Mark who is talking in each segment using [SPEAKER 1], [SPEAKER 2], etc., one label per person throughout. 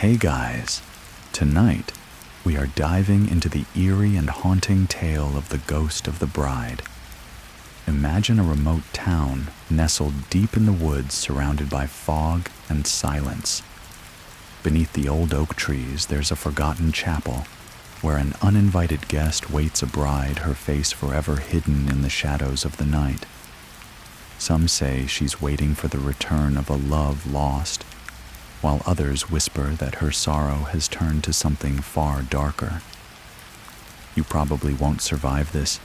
[SPEAKER 1] Hey guys, tonight we are diving into the eerie and haunting tale of the ghost of the bride. Imagine a remote town nestled deep in the woods surrounded by fog and silence. Beneath the old oak trees there's a forgotten chapel where an uninvited guest waits a bride, her face forever hidden in the shadows of the night. Some say she's waiting for the return of a love lost, while others whisper that her sorrow has turned to something far darker. You probably won't survive this,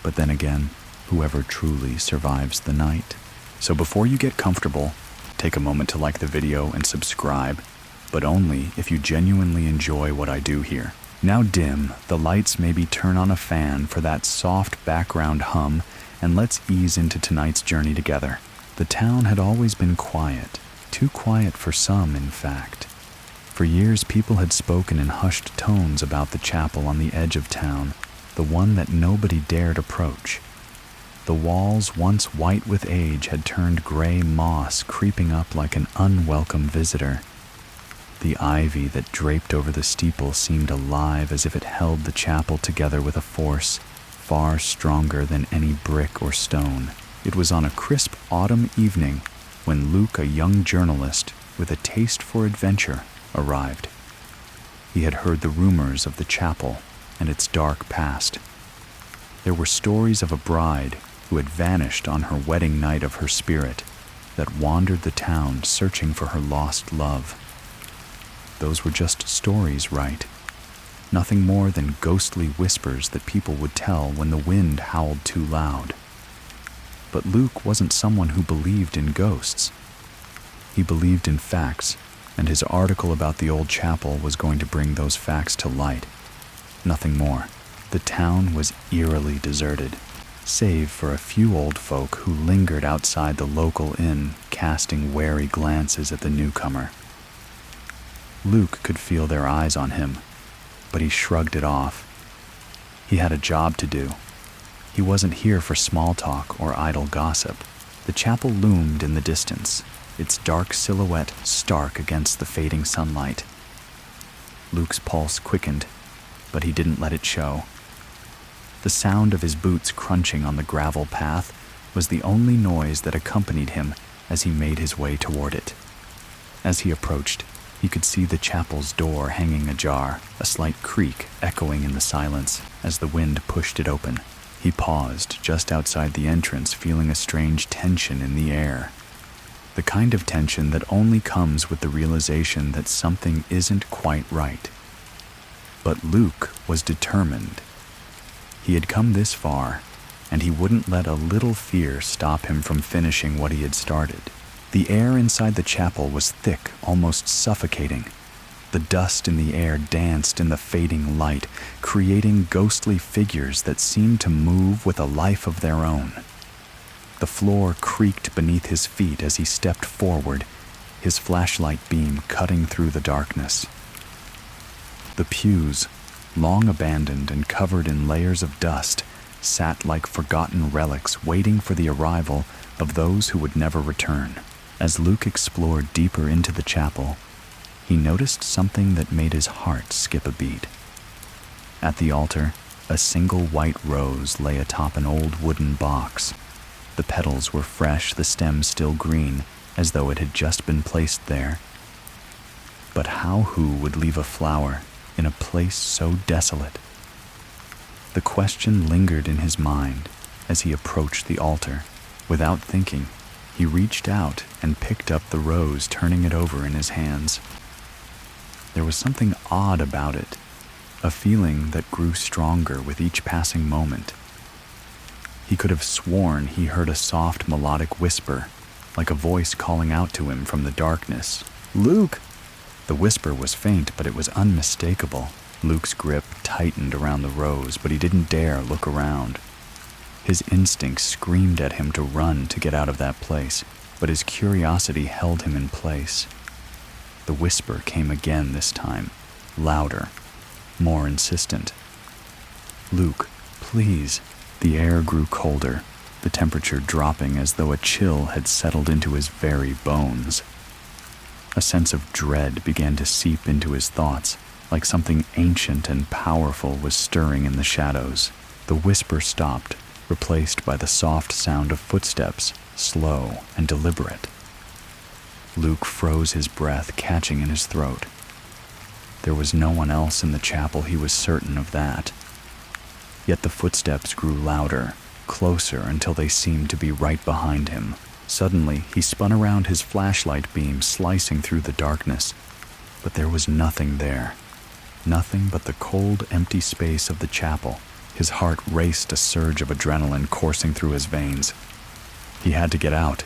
[SPEAKER 1] but then again, whoever truly survives the night. So before you get comfortable, take a moment to like the video and subscribe, but only if you genuinely enjoy what I do here. Now dim the lights, maybe turn on a fan for that soft background hum, and let's ease into tonight's journey together. The town had always been quiet, too quiet for some, in fact. For years, people had spoken in hushed tones about the chapel on the edge of town, the one that nobody dared approach. The walls, once white with age, had turned gray moss, creeping up like an unwelcome visitor. The ivy that draped over the steeple seemed alive, as if it held the chapel together with a force far stronger than any brick or stone. It was on a crisp autumn evening when Luke, a young journalist with a taste for adventure, arrived. He had heard the rumors of the chapel and its dark past. There were stories of a bride who had vanished on her wedding night of her spirit, that wandered the town searching for her lost love. Those were just stories, right? Nothing more than ghostly whispers that people would tell when the wind howled too loud. But Luke wasn't someone who believed in ghosts. He believed in facts, and his article about the old chapel was going to bring those facts to light. Nothing more. The town was eerily deserted, save for a few old folk who lingered outside the local inn, casting wary glances at the newcomer. Luke could feel their eyes on him, but he shrugged it off. He had a job to do. He wasn't here for small talk or idle gossip. The chapel loomed in the distance, its dark silhouette stark against the fading sunlight. Luke's pulse quickened, but he didn't let it show. The sound of his boots crunching on the gravel path was the only noise that accompanied him as he made his way toward it. As he approached, he could see the chapel's door hanging ajar, a slight creak echoing in the silence as the wind pushed it open. He paused just outside the entrance, feeling a strange tension in the air. The kind of tension that only comes with the realization that something isn't quite right. But Luke was determined. He had come this far, and he wouldn't let a little fear stop him from finishing what he had started. The air inside the chapel was thick, almost suffocating. The dust in the air danced in the fading light, creating ghostly figures that seemed to move with a life of their own. The floor creaked beneath his feet as he stepped forward, his flashlight beam cutting through the darkness. The pews, long abandoned and covered in layers of dust, sat like forgotten relics waiting for the arrival of those who would never return. As Luke explored deeper into the chapel, he noticed something that made his heart skip a beat. At the altar, a single white rose lay atop an old wooden box. The petals were fresh, the stem still green, as though it had just been placed there. But who would leave a flower in a place so desolate? The question lingered in his mind as he approached the altar. Without thinking, he reached out and picked up the rose, turning it over in his hands. There was something odd about it, a feeling that grew stronger with each passing moment. He could have sworn he heard a soft melodic whisper, like a voice calling out to him from the darkness. "Luke!" The whisper was faint, but it was unmistakable. Luke's grip tightened around the rose, but he didn't dare look around. His instincts screamed at him to run to get out of that place, but his curiosity held him in place. The whisper came again this time, louder, more insistent. "Luke, please." The air grew colder, the temperature dropping as though a chill had settled into his very bones. A sense of dread began to seep into his thoughts, like something ancient and powerful was stirring in the shadows. The whisper stopped, replaced by the soft sound of footsteps, slow and deliberate. Luke froze his breath, catching in his throat. There was no one else in the chapel, he was certain of that. Yet the footsteps grew louder, closer until they seemed to be right behind him. Suddenly, he spun around, his flashlight beam slicing through the darkness, but there was nothing there. Nothing but the cold, empty space of the chapel. His heart raced, a surge of adrenaline coursing through his veins. He had to get out.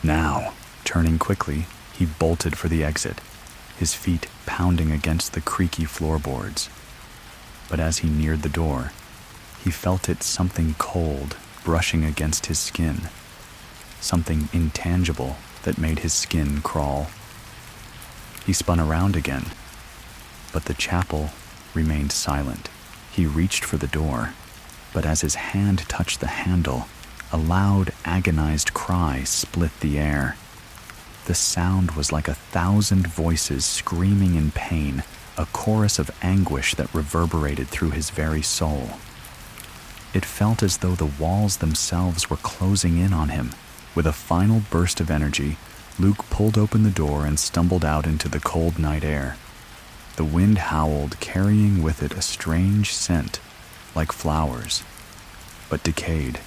[SPEAKER 1] Now, turning quickly, he bolted for the exit, his feet pounding against the creaky floorboards. But as he neared the door, he felt it something cold brushing against his skin, something intangible that made his skin crawl. He spun around again, but the chapel remained silent. He reached for the door, but as his hand touched the handle, a loud, agonized cry split the air. The sound was like 1,000 voices screaming in pain, a chorus of anguish that reverberated through his very soul. It felt as though the walls themselves were closing in on him. With a final burst of energy, Luke pulled open the door and stumbled out into the cold night air. The wind howled, carrying with it a strange scent, like flowers, but decayed.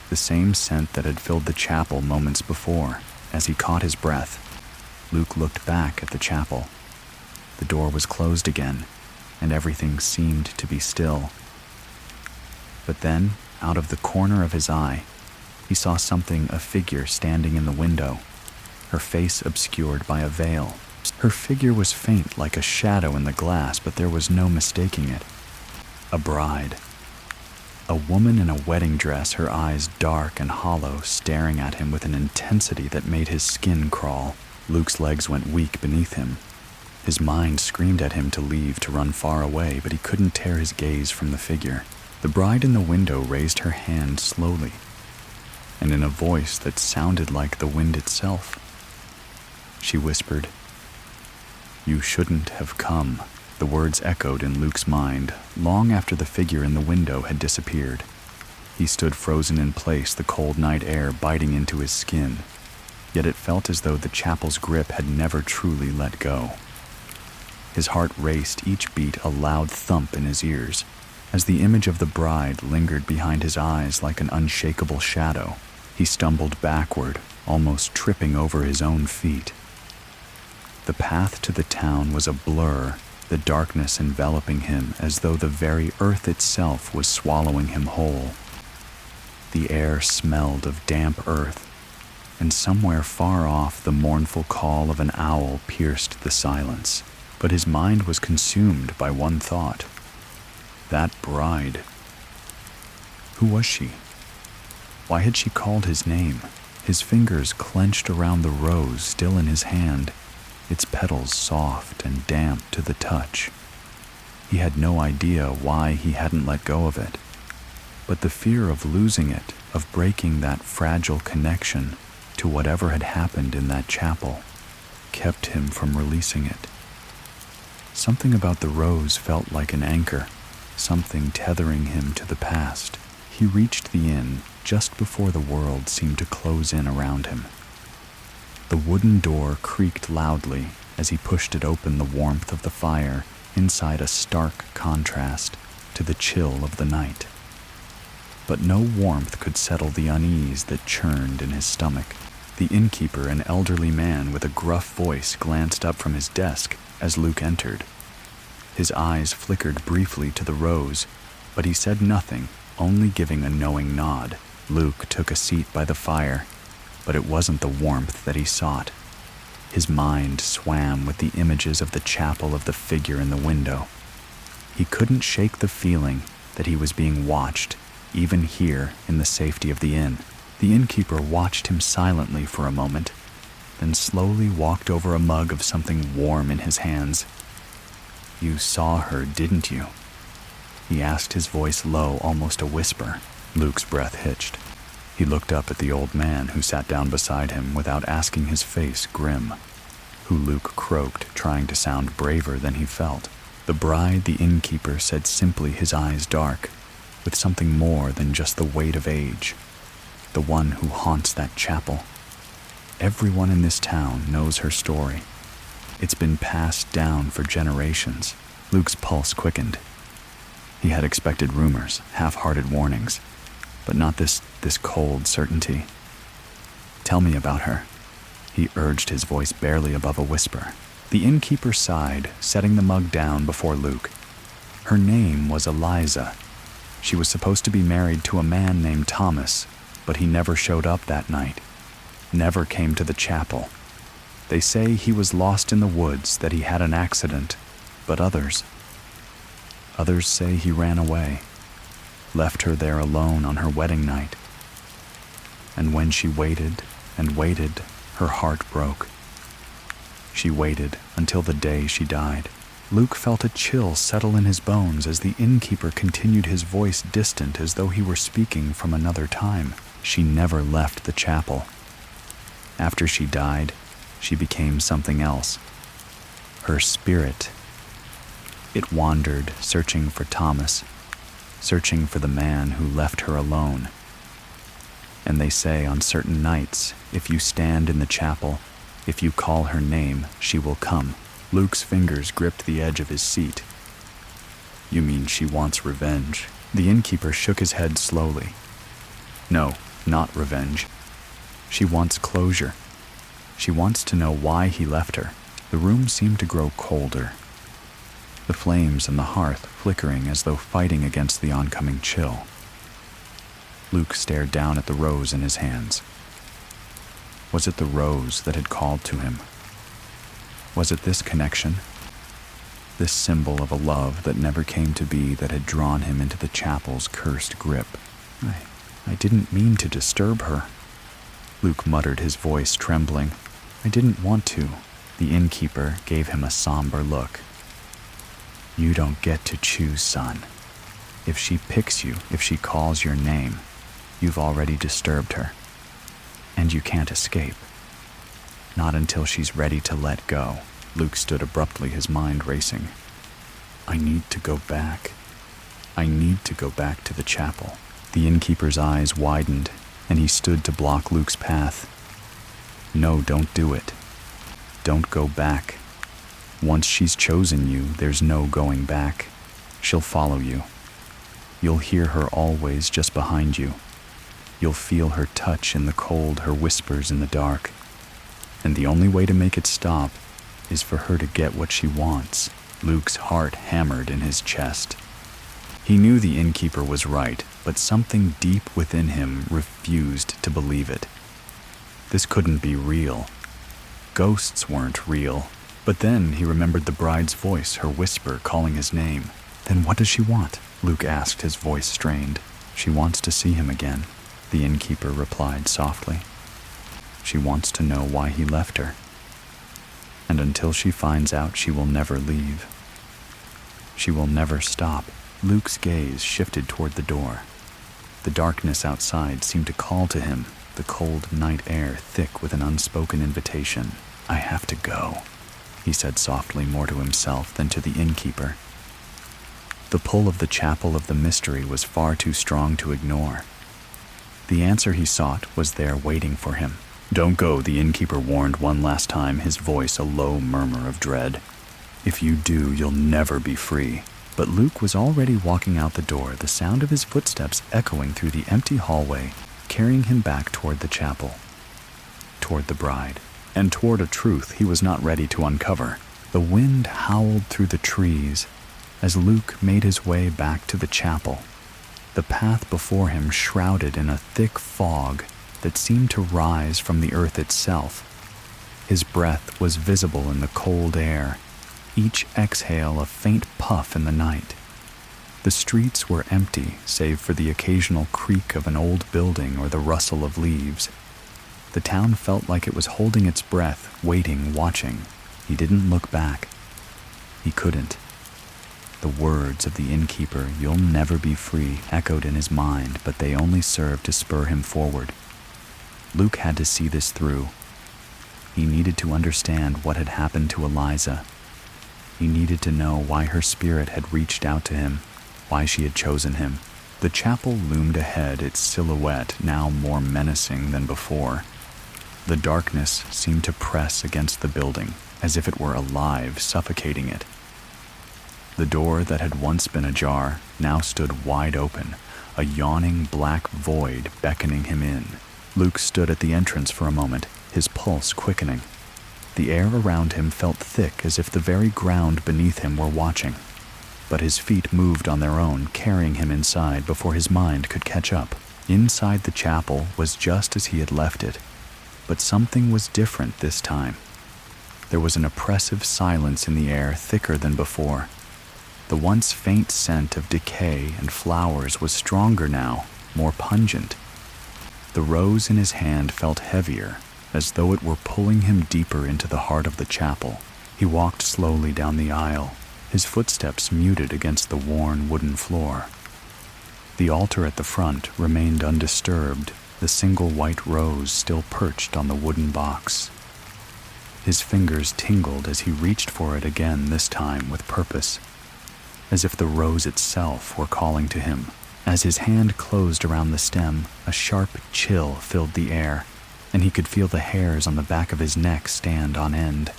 [SPEAKER 1] The same scent that had filled the chapel moments before. As he caught his breath, Luke looked back at the chapel. The door was closed again, and everything seemed to be still. But then, out of the corner of his eye, he saw something, a figure standing in the window, her face obscured by a veil. Her figure was faint like a shadow in the glass, but there was no mistaking it. A bride. A woman in a wedding dress, her eyes dark and hollow, staring at him with an intensity that made his skin crawl. Luke's legs went weak beneath him. His mind screamed at him to leave, to run far away, but he couldn't tear his gaze from the figure. The bride in the window raised her hand slowly, and in a voice that sounded like the wind itself, she whispered, "You shouldn't have come." The words echoed in Luke's mind long after the figure in the window had disappeared. He stood frozen in place, the cold night air biting into his skin, yet it felt as though the chapel's grip had never truly let go. His heart raced, each beat a loud thump in his ears, as the image of the bride lingered behind his eyes like an unshakable shadow. He stumbled backward, almost tripping over his own feet. The path to the town was a blur, the darkness enveloping him as though the very earth itself was swallowing him whole. The air smelled of damp earth, and somewhere far off the mournful call of an owl pierced the silence. But his mind was consumed by one thought. That bride. Who was she? Why had she called his name? His fingers clenched around the rose still in his hand, its petals soft and damp to the touch. He had no idea why he hadn't let go of it, but the fear of losing it, of breaking that fragile connection to whatever had happened in that chapel, kept him from releasing it. Something about the rose felt like an anchor, something tethering him to the past. He reached the inn just before the world seemed to close in around him. The wooden door creaked loudly as he pushed it open, the warmth of the fire inside a stark contrast to the chill of the night. But no warmth could settle the unease that churned in his stomach. The innkeeper, an elderly man with a gruff voice, glanced up from his desk as Luke entered. His eyes flickered briefly to the rose, but he said nothing, only giving a knowing nod. Luke took a seat by the fire, but it wasn't the warmth that he sought. His mind swam with the images of the chapel, of the figure in the window. He couldn't shake the feeling that he was being watched, even here in the safety of the inn. The innkeeper watched him silently for a moment, then slowly walked over a mug of something warm in his hands. "You saw her, didn't you?" he asked, his voice low, almost a whisper. Luke's breath hitched. He looked up at the old man who sat down beside him without asking, his face grim. who Luke croaked, trying to sound braver than he felt. The bride, the innkeeper, said simply, his eyes dark, with something more than just the weight of age. The one who haunts that chapel. Everyone in this town knows her story. It's been passed down for generations. Luke's pulse quickened. He had expected rumors, half-hearted warnings, but not this cold certainty. "Tell me about her," he urged, his voice barely above a whisper. The innkeeper sighed, setting the mug down before Luke. Her name was Eliza. She was supposed to be married to a man named Thomas, but he never showed up that night. Never came to the chapel. They say he was lost in the woods, that he had an accident, but others say he ran away, left her there alone on her wedding night. And when she waited and waited, her heart broke. She waited until the day she died. Luke felt a chill settle in his bones as the innkeeper continued, his voice distant as though he were speaking from another time. She never left the chapel. After she died, she became something else. Her spirit. It wandered, searching for Thomas, searching for the man who left her alone. And they say on certain nights, if you stand in the chapel, if you call her name, she will come. Luke's fingers gripped the edge of his seat. "You mean she wants revenge?" The innkeeper shook his head slowly. "No, not revenge. She wants closure. She wants to know why he left her." The room seemed to grow colder, the flames in the hearth flickering as though fighting against the oncoming chill. Luke stared down at the rose in his hands. Was it the rose that had called to him? Was it this connection, this symbol of a love that never came to be, that had drawn him into the chapel's cursed grip? I didn't mean to disturb her," Luke muttered, his voice trembling. "I didn't want to." The innkeeper gave him a somber look. "You don't get to choose, son. If she picks you, if she calls your name, you've already disturbed her. And you can't escape. Not until she's ready to let go." Luke stood abruptly, his mind racing. I need to go back to the chapel." The innkeeper's eyes widened, and he stood to block Luke's path. "No, don't do it. Don't go back. Once she's chosen you, there's no going back. She'll follow you. You'll hear her always just behind you. You'll feel her touch in the cold, her whispers in the dark. And the only way to make it stop is for her to get what she wants." Luke's heart hammered in his chest. He knew the innkeeper was right, but something deep within him refused to believe it. This couldn't be real. Ghosts weren't real. But then he remembered the bride's voice, her whisper calling his name. "Then what does she want?" Luke asked, his voice strained. "She wants to see him again," the innkeeper replied softly. "She wants to know why he left her. And until she finds out, she will never leave. She will never stop." Luke's gaze shifted toward the door. The darkness outside seemed to call to him, the cold night air thick with an unspoken invitation. "I have to go," he said softly, more to himself than to the innkeeper. The pull of the chapel of the mystery was far too strong to ignore. The answer he sought was there waiting for him. "Don't go," the innkeeper warned one last time, his voice a low murmur of dread. "If you do, you'll never be free." But Luke was already walking out the door, the sound of his footsteps echoing through the empty hallway, carrying him back toward the chapel, toward the bride, and toward a truth he was not ready to uncover. The wind howled through the trees as Luke made his way back to the chapel, the path before him shrouded in a thick fog that seemed to rise from the earth itself. His breath was visible in the cold air, each exhale a faint puff in the night. The streets were empty, save for the occasional creak of an old building or the rustle of leaves. The town felt like it was holding its breath, waiting, watching. He didn't look back. He couldn't. The words of the innkeeper, "You'll never be free," echoed in his mind, but they only served to spur him forward. Luke had to see this through. He needed to understand what had happened to Eliza. He needed to know why her spirit had reached out to him, why she had chosen him. The chapel loomed ahead, its silhouette now more menacing than before. The darkness seemed to press against the building, as if it were alive, suffocating it. The door that had once been ajar now stood wide open, a yawning black void beckoning him in. Luke stood at the entrance for a moment, his pulse quickening. The air around him felt thick, as if the very ground beneath him were watching. But his feet moved on their own, carrying him inside before his mind could catch up. Inside the chapel was just as he had left it, but something was different this time. There was an oppressive silence in the air, thicker than before. The once faint scent of decay and flowers was stronger now, more pungent. The rose in his hand felt heavier, as though it were pulling him deeper into the heart of the chapel. He walked slowly down the aisle, his footsteps muted against the worn wooden floor. The altar at the front remained undisturbed, the single white rose still perched on the wooden box. His fingers tingled as he reached for it again, this time with purpose, as if the rose itself were calling to him. As his hand closed around the stem, a sharp chill filled the air, and he could feel the hairs on the back of his neck stand on end.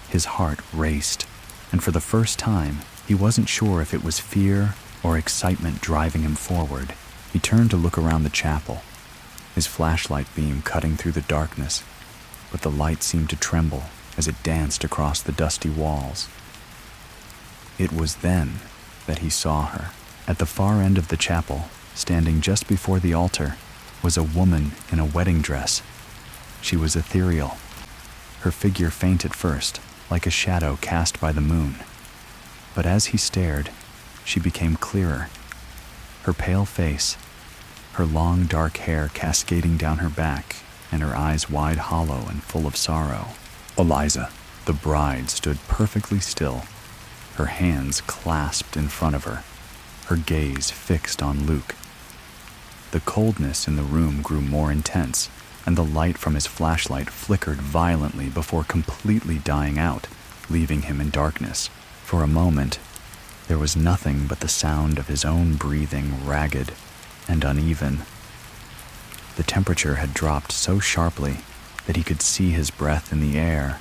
[SPEAKER 1] His heart raced, and for the first time, he wasn't sure if it was fear or excitement driving him forward. He turned to look around the chapel, his flashlight beam cutting through the darkness, but the light seemed to tremble as it danced across the dusty walls. It was then that he saw her. At the far end of the chapel, standing just before the altar, was a woman in a wedding dress. She was ethereal. Her figure faint at first, like a shadow cast by the moon. But as he stared, she became clearer. Her pale face, her long dark hair cascading down her back, and her eyes wide hollow and full of sorrow. Eliza, the bride, stood perfectly still, her hands clasped in front of her, her gaze fixed on Luke. The coldness in the room grew more intense, and the light from his flashlight flickered violently before completely dying out, leaving him in darkness. For a moment, there was nothing but the sound of his own breathing, ragged and uneven. The temperature had dropped so sharply that he could see his breath in the air,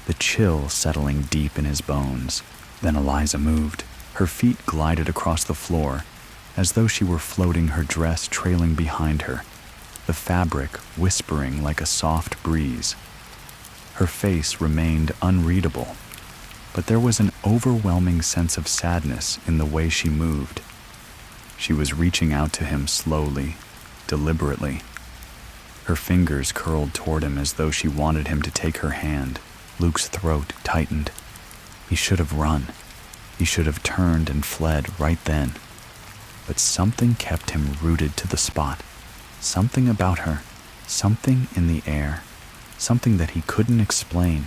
[SPEAKER 1] the chill settling deep in his bones. Then Eliza moved. Her feet glided across the floor, as though she were floating, her dress trailing behind her, the fabric whispering like a soft breeze. Her face remained unreadable, but there was an overwhelming sense of sadness in the way she moved. She was reaching out to him slowly, deliberately. Her fingers curled toward him as though she wanted him to take her hand. Luke's throat tightened. He should have run. He should have turned and fled right then. But something kept him rooted to the spot. Something about her, something in the air, something that he couldn't explain,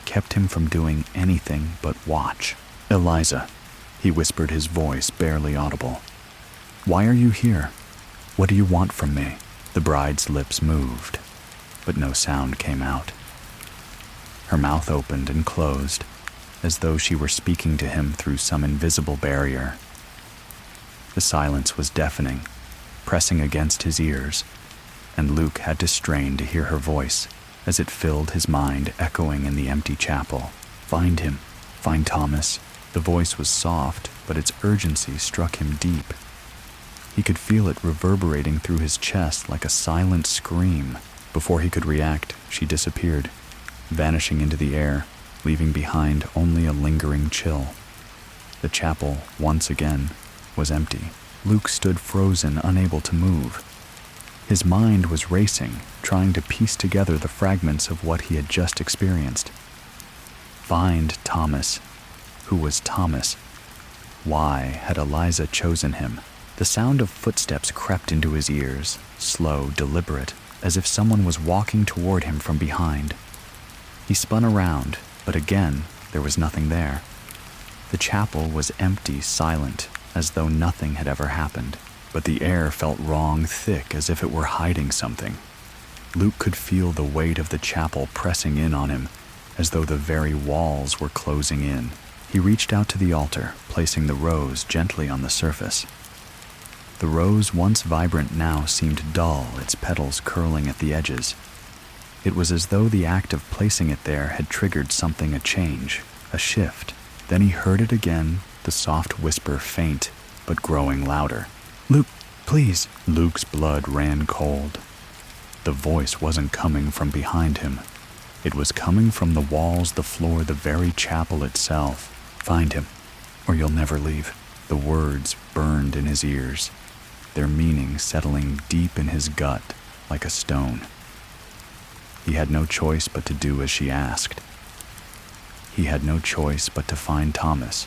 [SPEAKER 1] kept him from doing anything but watch. "Eliza," he whispered, his voice barely audible. "Why are you here? What do you want from me?" The bride's lips moved, but no sound came out. Her mouth opened and closed, as though she were speaking to him through some invisible barrier. The silence was deafening, pressing against his ears, and Luke had to strain to hear her voice as it filled his mind, echoing in the empty chapel. "Find him. Find Thomas." The voice was soft, but its urgency struck him deep. He could feel it reverberating through his chest like a silent scream. Before he could react, she disappeared, vanishing into the air, leaving behind only a lingering chill. The chapel, once again, was empty. Luke stood frozen, unable to move. His mind was racing, trying to piece together the fragments of what he had just experienced. Find Thomas. Who was Thomas? Why had Eliza chosen him? The sound of footsteps crept into his ears, slow, deliberate, as if someone was walking toward him from behind. He spun around, but again, there was nothing there. The chapel was empty, silent, as though nothing had ever happened. But the air felt wrong, thick, as if it were hiding something. Luke could feel the weight of the chapel pressing in on him, as though the very walls were closing in. He reached out to the altar, placing the rose gently on the surface. The rose, once vibrant, now seemed dull, its petals curling at the edges. It was as though the act of placing it there had triggered something, a change, a shift. Then he heard it again, the soft whisper, faint but growing louder. "Luke, please." Luke's blood ran cold. The voice wasn't coming from behind him. It was coming from the walls, the floor, the very chapel itself. "Find him, or you'll never leave." The words burned in his ears, their meaning settling deep in his gut like a stone. He had no choice but to do as she asked. He had no choice but to find Thomas,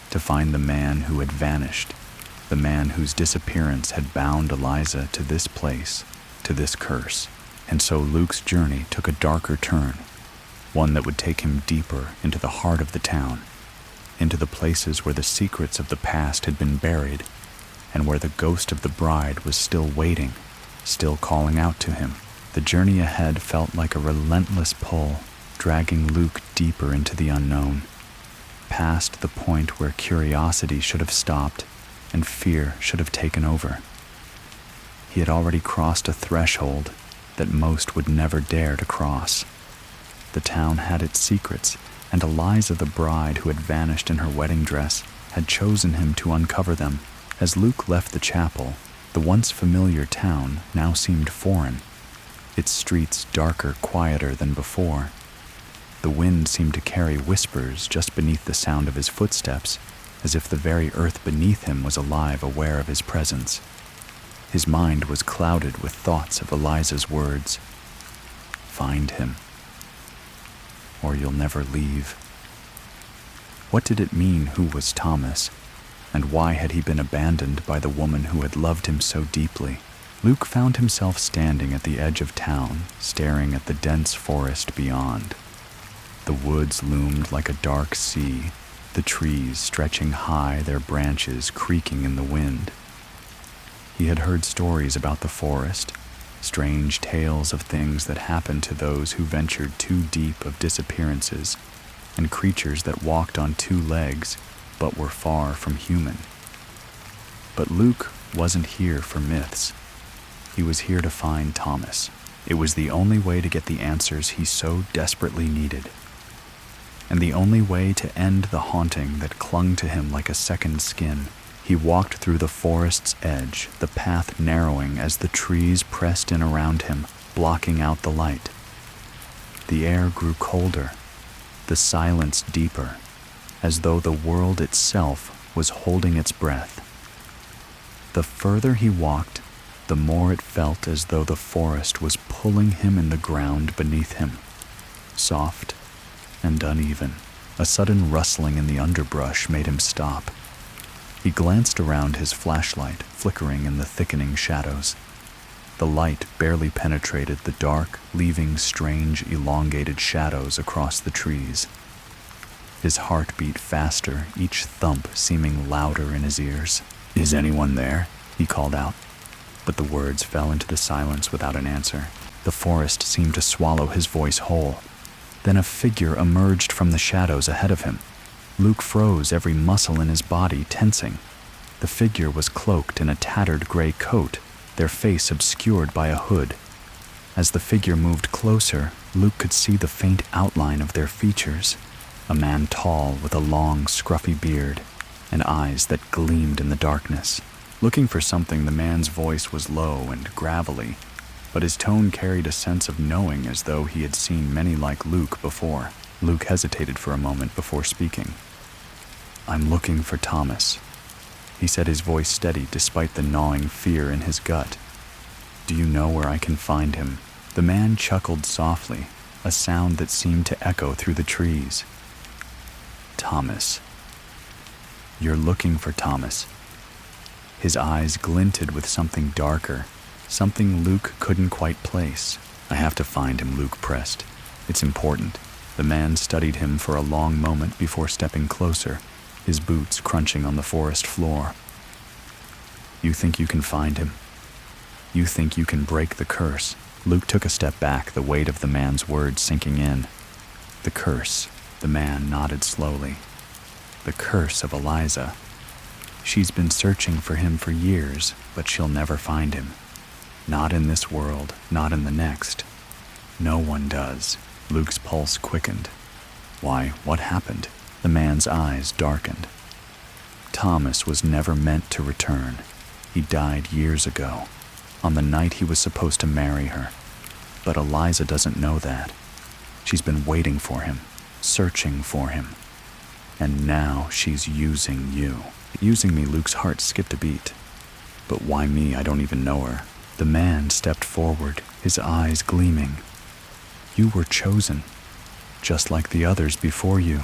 [SPEAKER 1] to find the man who had vanished, the man whose disappearance had bound Eliza to this place, to this curse. And so Luke's journey took a darker turn, one that would take him deeper into the heart of the town, into the places where the secrets of the past had been buried, and where the ghost of the bride was still waiting, still calling out to him. The journey ahead felt like a relentless pull, dragging Luke deeper into the unknown, past the point where curiosity should have stopped and fear should have taken over. He had already crossed a threshold that most would never dare to cross. The town had its secrets, and Eliza, the bride who had vanished in her wedding dress, had chosen him to uncover them. As Luke left the chapel, the once familiar town now seemed foreign, its streets darker, quieter than before. The wind seemed to carry whispers just beneath the sound of his footsteps, as if the very earth beneath him was alive, aware of his presence. His mind was clouded with thoughts of Eliza's words. "Find him, or you'll never leave." What did it mean? Who was Thomas? And why had he been abandoned by the woman who had loved him so deeply? Luke found himself standing at the edge of town, staring at the dense forest beyond. The woods loomed like a dark sea, the trees stretching high, their branches creaking in the wind. He had heard stories about the forest, strange tales of things that happened to those who ventured too deep, of disappearances, and creatures that walked on two legs but were far from human. But Luke wasn't here for myths. He was here to find Thomas. It was the only way to get the answers he so desperately needed, and the only way to end the haunting that clung to him like a second skin. He walked through the forest's edge, the path narrowing as the trees pressed in around him, blocking out the light. The air grew colder, the silence deeper, as though the world itself was holding its breath. The further he walked, the more it felt as though the forest was pulling him in the ground beneath him, soft and uneven. A sudden rustling in the underbrush made him stop. He glanced around, his flashlight flickering in the thickening shadows. The light barely penetrated the dark, leaving strange, elongated shadows across the trees. His heart beat faster, each thump seeming louder in his ears. "Is anyone there?" he called out, but the words fell into the silence without an answer. The forest seemed to swallow his voice whole. Then a figure emerged from the shadows ahead of him. Luke froze, every muscle in his body tensing. The figure was cloaked in a tattered gray coat, their face obscured by a hood. As the figure moved closer, Luke could see the faint outline of their features. A man tall with a long, scruffy beard and eyes that gleamed in the darkness. Looking for something, the man's voice was low and gravelly, but his tone carried a sense of knowing, as though he had seen many like Luke before. Luke hesitated for a moment before speaking. "I'm looking for Thomas," he said, his voice steady despite the gnawing fear in his gut. "Do you know where I can find him?" The man chuckled softly, a sound that seemed to echo through the trees. "Thomas. You're looking for Thomas." His eyes glinted with something darker, something Luke couldn't quite place. "I have to find him," Luke pressed. "It's important." The man studied him for a long moment before stepping closer, his boots crunching on the forest floor. "You think you can find him? You think you can break the curse?" Luke took a step back, the weight of the man's words sinking in. The curse, the man nodded slowly. The curse of Eliza. She's been searching for him for years, but she'll never find him. Not in this world, not in the next. No one does. Luke's pulse quickened. Why, what happened? The man's eyes darkened. Thomas was never meant to return. He died years ago, on the night he was supposed to marry her. But Eliza doesn't know that. She's been waiting for him, searching for him. And now she's using you. Using me, Luke's heart skipped a beat. But why me? I don't even know her. The man stepped forward, his eyes gleaming. You were chosen, just like the others before you.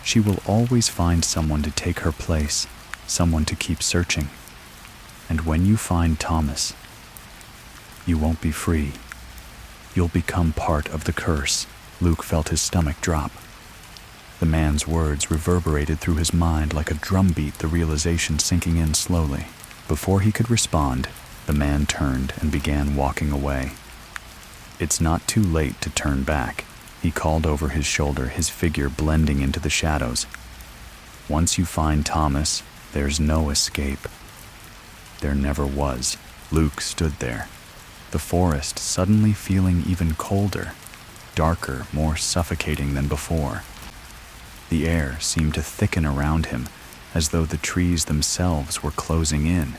[SPEAKER 1] She will always find someone to take her place, someone to keep searching. And when you find Thomas, you won't be free. You'll become part of the curse. Luke felt his stomach drop. The man's words reverberated through his mind like a drumbeat, the realization sinking in slowly. Before he could respond, the man turned and began walking away. It's not too late to turn back, he called over his shoulder, his figure blending into the shadows. Once you find Thomas, there's no escape. There never was. Luke stood there, the forest suddenly feeling even colder, darker, more suffocating than before. The air seemed to thicken around him, as though the trees themselves were closing in.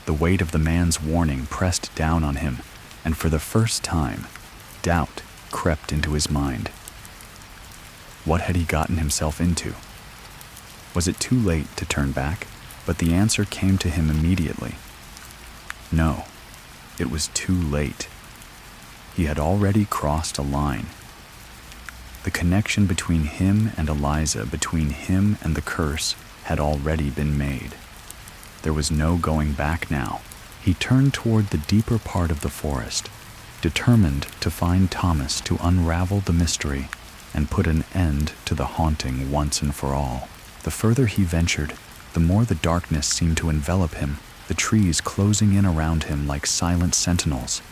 [SPEAKER 1] The weight of the man's warning pressed down on him, and for the first time, doubt crept into his mind. What had he gotten himself into? Was it too late to turn back? But the answer came to him immediately. No, it was too late. He had already crossed a line. The connection between him and Eliza, between him and the curse, had already been made. There was no going back now. He turned toward the deeper part of the forest, determined to find Thomas, to unravel the mystery and put an end to the haunting once and for all. The further he ventured, the more the darkness seemed to envelop him, the trees closing in around him like silent sentinels.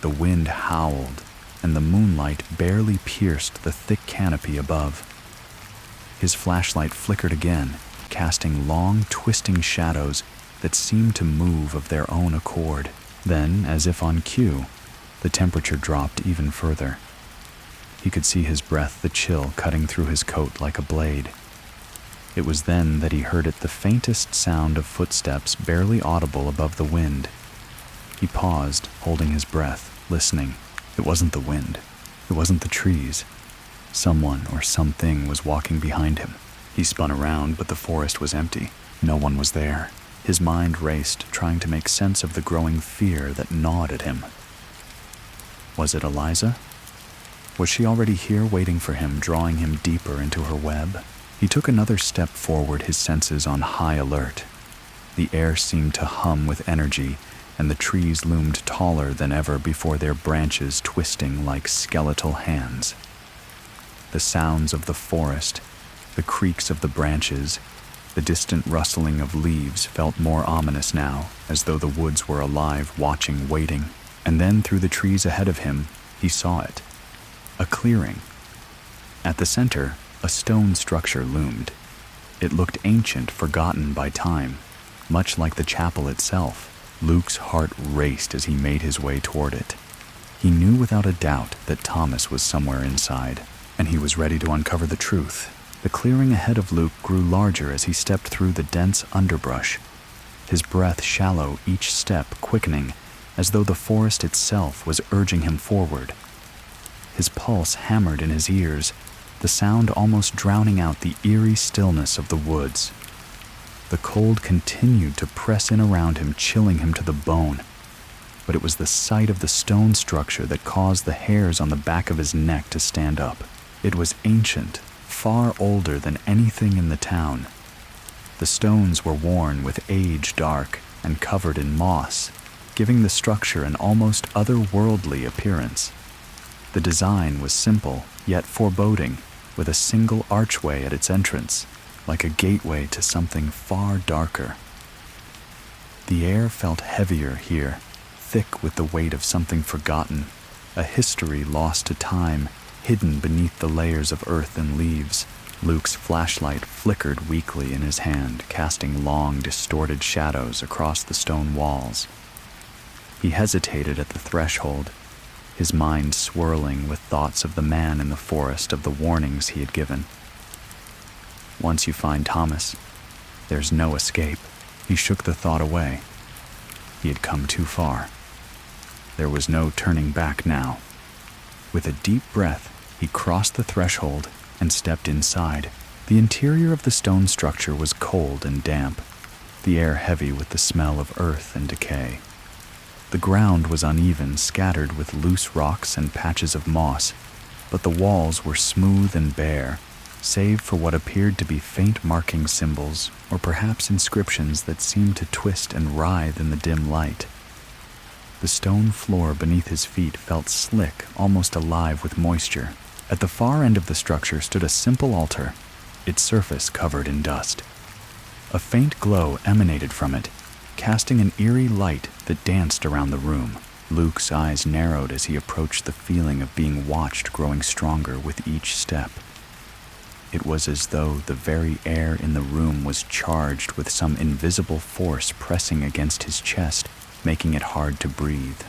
[SPEAKER 1] The wind howled, and the moonlight barely pierced the thick canopy above. His flashlight flickered again, casting long, twisting shadows that seemed to move of their own accord. Then, as if on cue, the temperature dropped even further. He could see his breath, the chill cutting through his coat like a blade. It was then that he heard it, the faintest sound of footsteps barely audible above the wind. He paused, holding his breath, listening. It wasn't the wind. It wasn't the trees. Someone or something was walking behind him. He spun around, but the forest was empty. No one was there. His mind raced, trying to make sense of the growing fear that gnawed at him. Was it Eliza? Was she already here waiting for him, drawing him deeper into her web? He took another step forward, his senses on high alert. The air seemed to hum with energy, and the trees loomed taller than ever before their branches twisting like skeletal hands. The sounds of the forest, the creaks of the branches, the distant rustling of leaves felt more ominous now, as though the woods were alive, watching, waiting. And then through the trees ahead of him, he saw it. A clearing. At the center, a stone structure loomed. It looked ancient, forgotten by time, much like the chapel itself. Luke's heart raced as he made his way toward it. He knew without a doubt that Thomas was somewhere inside, and he was ready to uncover the truth. The clearing ahead of Luke grew larger as he stepped through the dense underbrush, his breath shallow, each step quickening, as though the forest itself was urging him forward. His pulse hammered in his ears, the sound almost drowning out the eerie stillness of the woods. The cold continued to press in around him, chilling him to the bone. But it was the sight of the stone structure that caused the hairs on the back of his neck to stand up. It was ancient, far older than anything in the town. The stones were worn with age dark and covered in moss, giving the structure an almost otherworldly appearance. The design was simple, yet foreboding, with a single archway at its entrance, like a gateway to something far darker. The air felt heavier here, thick with the weight of something forgotten, a history lost to time, hidden beneath the layers of earth and leaves. Luke's flashlight flickered weakly in his hand, casting long, distorted shadows across the stone walls. He hesitated at the threshold, his mind swirling with thoughts of the man in the forest, of the warnings he had given. Once you find Thomas, there's no escape. He shook the thought away. He had come too far. There was no turning back now. With a deep breath, he crossed the threshold and stepped inside. The interior of the stone structure was cold and damp, the air heavy with the smell of earth and decay. The ground was uneven, scattered with loose rocks and patches of moss, but the walls were smooth and bare, save for what appeared to be faint marking symbols, or perhaps inscriptions that seemed to twist and writhe in the dim light. The stone floor beneath his feet felt slick, almost alive with moisture. At the far end of the structure stood a simple altar, its surface covered in dust. A faint glow emanated from it, casting an eerie light that danced around the room. Luke's eyes narrowed as he approached, the feeling of being watched growing stronger with each step. It was as though the very air in the room was charged with some invisible force pressing against his chest, making it hard to breathe.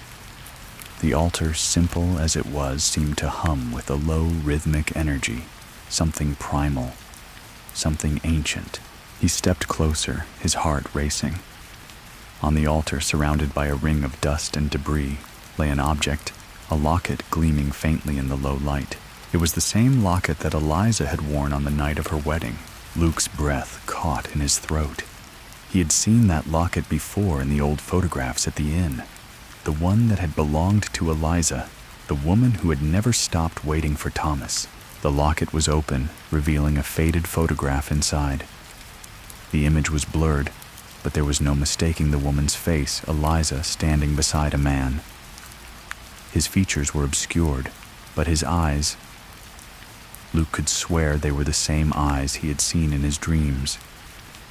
[SPEAKER 1] The altar, simple as it was, seemed to hum with a low rhythmic energy, something primal, something ancient. He stepped closer, his heart racing. On the altar, surrounded by a ring of dust and debris, lay an object, a locket gleaming faintly in the low light. It was the same locket that Eliza had worn on the night of her wedding. Luke's breath caught in his throat. He had seen that locket before in the old photographs at the inn. The one that had belonged to Eliza, the woman who had never stopped waiting for Thomas. The locket was open, revealing a faded photograph inside. The image was blurred, but there was no mistaking the woman's face, Eliza standing beside a man. His features were obscured, but his eyes, Luke could swear they were the same eyes he had seen in his dreams,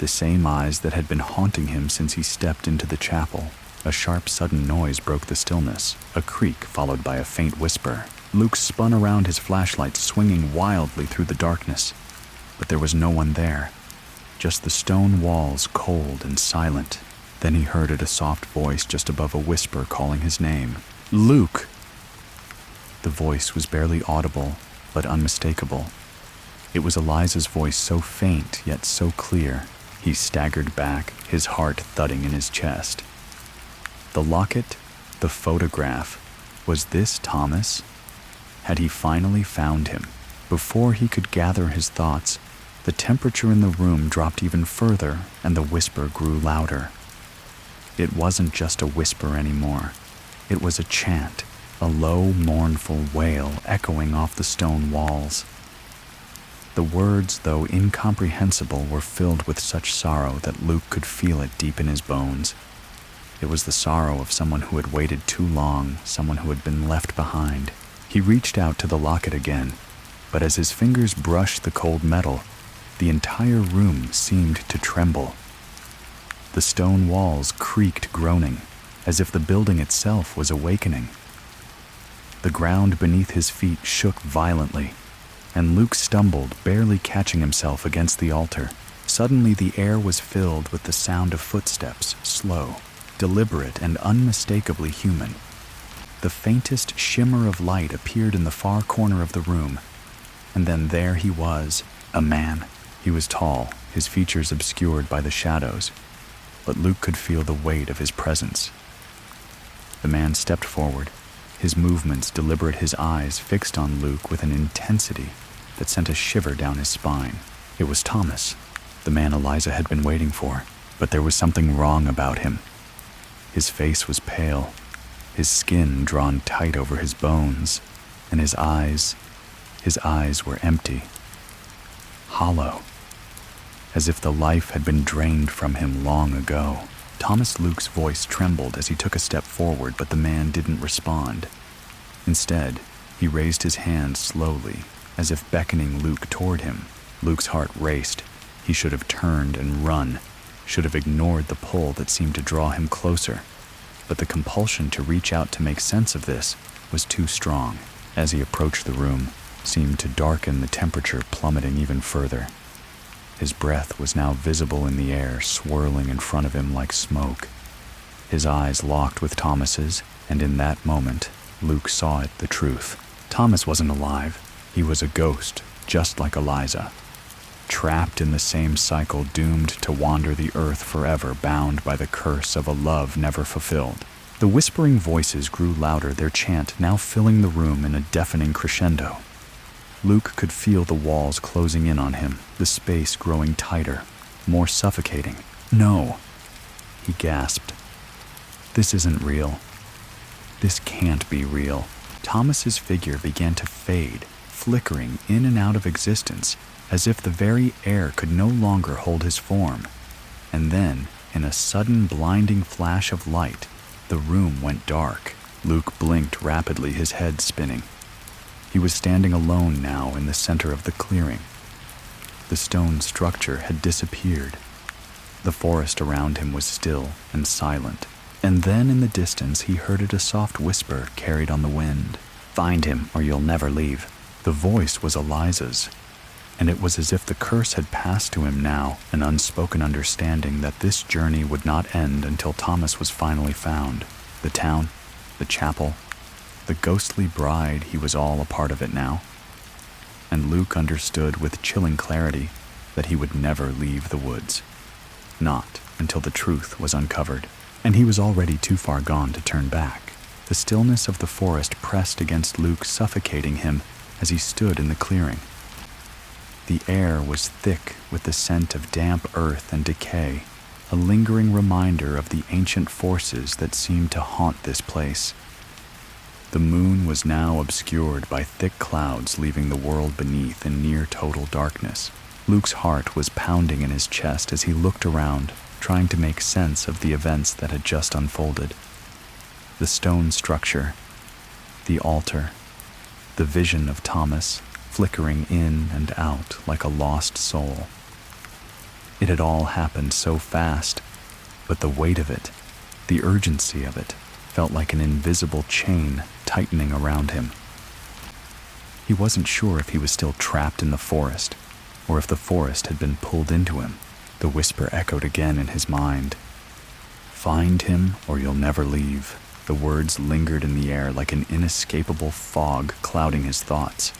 [SPEAKER 1] the same eyes that had been haunting him since he stepped into the chapel. A sharp, sudden noise broke the stillness, a creak followed by a faint whisper. Luke spun around, his flashlight swinging wildly through the darkness, but there was no one there, just the stone walls, cold and silent. Then he heard a soft voice just above a whisper calling his name. "Luke!" The voice was barely audible, but unmistakable. It was Eliza's voice, so faint yet so clear. He staggered back, his heart thudding in his chest. The locket, the photograph, was this Thomas? Had he finally found him? Before he could gather his thoughts, the temperature in the room dropped even further, and the whisper grew louder. It wasn't just a whisper anymore. It was a chant, a low, mournful wail echoing off the stone walls. The words, though incomprehensible, were filled with such sorrow that Luke could feel it deep in his bones. It was the sorrow of someone who had waited too long, someone who had been left behind. He reached out to the locket again, but as his fingers brushed the cold metal, the entire room seemed to tremble. The stone walls creaked, groaning, as if the building itself was awakening. The ground beneath his feet shook violently, and Luke stumbled, barely catching himself against the altar. Suddenly the air was filled with the sound of footsteps, slow, deliberate, and unmistakably human. The faintest shimmer of light appeared in the far corner of the room, and then there he was, a man. He was tall, his features obscured by the shadows, but Luke could feel the weight of his presence. The man stepped forward, his movements deliberate, his eyes fixed on Luke with an intensity that sent a shiver down his spine. It was Thomas, the man Eliza had been waiting for, but there was something wrong about him. His face was pale, his skin drawn tight over his bones, and his eyes were empty, hollow, as if the life had been drained from him long ago. Thomas Luke's voice trembled as he took a step forward, but the man didn't respond. Instead, he raised his hand slowly, as if beckoning Luke toward him. Luke's heart raced. He should have turned and run, should have ignored the pull that seemed to draw him closer. but the compulsion to reach out to make sense of this was too strong. As he approached the room, seemed to darken, the temperature plummeting even further. His breath was now visible in the air, swirling in front of him like smoke. His eyes locked with Thomas's, and in that moment, Luke saw it, the truth. Thomas wasn't alive. He was a ghost, just like Eliza. Trapped in the same cycle, doomed to wander the earth forever, bound by the curse of a love never fulfilled. The whispering voices grew louder, their chant now filling the room in a deafening crescendo. Luke could feel the walls closing in on him, the space growing tighter, more suffocating. "No," he gasped. "This isn't real. This can't be real." Thomas's figure began to fade, flickering in and out of existence, as if the very air could no longer hold his form. And then, in a sudden blinding flash of light, the room went dark. Luke blinked rapidly, his head spinning. He was standing alone now in the center of the clearing. The stone structure had disappeared. The forest around him was still and silent. And then in the distance he heard a soft whisper carried on the wind. "Find him, or you'll never leave." The voice was Eliza's, and it was as if the curse had passed to him now, an unspoken understanding that this journey would not end until Thomas was finally found. The town, the chapel, the ghostly bride, he was all a part of it now. And Luke understood with chilling clarity that he would never leave the woods. Not until the truth was uncovered, and he was already too far gone to turn back. The stillness of the forest pressed against Luke, suffocating him as he stood in the clearing. The air was thick with the scent of damp earth and decay, a lingering reminder of the ancient forces that seemed to haunt this place. The moon was now obscured by thick clouds, leaving the world beneath in near total darkness. Luke's heart was pounding in his chest as he looked around, trying to make sense of the events that had just unfolded. The stone structure, the altar, the vision of Thomas flickering in and out like a lost soul. It had all happened so fast, but the weight of it, the urgency of it, felt like an invisible chain tightening around him. He wasn't sure if he was still trapped in the forest, or if the forest had been pulled into him. The whisper echoed again in his mind. "Find him, or you'll never leave." The words lingered in the air like an inescapable fog clouding his thoughts.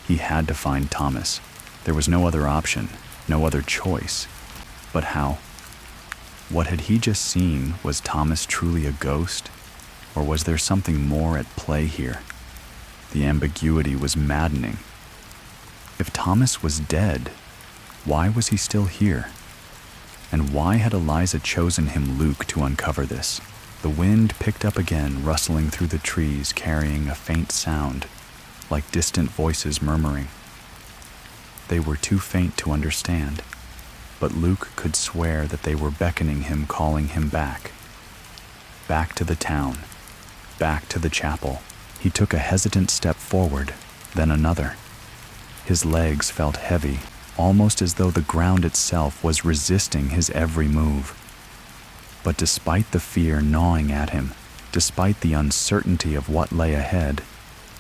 [SPEAKER 1] He had to find Thomas. There was no other option, no other choice. But how? What had he just seen? Was Thomas truly a ghost? Or was there something more at play here? The ambiguity was maddening. If Thomas was dead, why was he still here? And why had Eliza chosen him, Luke, to uncover this? The wind picked up again, rustling through the trees, carrying a faint sound, like distant voices murmuring. They were too faint to understand, but Luke could swear that they were beckoning him, calling him back. Back to the town, back to the chapel. He took a hesitant step forward, then another. His legs felt heavy, almost as though the ground itself was resisting his every move. But despite the fear gnawing at him, despite the uncertainty of what lay ahead,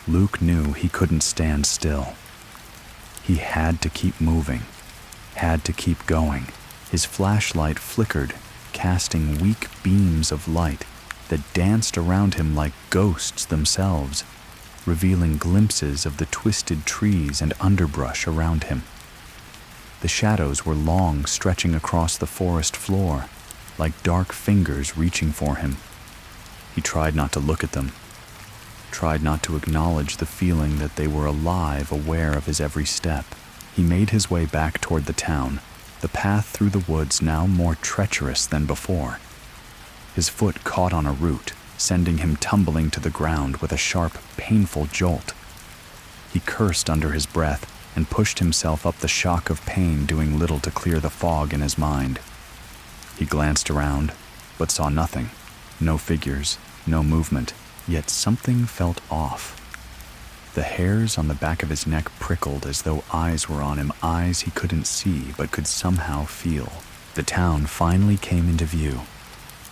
[SPEAKER 1] Luke knew he couldn't stand still. He had to keep moving, had to keep going. His flashlight flickered, casting weak beams of light that danced around him like ghosts themselves, revealing glimpses of the twisted trees and underbrush around him. The shadows were long, stretching across the forest floor, like dark fingers reaching for him. He tried not to look at them, tried not to acknowledge the feeling that they were alive, aware of his every step. He made his way back toward the town, the path through the woods now more treacherous than before. His foot caught on a root, sending him tumbling to the ground with a sharp, painful jolt. He cursed under his breath and pushed himself up the shock of pain, doing little to clear the fog in his mind. He glanced around, but saw nothing. No figures, no movement, yet something felt off. The hairs on the back of his neck prickled as though eyes were on him, eyes he couldn't see but could somehow feel. The town finally came into view.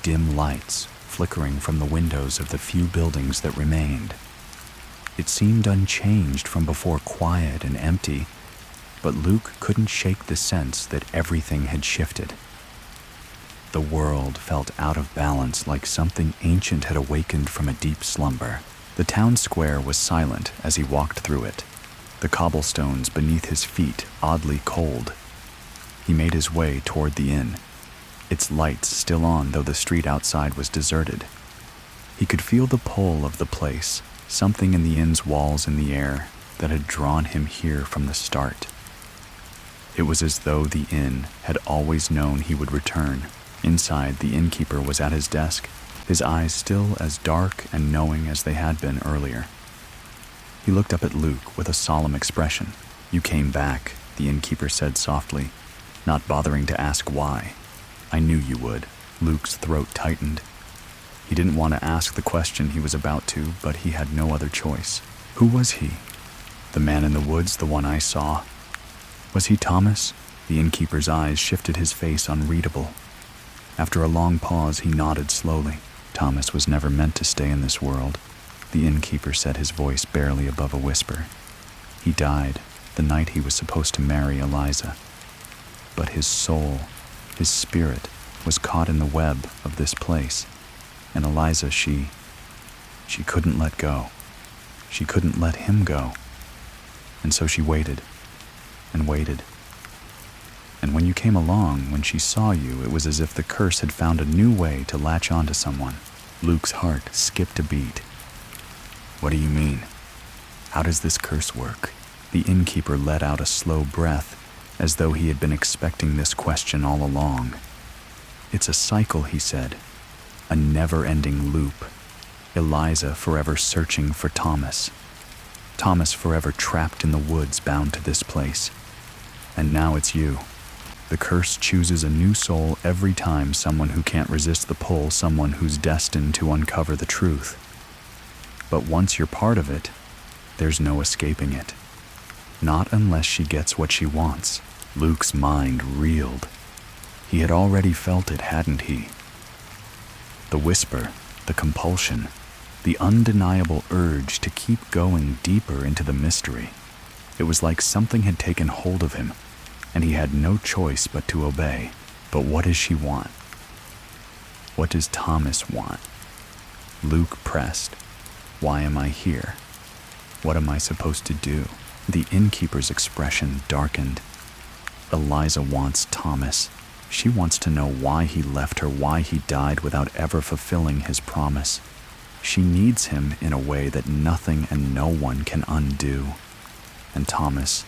[SPEAKER 1] Dim lights, flickering from the windows of the few buildings that remained. It seemed unchanged from before, quiet and empty, but Luke couldn't shake the sense that everything had shifted. The world felt out of balance, like something ancient had awakened from a deep slumber. The town square was silent as he walked through it, the cobblestones beneath his feet oddly cold. He made his way toward the inn, its lights still on though the street outside was deserted. He could feel the pull of the place, something in the inn's walls in the air that had drawn him here from the start. It was as though the inn had always known he would return. Inside, the innkeeper was at his desk, his eyes still as dark and knowing as they had been earlier. He looked up at Luke with a solemn expression. "You came back," the innkeeper said softly, not bothering to ask why. "I knew you would." Luke's throat tightened. He didn't want to ask the question he was about to, but he had no other choice. Who was he? The man in the woods, the one I saw? Was he Thomas? The innkeeper's eyes shifted, his face unreadable. After a long pause, he nodded slowly. "Thomas was never meant to stay in this world," the innkeeper said, his voice barely above a whisper. "He died the night he was supposed to marry Eliza. But his soul, his spirit, was caught in the web of this place. And Eliza, she couldn't let go. She couldn't let him go. And so she waited and waited. And when you came along, when she saw you, it was as if the curse had found a new way to latch onto someone." Luke's heart skipped a beat. "What do you mean? How does this curse work?" The innkeeper let out a slow breath, as though he had been expecting this question all along. "It's a cycle," he said, "a never-ending loop. Eliza forever searching for Thomas. Thomas forever trapped in the woods, bound to this place. And now it's you. The curse chooses a new soul every time, someone who can't resist the pull, someone who's destined to uncover the truth. But once you're part of it, there's no escaping it. Not unless she gets what she wants." Luke's mind reeled. He had already felt it, hadn't he? The whisper, the compulsion, the undeniable urge to keep going deeper into the mystery. It was like something had taken hold of him, and he had no choice but to obey. But what does she want? What does Thomas want? Luke pressed. "Why am I here? What am I supposed to do?" The innkeeper's expression darkened. "Eliza wants Thomas. She wants to know why he left her, why he died without ever fulfilling his promise. She needs him in a way that nothing and no one can undo. And Thomas,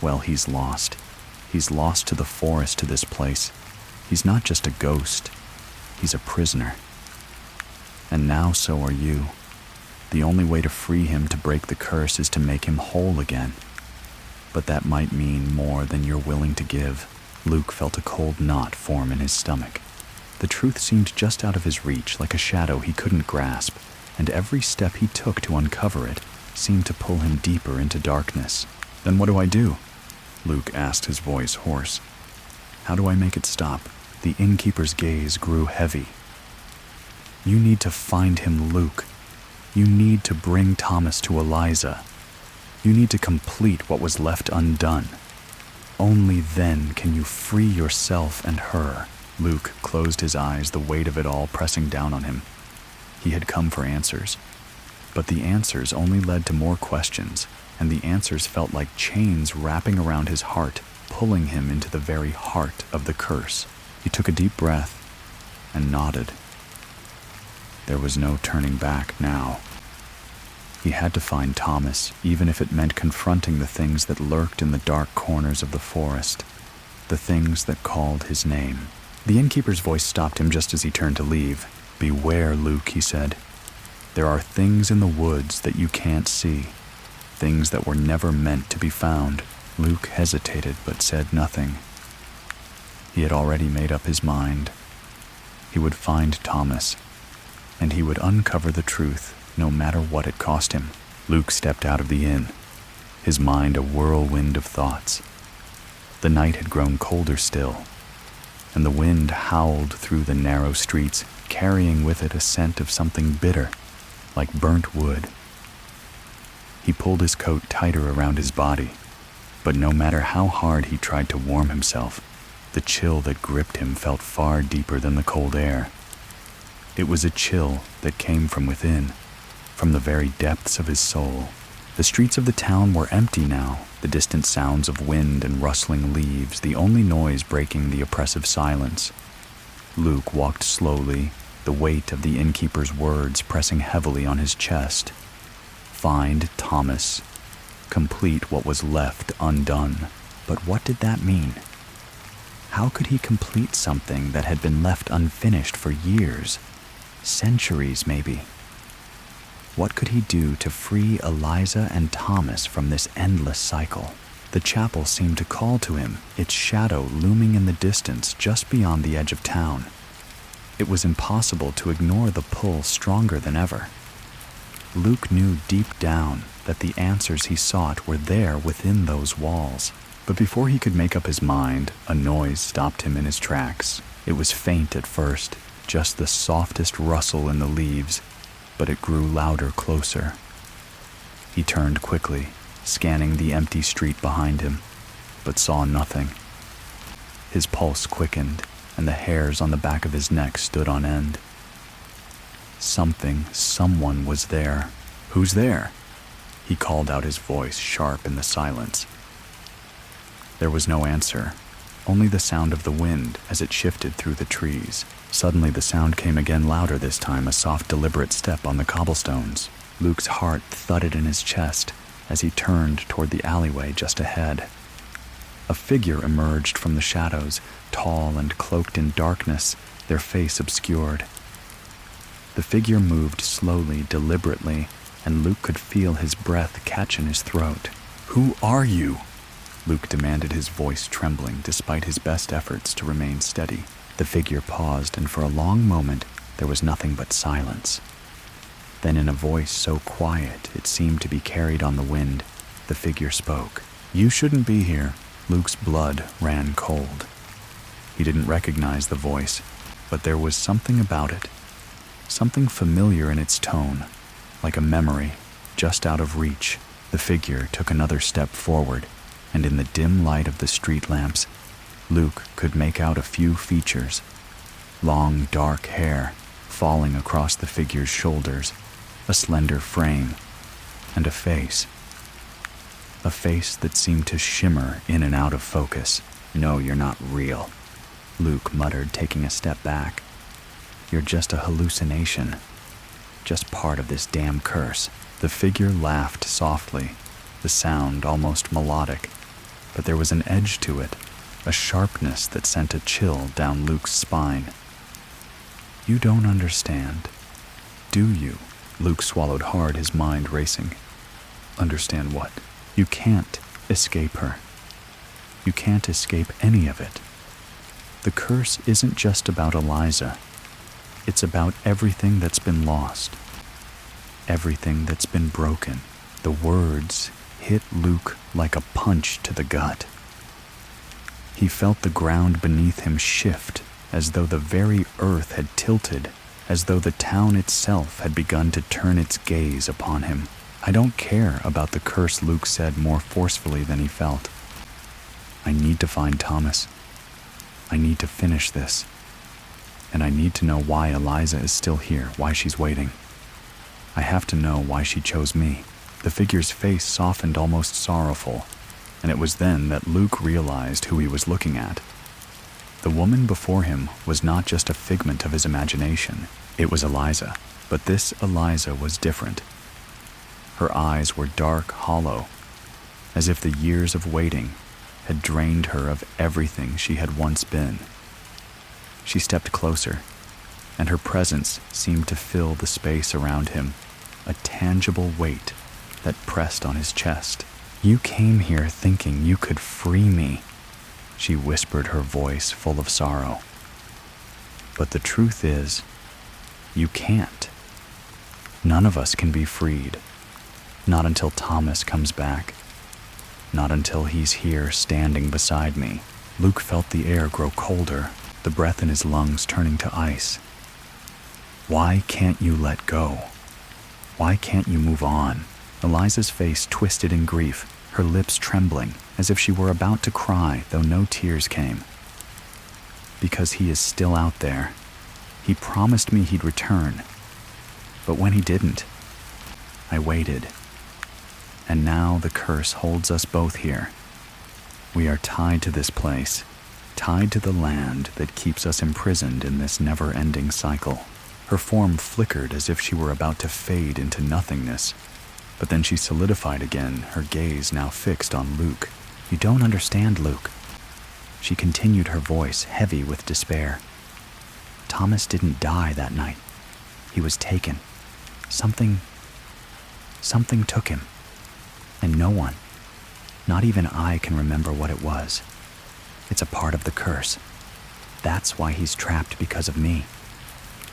[SPEAKER 1] well, he's lost. He's lost to the forest, to this place. He's not just a ghost. He's a prisoner. And now so are you. The only way to free him, to break the curse, is to make him whole again. But that might mean more than you're willing to give." Luke felt a cold knot form in his stomach. The truth seemed just out of his reach, like a shadow he couldn't grasp, and every step he took to uncover it seemed to pull him deeper into darkness. "Then what do I do?" Luke asked, his voice hoarse. "How do I make it stop?" The innkeeper's gaze grew heavy. "You need to find him, Luke. You need to bring Thomas to Eliza. You need to complete what was left undone. Only then can you free yourself and her." Luke closed his eyes, the weight of it all pressing down on him. He had come for answers, but the answers only led to more questions, and the answers felt like chains wrapping around his heart, pulling him into the very heart of the curse. He took a deep breath and nodded. There was no turning back now. He had to find Thomas, even if it meant confronting the things that lurked in the dark corners of the forest, the things that called his name. The innkeeper's voice stopped him just as he turned to leave. "Beware, Luke," he said. "There are things in the woods that you can't see, things that were never meant to be found." Luke hesitated but said nothing. He had already made up his mind. He would find Thomas, and he would uncover the truth, no matter what it cost him. Luke stepped out of the inn, his mind a whirlwind of thoughts. The night had grown colder still, and the wind howled through the narrow streets, carrying with it a scent of something bitter, like burnt wood. He pulled his coat tighter around his body, but no matter how hard he tried to warm himself, the chill that gripped him felt far deeper than the cold air. It was a chill that came from within, from the very depths of his soul. The streets of the town were empty now, the distant sounds of wind and rustling leaves, the only noise breaking the oppressive silence. Luke walked slowly, the weight of the innkeeper's words pressing heavily on his chest. Find Thomas. Complete what was left undone. But what did that mean? How could he complete something that had been left unfinished for years? Centuries, maybe. What could he do to free Eliza and Thomas from this endless cycle? The chapel seemed to call to him, its shadow looming in the distance just beyond the edge of town. It was impossible to ignore the pull stronger than ever. Luke knew deep down that the answers he sought were there within those walls. But before he could make up his mind, a noise stopped him in his tracks. It was faint at first, just the softest rustle in the leaves, but it grew louder closer. He turned quickly, scanning the empty street behind him, but saw nothing. His pulse quickened, and the hairs on the back of his neck stood on end. Someone was there. Who's there? He called out, his voice sharp in the silence. There was no answer, only the sound of the wind as it shifted through the trees. Suddenly the sound came again, louder this time, a soft, deliberate step on the cobblestones. Luke's heart thudded in his chest as he turned toward the alleyway just ahead. A figure emerged from the shadows, tall and cloaked in darkness, their face obscured. The figure moved slowly, deliberately, and Luke could feel his breath catch in his throat. "Who are you?" Luke demanded, his voice trembling despite his best efforts to remain steady. The figure paused, and for a long moment there was nothing but silence. Then, in a voice so quiet it seemed to be carried on the wind, the figure spoke. "You shouldn't be here." Luke's blood ran cold. He didn't recognize the voice, but there was something about it, something familiar in its tone, like a memory, just out of reach. The figure took another step forward, and in the dim light of the street lamps, Luke could make out a few features. Long, dark hair falling across the figure's shoulders, a slender frame, and a face. A face that seemed to shimmer in and out of focus. "No, you're not real," Luke muttered, taking a step back. "You're just a hallucination. Just part of this damn curse." The figure laughed softly, the sound almost melodic, but there was an edge to it, a sharpness that sent a chill down Luke's spine. "You don't understand, do you?" Luke swallowed hard, his mind racing. "Understand what?" "You can't escape her. You can't escape any of it. The curse isn't just about Eliza. It's about everything that's been lost. Everything that's been broken." The words hit Luke like a punch to the gut. He felt the ground beneath him shift, as though the very earth had tilted, as though the town itself had begun to turn its gaze upon him. "I don't care about the curse," Luke said more forcefully than he felt. "I need to find Thomas. I need to finish this. And I need to know why Eliza is still here, why she's waiting. I have to know why she chose me." The figure's face softened, almost sorrowful, and it was then that Luke realized who he was looking at. The woman before him was not just a figment of his imagination. It was Eliza, but this Eliza was different. Her eyes were dark, hollow, as if the years of waiting had drained her of everything she had once been. She stepped closer, and her presence seemed to fill the space around him, a tangible weight that pressed on his chest. "You came here thinking you could free me," she whispered, her voice full of sorrow. "But the truth is, you can't. None of us can be freed. Not until Thomas comes back. Not until he's here standing beside me." Luke felt the air grow colder, the breath in his lungs turning to ice. Why can't you let go? Why can't you move on? Eliza's face twisted in grief, her lips trembling, as if she were about to cry, though no tears came. Because he is still out there. He promised me he'd return. But when he didn't, I waited. And now the curse holds us both here. We are tied to this place, tied to the land that keeps us imprisoned in this never-ending cycle. Her form flickered as if she were about to fade into nothingness, but then she solidified again, her gaze now fixed on Luke. You don't understand, Luke. She continued, her voice heavy with despair. Thomas didn't die that night. He was taken. Something took him. And no one, not even I, can remember what it was. It's a part of the curse. That's why he's trapped, because of me.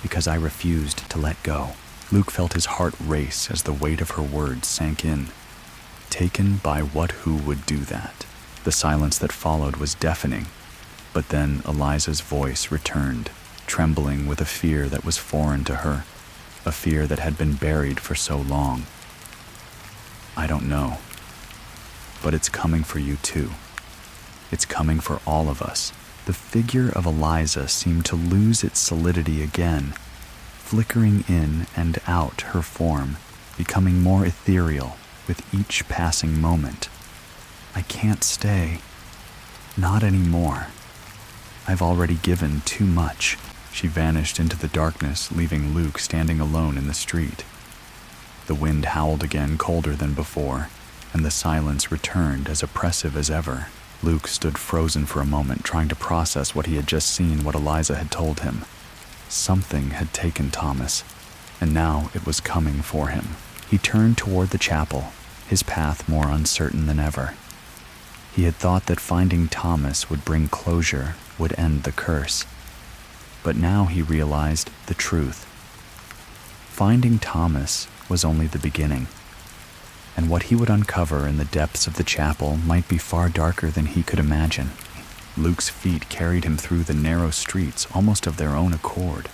[SPEAKER 1] Because I refused to let go. Luke felt his heart race as the weight of her words sank in. Taken by who would do that? The silence that followed was deafening, but then Eliza's voice returned, trembling with a fear that was foreign to her, a fear that had been buried for so long. I don't know, but it's coming for you too. It's coming for all of us. The figure of Eliza seemed to lose its solidity again, flickering in and out her form, becoming more ethereal with each passing moment. I can't stay. Not anymore. I've already given too much. She vanished into the darkness, leaving Luke standing alone in the street. The wind howled again, colder than before, and the silence returned as oppressive as ever. Luke stood frozen for a moment, trying to process what he had just seen, what Eliza had told him. Something had taken Thomas, and now it was coming for him. He turned toward the chapel, his path more uncertain than ever. He had thought that finding Thomas would bring closure, would end the curse. But now he realized the truth. Finding Thomas was only the beginning, and what he would uncover in the depths of the chapel might be far darker than he could imagine. Luke's feet carried him through the narrow streets almost of their own accord.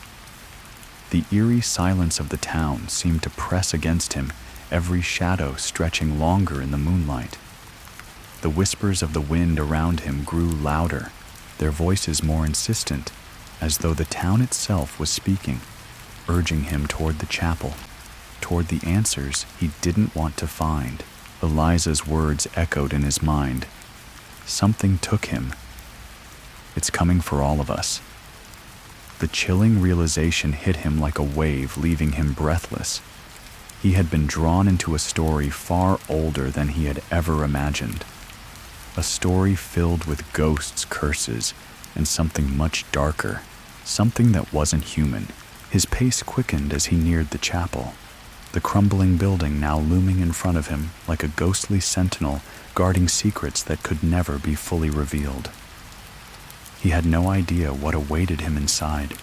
[SPEAKER 1] The eerie silence of the town seemed to press against him, every shadow stretching longer in the moonlight. The whispers of the wind around him grew louder, their voices more insistent, as though the town itself was speaking, urging him toward the chapel, toward the answers he didn't want to find. Eliza's words echoed in his mind. Something took him. It's coming for all of us. The chilling realization hit him like a wave, leaving him breathless. He had been drawn into a story far older than he had ever imagined. A story filled with ghosts, curses, and something much darker, something that wasn't human. His pace quickened as he neared the chapel, the crumbling building now looming in front of him like a ghostly sentinel guarding secrets that could never be fully revealed. He had no idea what awaited him inside,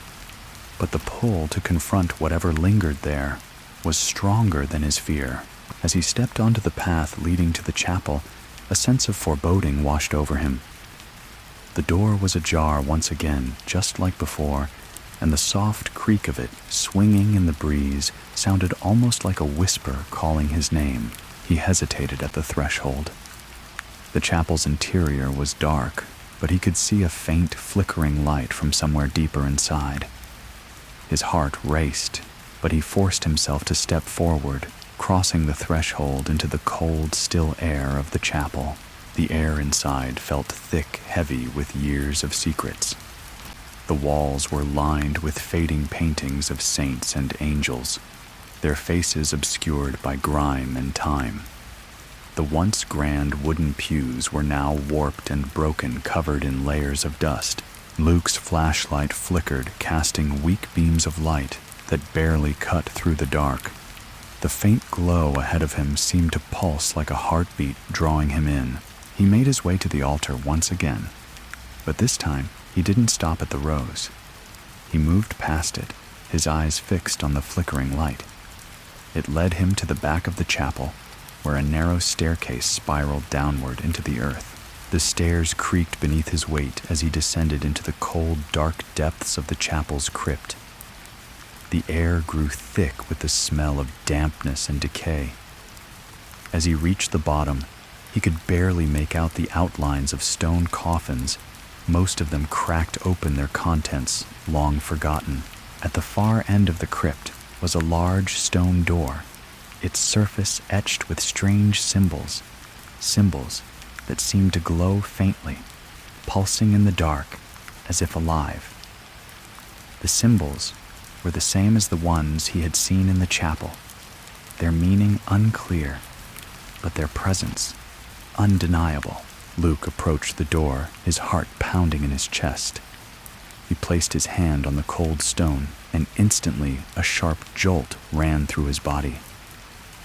[SPEAKER 1] but the pull to confront whatever lingered there was stronger than his fear. As he stepped onto the path leading to the chapel, a sense of foreboding washed over him. The door was ajar once again, just like before, and the soft creak of it, swinging in the breeze, sounded almost like a whisper calling his name. He hesitated at the threshold. The chapel's interior was dark, but he could see a faint, flickering light from somewhere deeper inside. His heart raced, but he forced himself to step forward, crossing the threshold into the cold, still air of the chapel. The air inside felt thick, heavy with years of secrets. The walls were lined with fading paintings of saints and angels, their faces obscured by grime and time. The once grand wooden pews were now warped and broken, covered in layers of dust. Luke's flashlight flickered, casting weak beams of light that barely cut through the dark. The faint glow ahead of him seemed to pulse like a heartbeat, drawing him in. He made his way to the altar once again, but this time he didn't stop at the rose. He moved past it, his eyes fixed on the flickering light. It led him to the back of the chapel, where a narrow staircase spiraled downward into the earth. The stairs creaked beneath his weight as he descended into the cold, dark depths of the chapel's crypt. The air grew thick with the smell of dampness and decay. As he reached the bottom, he could barely make out the outlines of stone coffins, most of them cracked open, their contents long forgotten. At the far end of the crypt was a large stone door, its surface etched with strange symbols that seemed to glow faintly, pulsing in the dark as if alive. The symbols were the same as the ones he had seen in the chapel, their meaning unclear, but their presence undeniable. Luke approached the door, his heart pounding in his chest. He placed his hand on the cold stone, and instantly a sharp jolt ran through his body.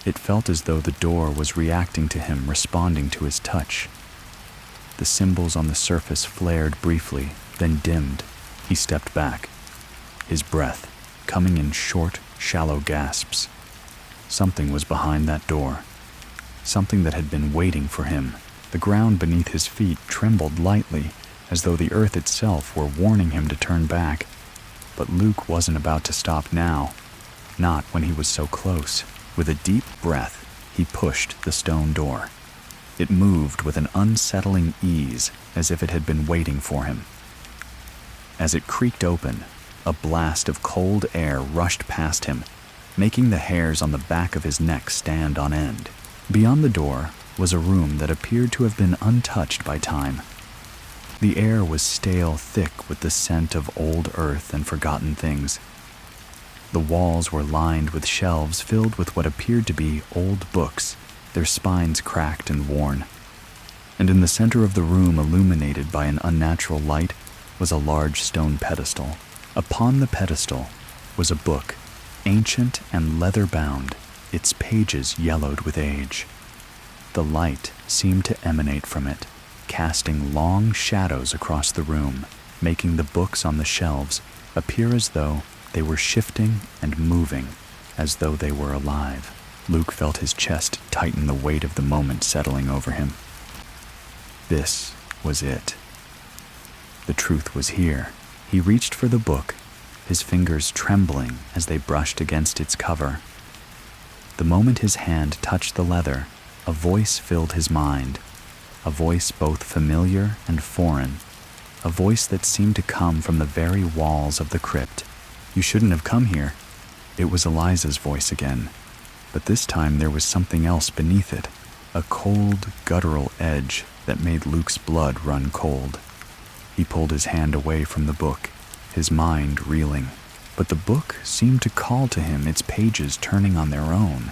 [SPEAKER 1] It felt as though the door was reacting to him, responding to his touch. The symbols on the surface flared briefly, then dimmed. He stepped back, his breath coming in short, shallow gasps. Something was behind that door, something that had been waiting for him. The ground beneath his feet trembled lightly, as though the earth itself were warning him to turn back. But Luke wasn't about to stop now, not when he was so close. With a deep breath, he pushed the stone door. It moved with an unsettling ease, as if it had been waiting for him. As it creaked open, a blast of cold air rushed past him, making the hairs on the back of his neck stand on end. Beyond the door was a room that appeared to have been untouched by time. The air was stale thick with the scent of old earth and forgotten things. The walls were lined with shelves filled with what appeared to be old books, their spines cracked and worn. And in the center of the room, illuminated by an unnatural light, was a large stone pedestal. Upon the pedestal was a book, ancient and leather-bound, its pages yellowed with age. The light seemed to emanate from it, casting long shadows across the room, making the books on the shelves appear as though they were shifting and moving, as though they were alive. Luke felt his chest tighten, the weight of the moment settling over him. This was it. The truth was here. He reached for the book, his fingers trembling as they brushed against its cover. The moment his hand touched the leather, a voice filled his mind, a voice both familiar and foreign, a voice that seemed to come from the very walls of the crypt. "You shouldn't have come here." It was Eliza's voice again, but this time there was something else beneath it, a cold, guttural edge that made Luke's blood run cold. He pulled his hand away from the book, his mind reeling. But the book seemed to call to him, its pages turning on their own,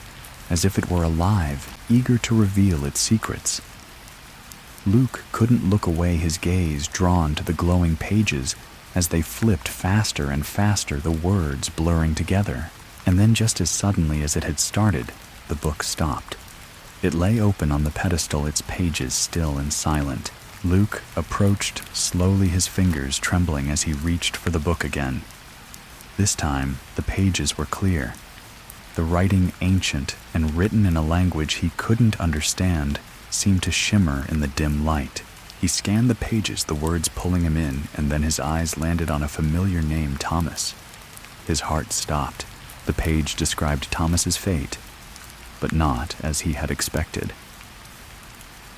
[SPEAKER 1] as if it were alive, eager to reveal its secrets. Luke couldn't look away, his gaze drawn to the glowing pages as they flipped faster and faster, the words blurring together. And then, just as suddenly as it had started, the book stopped. It lay open on the pedestal, its pages still and silent. Luke approached slowly, his fingers trembling as he reached for the book again. This time, the pages were clear, the writing ancient and written in a language he couldn't understand, seemed to shimmer in the dim light. He scanned the pages, the words pulling him in, and then his eyes landed on a familiar name, Thomas. His heart stopped. The page described Thomas's fate, but not as he had expected.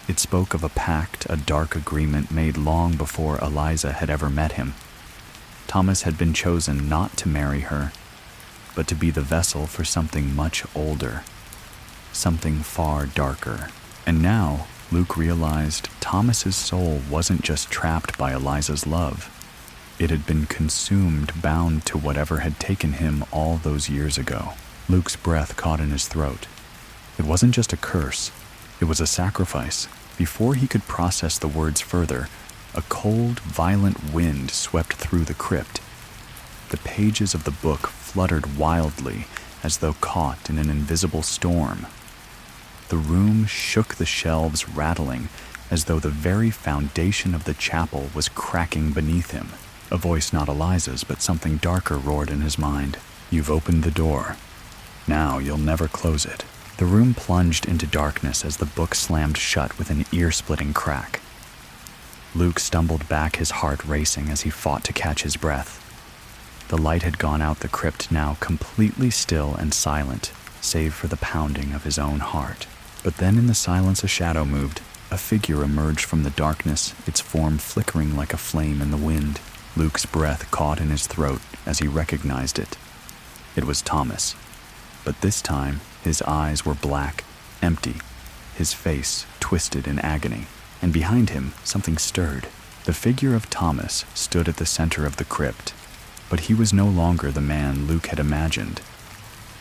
[SPEAKER 1] It spoke of a pact, a dark agreement made long before Eliza had ever met him. Thomas had been chosen not to marry her, but to be the vessel for something much older, something far darker. And now, Luke realized Thomas's soul wasn't just trapped by Eliza's love. It had been consumed, bound to whatever had taken him all those years ago. Luke's breath caught in his throat. It wasn't just a curse, it was a sacrifice. Before he could process the words further, a cold, violent wind swept through the crypt. The pages of the book fluttered wildly, as though caught in an invisible storm. The room shook, the shelves rattling, as though the very foundation of the chapel was cracking beneath him. A voice not Eliza's, but something darker roared in his mind. "You've opened the door. Now you'll never close it." The room plunged into darkness as the book slammed shut with an ear-splitting crack. Luke stumbled back, his heart racing as he fought to catch his breath. The light had gone out, the crypt now completely still and silent, save for the pounding of his own heart. But then in the silence a shadow moved. A figure emerged from the darkness, its form flickering like a flame in the wind. Luke's breath caught in his throat as he recognized it. It was Thomas. But this time, his eyes were black, empty, his face twisted in agony. And behind him, something stirred. The figure of Thomas stood at the center of the crypt, but he was no longer the man Luke had imagined.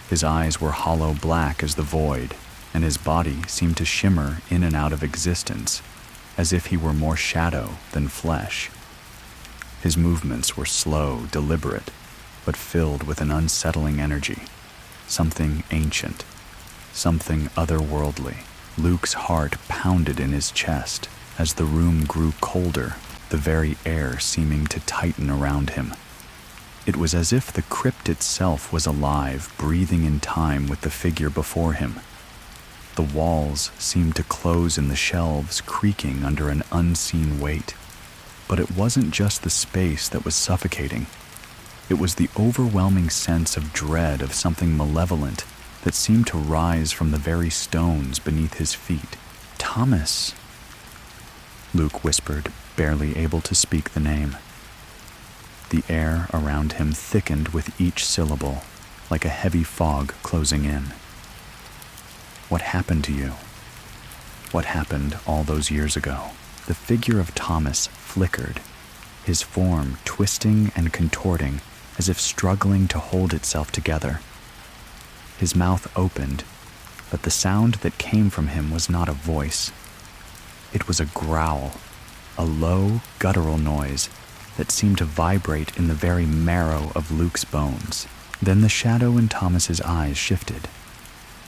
[SPEAKER 1] His eyes were hollow black as the void, and his body seemed to shimmer in and out of existence, as if he were more shadow than flesh. His movements were slow, deliberate, but filled with an unsettling energy, something ancient, something otherworldly. Luke's heart pounded in his chest as the room grew colder, the very air seeming to tighten around him. It was as if the crypt itself was alive, breathing in time with the figure before him. The walls seemed to close in, the shelves creaking under an unseen weight. But it wasn't just the space that was suffocating. It was the overwhelming sense of dread of something malevolent that seemed to rise from the very stones beneath his feet. "Thomas," Luke whispered, barely able to speak the name. The air around him thickened with each syllable, like a heavy fog closing in. "What happened to you? What happened all those years ago?" The figure of Thomas flickered, his form twisting and contorting as if struggling to hold itself together. His mouth opened, but the sound that came from him was not a voice. It was a growl, a low, guttural noise that seemed to vibrate in the very marrow of Luke's bones. Then the shadow in Thomas's eyes shifted.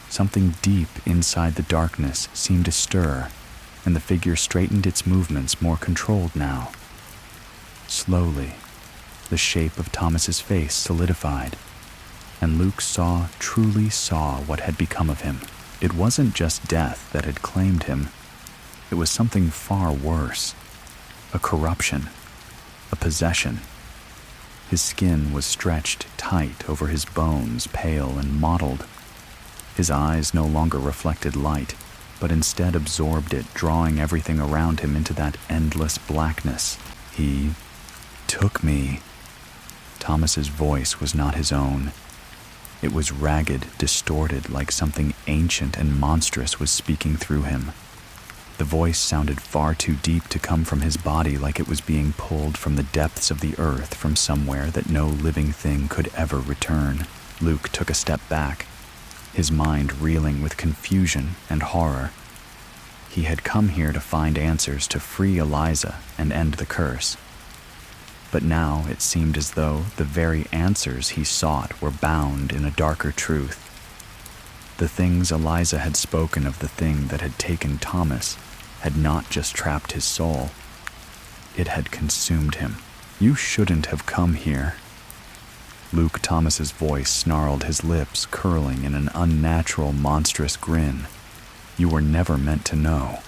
[SPEAKER 1] Something deep inside the darkness seemed to stir, and the figure straightened its movements, more controlled now. Slowly, the shape of Thomas's face solidified, and Luke truly saw what had become of him. It wasn't just death that had claimed him. It was something far worse. A corruption, a possession. His skin was stretched tight over his bones, pale and mottled. His eyes no longer reflected light, but instead absorbed it, drawing everything around him into that endless blackness. "He took me." Thomas's voice was not his own. It was ragged, distorted, like something ancient and monstrous was speaking through him. The voice sounded far too deep to come from his body, like it was being pulled from the depths of the earth, from somewhere that no living thing could ever return. Luke took a step back, his mind reeling with confusion and horror. He had come here to find answers to free Eliza and end the curse. But now it seemed as though the very answers he sought were bound in a darker truth. The things Eliza had spoken of, the thing that had taken Thomas, had not just trapped his soul. It had consumed him. "You shouldn't have come here." Luke Thomas's voice snarled, his lips curling in an unnatural, monstrous grin. "You were never meant to know.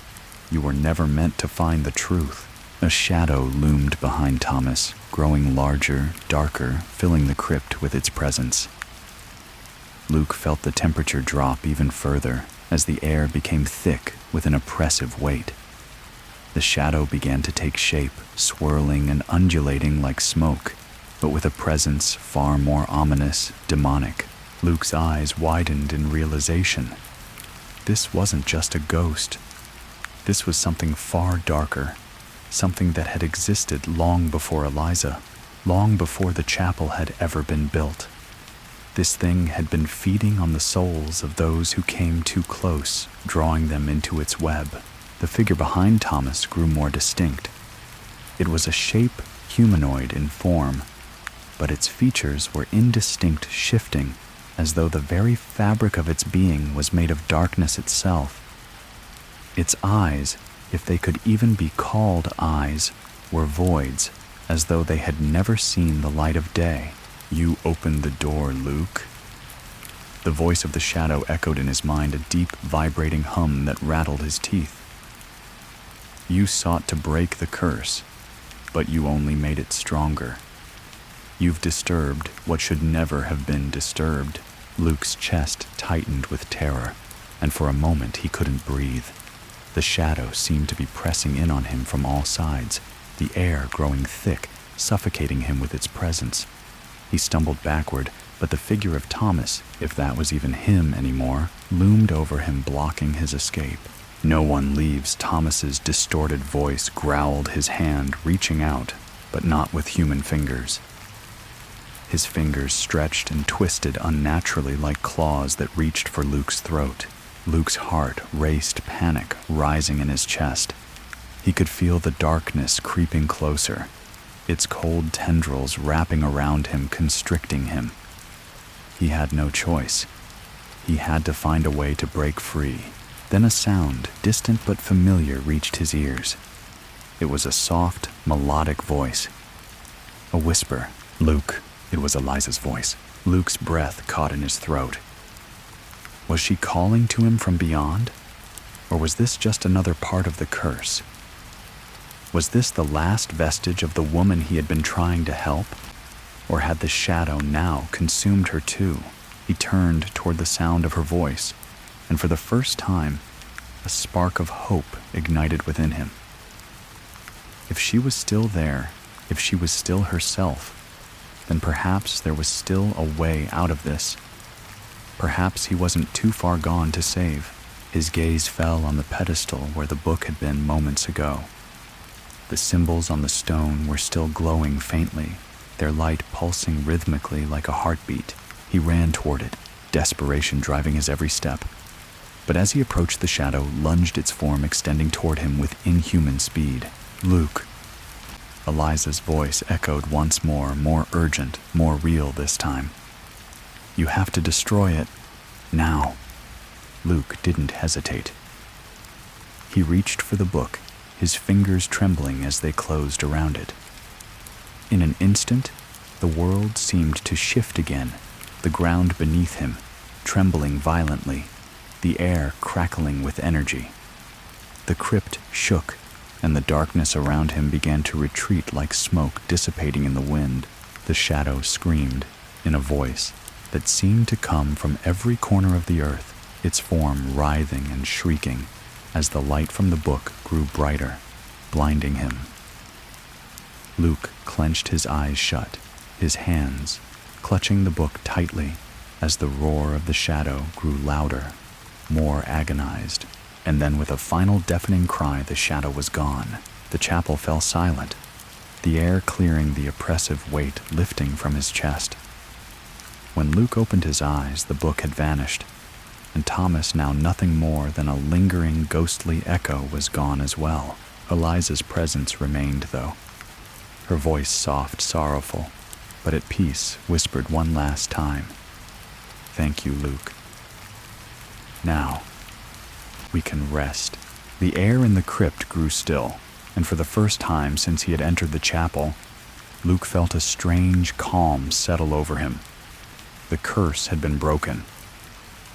[SPEAKER 1] You were never meant to find the truth." A shadow loomed behind Thomas, growing larger, darker, filling the crypt with its presence. Luke felt the temperature drop even further as the air became thick with an oppressive weight. The shadow began to take shape, swirling and undulating like smoke, but with a presence far more ominous, demonic. Luke's eyes widened in realization. This wasn't just a ghost. This was something far darker, something that had existed long before Eliza, long before the chapel had ever been built. This thing had been feeding on the souls of those who came too close, drawing them into its web. The figure behind Thomas grew more distinct. It was a shape humanoid in form, but its features were indistinct, shifting, as though the very fabric of its being was made of darkness itself. Its eyes, if they could even be called eyes, were voids, as though they had never seen the light of day. "You opened the door, Luke." The voice of the shadow echoed in his mind, a deep, vibrating hum that rattled his teeth. "You sought to break the curse, but you only made it stronger." You've disturbed what should never have been disturbed." Luke's chest tightened with terror, and for a moment he couldn't breathe. The shadow seemed to be pressing in on him from all sides, the air growing thick, suffocating him with its presence. He stumbled backward, but the figure of Thomas, if that was even him anymore, loomed over him, blocking his escape. "No one leaves." Thomas's distorted voice growled, his hand reaching out, but not with human fingers. His fingers stretched and twisted unnaturally like claws that reached for Luke's throat. Luke's heart raced, panic rising in his chest. He could feel the darkness creeping closer, its cold tendrils wrapping around him, constricting him. He had no choice. He had to find a way to break free. Then a sound, distant but familiar, reached his ears. It was a soft, melodic voice. A whisper. "Luke." It was Eliza's voice. Luke's breath caught in his throat. Was she calling to him from beyond? Or was this just another part of the curse? Was this the last vestige of the woman he had been trying to help? Or had the shadow now consumed her too? He turned toward the sound of her voice, and for the first time, a spark of hope ignited within him. If she was still there, if she was still herself, then perhaps there was still a way out of this. Perhaps he wasn't too far gone to save. His gaze fell on the pedestal where the book had been moments ago. The symbols on the stone were still glowing faintly, their light pulsing rhythmically like a heartbeat. He ran toward it, desperation driving his every step. But as he approached, the shadow lunged, its form extending toward him with inhuman speed. "Luke." Eliza's voice echoed once more urgent, more real this time. "You have to destroy it. Now." Luke didn't hesitate. He reached for the book, his fingers trembling as they closed around it. In an instant, the world seemed to shift again, the ground beneath him trembling violently, the air crackling with energy. The crypt shook, and the darkness around him began to retreat like smoke dissipating in the wind. The shadow screamed in a voice that seemed to come from every corner of the earth, its form writhing and shrieking as the light from the book grew brighter, blinding him. Luke clenched his eyes shut, his hands clutching the book tightly as the roar of the shadow grew louder, more agonized. And then with a final deafening cry, the shadow was gone. The chapel fell silent, the air clearing, the oppressive weight lifting from his chest. When Luke opened his eyes, the book had vanished, and Thomas, now nothing more than a lingering, ghostly echo, was gone as well. Eliza's presence remained, though. Her voice soft, sorrowful, but at peace, whispered one last time, "Thank you, Luke. Now, we can rest." The air in the crypt grew still, and for the first time since he had entered the chapel, Luke felt a strange calm settle over him. The curse had been broken.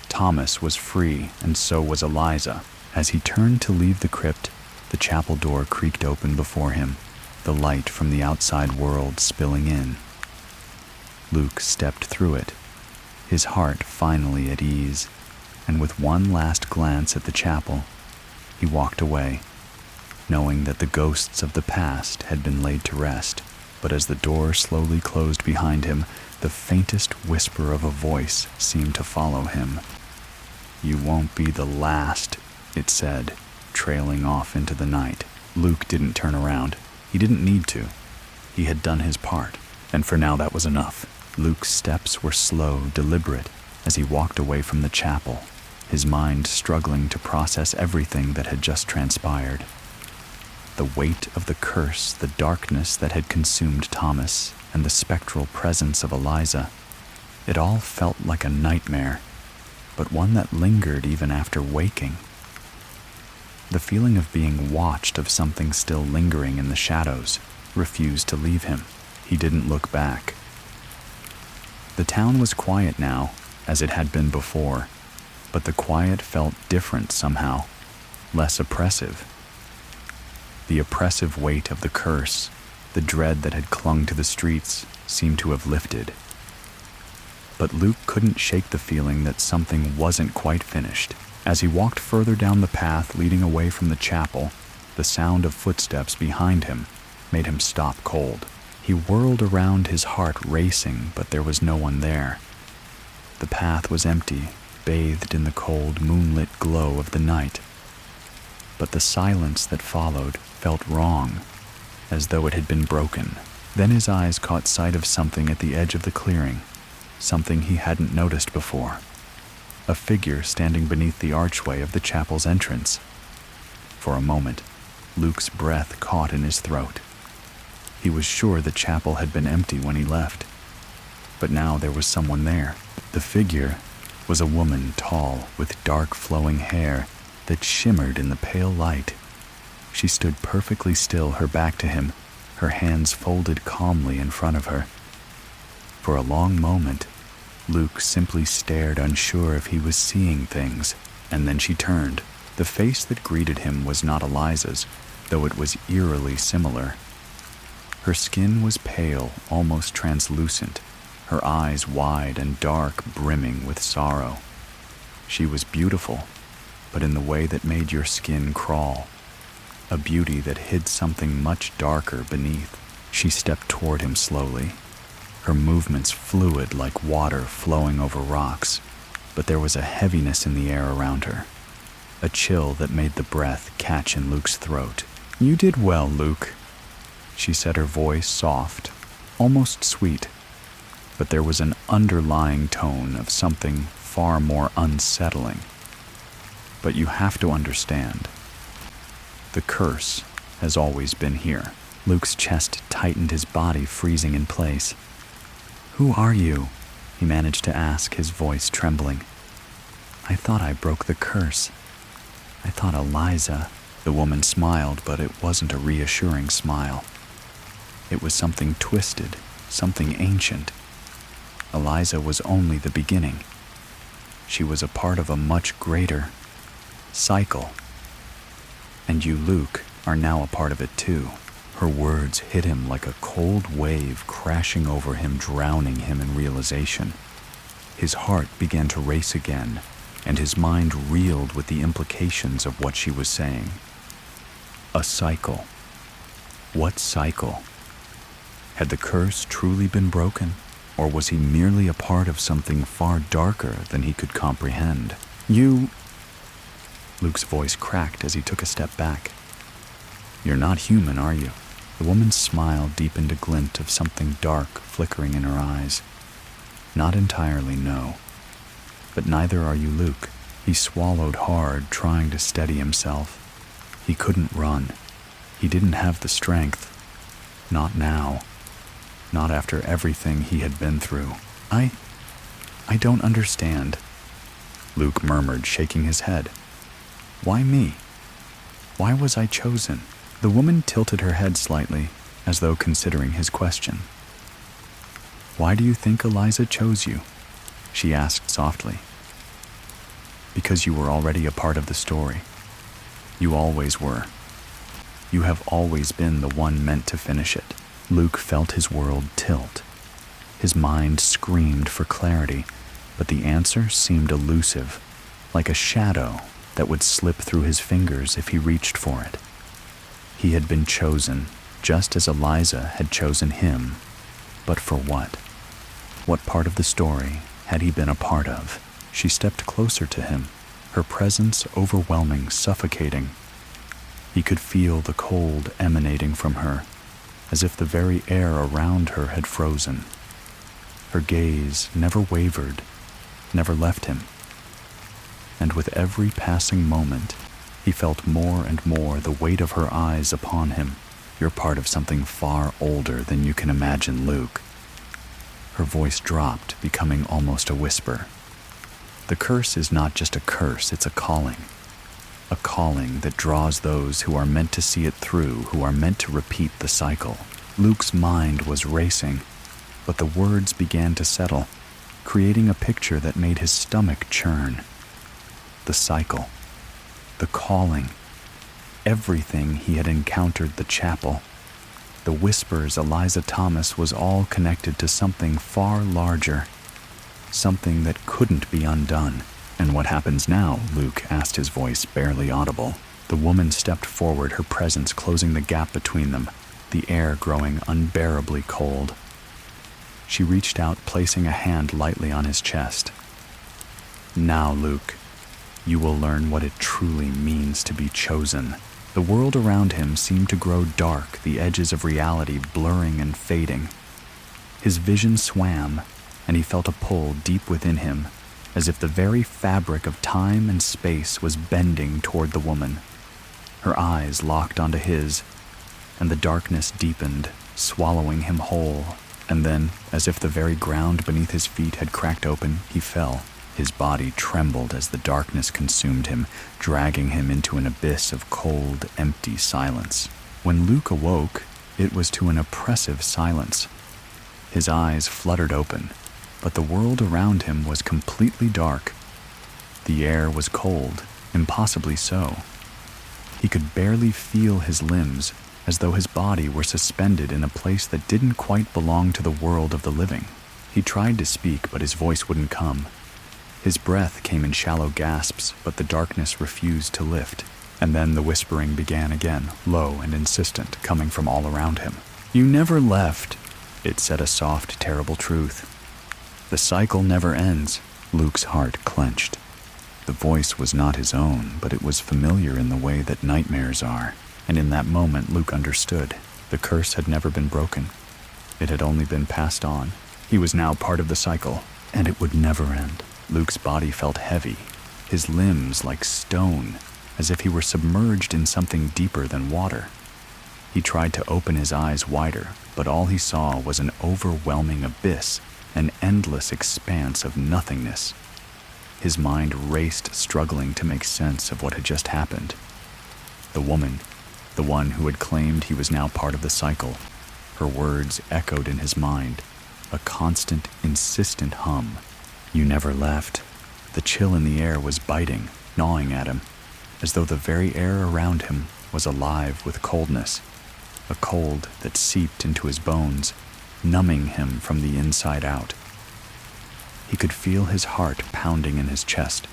[SPEAKER 1] Thomas was free, and so was Eliza. As he turned to leave the crypt, the chapel door creaked open before him, the light from the outside world spilling in. Luke stepped through it, his heart finally at ease, and with one last glance at the chapel, he walked away, knowing that the ghosts of the past had been laid to rest. But as the door slowly closed behind him, the faintest whisper of a voice seemed to follow him. "You won't be the last," it said, trailing off into the night. Luke didn't turn around. He didn't need to. He had done his part, and for now that was enough. Luke's steps were slow, deliberate, as he walked away from the chapel, his mind struggling to process everything that had just transpired. The weight of the curse, the darkness that had consumed Thomas, and the spectral presence of Eliza. It all felt like a nightmare, but one that lingered even after waking. The feeling of being watched, of something still lingering in the shadows, refused to leave him. He didn't look back. The town was quiet now, as it had been before, but the quiet felt different somehow, less oppressive. The oppressive weight of the curse, The dread that had clung to the streets seemed to have lifted. But Luke couldn't shake the feeling that something wasn't quite finished. As he walked further down the path leading away from the chapel, the sound of footsteps behind him made him stop cold. He whirled around, his heart racing, but there was no one there. The path was empty, bathed in the cold, moonlit glow of the night. But the silence that followed felt wrong, as though it had been broken. Then his eyes caught sight of something at the edge of the clearing, something he hadn't noticed before. A figure standing beneath the archway of the chapel's entrance. For a moment, Luke's breath caught in his throat. He was sure the chapel had been empty when he left, but now there was someone there. The figure was a woman, tall, with dark flowing hair that shimmered in the pale light. She stood perfectly still, her back to him, her hands folded calmly in front of her. For a long moment, Luke simply stared, unsure if he was seeing things, and then she turned. The face that greeted him was not Eliza's, though it was eerily similar. Her skin was pale, almost translucent, her eyes wide and dark, brimming with sorrow. She was beautiful, but in the way that made your skin crawl, a beauty that hid something much darker beneath. She stepped toward him slowly, her movements fluid like water flowing over rocks, but there was a heaviness in the air around her, a chill that made the breath catch in Luke's throat. "You did well, Luke," she said, her voice soft, almost sweet, but there was an underlying tone of something far more unsettling. "But you have to understand, the curse has always been here." Luke's chest tightened, his body freezing in place. "Who are you?" he managed to ask, his voice trembling. "I thought I broke the curse. I thought Eliza." The woman smiled, but it wasn't a reassuring smile. It was something twisted, something ancient. Eliza was only the beginning. She was a part of a much greater cycle. And you, Luke, are now a part of it too. Her words hit him like a cold wave crashing over him, drowning him in realization. His heart began to race again, and his mind reeled with the implications of what she was saying. A cycle. What cycle? Had the curse truly been broken, or was he merely a part of something far darker than he could comprehend? "You..." Luke's voice cracked as he took a step back. "You're not human, are you?" The woman's smile deepened, a glint of something dark flickering in her eyes. "Not entirely, no. But neither are you, Luke." He swallowed hard, trying to steady himself. He couldn't run. He didn't have the strength. Not now. Not after everything he had been through. I don't understand," Luke murmured, shaking his head. "Why me? Why was I chosen?" The woman tilted her head slightly, as though considering his question. "Why do you think Eliza chose you?" she asked softly. "Because you were already a part of the story. You always were. You have always been the one meant to finish it." Luke felt his world tilt. His mind screamed for clarity, but the answer seemed elusive, like a shadow that would slip through his fingers if he reached for it. He had been chosen, just as Eliza had chosen him, but for what? What part of the story had he been a part of? She stepped closer to him, her presence overwhelming, suffocating. He could feel the cold emanating from her, as if the very air around her had frozen. Her gaze never wavered, never left him. And with every passing moment, he felt more and more the weight of her eyes upon him. "You're part of something far older than you can imagine, Luke." Her voice dropped, becoming almost a whisper. "The curse is not just a curse, it's a calling. A calling that draws those who are meant to see it through, who are meant to repeat the cycle." Luke's mind was racing, but the words began to settle, creating a picture that made his stomach churn. The cycle, the calling, everything he had encountered, the chapel, The whispers Eliza Thomas was all connected to something far larger, something that couldn't be undone. "And what happens now?" Luke asked, his voice barely audible. The woman stepped forward, her presence closing the gap between them, the air growing unbearably cold. She reached out, placing a hand lightly on his chest. "Now, Luke, you will learn what it truly means to be chosen." The world around him seemed to grow dark, the edges of reality blurring and fading. His vision swam, and he felt a pull deep within him, as if the very fabric of time and space was bending toward the woman. Her eyes locked onto his, and the darkness deepened, swallowing him whole. And then, as if the very ground beneath his feet had cracked open, he fell. His body trembled as the darkness consumed him, dragging him into an abyss of cold, empty silence. When Luke awoke, it was to an oppressive silence. His eyes fluttered open, but the world around him was completely dark. The air was cold, impossibly so. He could barely feel his limbs, as though his body were suspended in a place that didn't quite belong to the world of the living. He tried to speak, but his voice wouldn't come. His breath came in shallow gasps, but the darkness refused to lift. And then the whispering began again, low and insistent, coming from all around him. "You never left," it said, a soft, terrible truth. "The cycle never ends." Luke's heart clenched. The voice was not his own, but it was familiar in the way that nightmares are. And in that moment, Luke understood. The curse had never been broken. It had only been passed on. He was now part of the cycle, and it would never end. Luke's body felt heavy, his limbs like stone, as if he were submerged in something deeper than water. He tried to open his eyes wider, but all he saw was an overwhelming abyss, an endless expanse of nothingness. His mind raced, struggling to make sense of what had just happened. The woman, the one who had claimed he was now part of the cycle, her words echoed in his mind, a constant, insistent hum. "You never left." The chill in the air was biting, gnawing at him, as though the very air around him was alive with coldness, a cold that seeped into his bones, numbing him from the inside out. He could feel his heart pounding in his chest,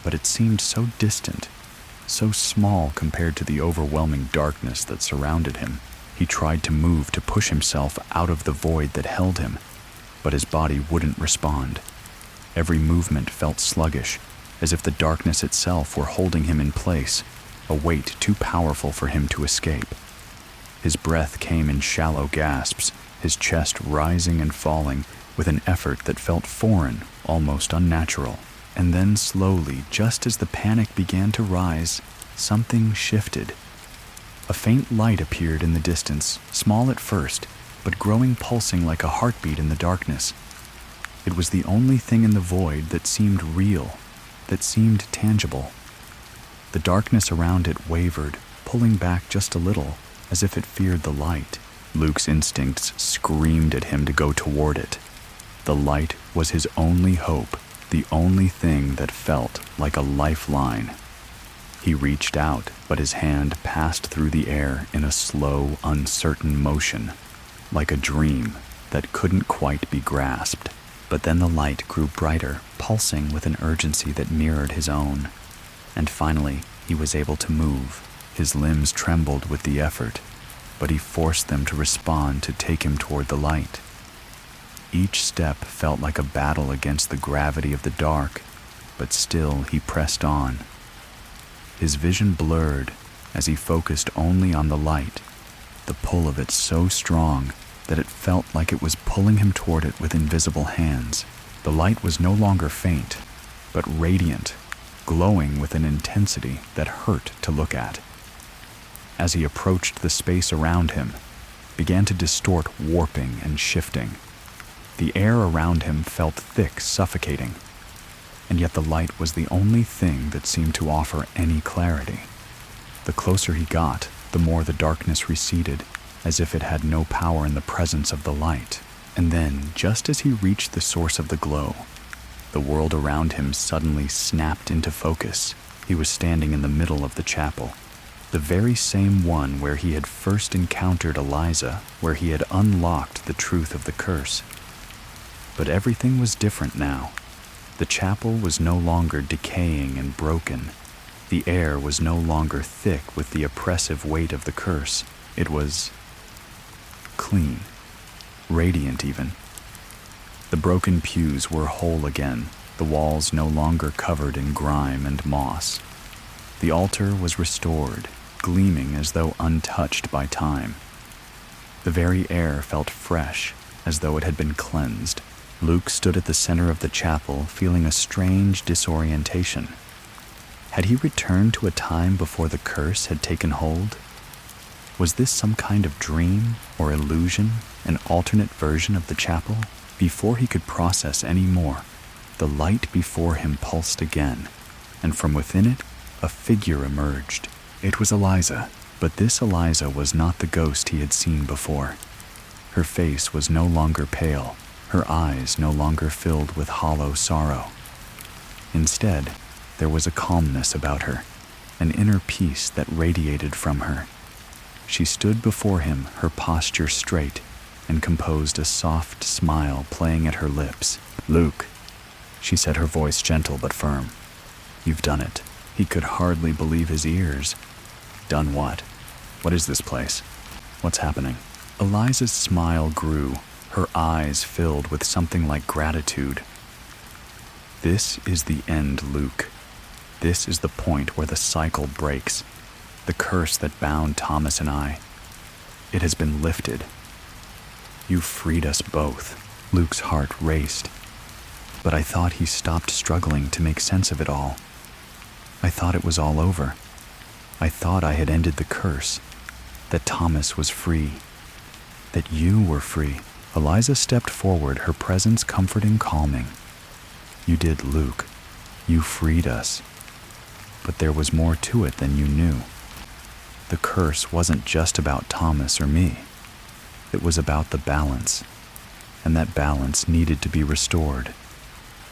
[SPEAKER 1] but it seemed so distant, so small compared to the overwhelming darkness that surrounded him. He tried to move, to push himself out of the void that held him, but his body wouldn't respond. Every movement felt sluggish, as if the darkness itself were holding him in place, a weight too powerful for him to escape. His breath came in shallow gasps, his chest rising and falling with an effort that felt foreign, almost unnatural. And then slowly, just as the panic began to rise, something shifted. A faint light appeared in the distance, small at first, but growing, pulsing like a heartbeat in the darkness. It was the only thing in the void that seemed real, that seemed tangible. The darkness around it wavered, pulling back just a little, as if it feared the light. Luke's instincts screamed at him to go toward it. The light was his only hope, the only thing that felt like a lifeline. He reached out, but his hand passed through the air in a slow, uncertain motion, like a dream that couldn't quite be grasped. But then the light grew brighter, pulsing with an urgency that mirrored his own. And finally, he was able to move. His limbs trembled with the effort, but he forced them to respond, to take him toward the light. Each step felt like a battle against the gravity of the dark, but still he pressed on. His vision blurred as he focused only on the light, the pull of it so strong that it felt like it was pulling him toward it with invisible hands. The light was no longer faint, but radiant, glowing with an intensity that hurt to look at. As he approached, the space around him began to distort, warping and shifting. The air around him felt thick, suffocating, and yet the light was the only thing that seemed to offer any clarity. The closer he got, the more the darkness receded, as if it had no power in the presence of the light. And then, just as he reached the source of the glow, the world around him suddenly snapped into focus. He was standing in the middle of the chapel, The very same one where he had first encountered Eliza, where he had unlocked the truth of the curse. But everything was different now. The chapel was no longer decaying and broken. The air was no longer thick with the oppressive weight of the curse. It was clean, radiant even. The broken pews were whole again, the walls no longer covered in grime and moss. The altar was restored, gleaming as though untouched by time. The very air felt fresh, as though it had been cleansed. Luke stood at the center of the chapel, feeling a strange disorientation. Had he returned to a time before the curse had taken hold? Was this some kind of dream or illusion, an alternate version of the chapel? Before he could process any more, the light before him pulsed again, and from within it, a figure emerged. It was Eliza, but this Eliza was not the ghost he had seen before. Her face was no longer pale, her eyes no longer filled with hollow sorrow. Instead, there was a calmness about her, an inner peace that radiated from her. She stood before him, her posture straight, and composed a soft smile playing at her lips. "Luke," she said, her voice gentle but firm. "You've done it." He could hardly believe his ears. "Done what? What is this place? What's happening?" Eliza's smile grew, her eyes filled with something like gratitude. "This is the end, Luke. This is the point where the cycle breaks. The curse that bound Thomas and I. It has been lifted. You freed us both." Luke's heart raced. "But I thought he stopped struggling to make sense of it all. I thought it was all over. I thought I had ended the curse, that Thomas was free, that you were free." Eliza stepped forward, her presence comforting, calming. "You did, Luke. You freed us. But there was more to it than you knew. The curse wasn't just about Thomas or me. It was about the balance, and that balance needed to be restored.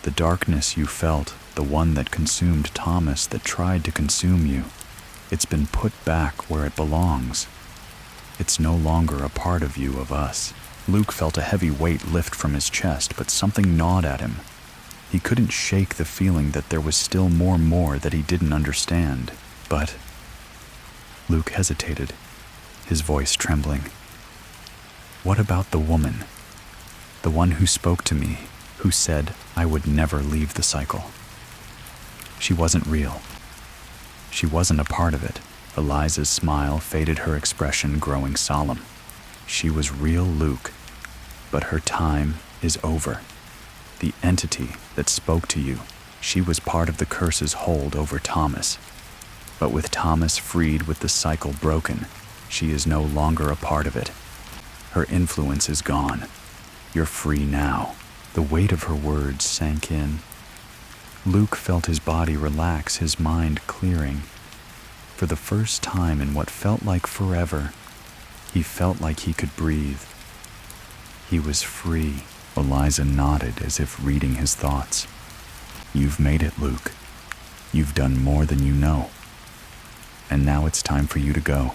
[SPEAKER 1] The darkness you felt, the one that consumed Thomas, that tried to consume you, it's been put back where it belongs. It's no longer a part of you, of us." Luke felt a heavy weight lift from his chest, but something gnawed at him. He couldn't shake the feeling that there was still more that he didn't understand. But Luke hesitated, his voice trembling. "What about the woman? The one who spoke to me, who said I would never leave the cycle? She wasn't real. She wasn't a part of it." Eliza's smile faded, her expression growing solemn. "She was real, Luke, but her time is over. The entity that spoke to you, she was part of the curse's hold over Thomas. But with Thomas freed, with the cycle broken, she is no longer a part of it. Her influence is gone. You're free now." The weight of her words sank in. Luke felt his body relax, his mind clearing. For the first time in what felt like forever, he felt like he could breathe. He was free. Eliza nodded as if reading his thoughts. "You've made it, Luke. You've done more than you know. And now it's time for you to go.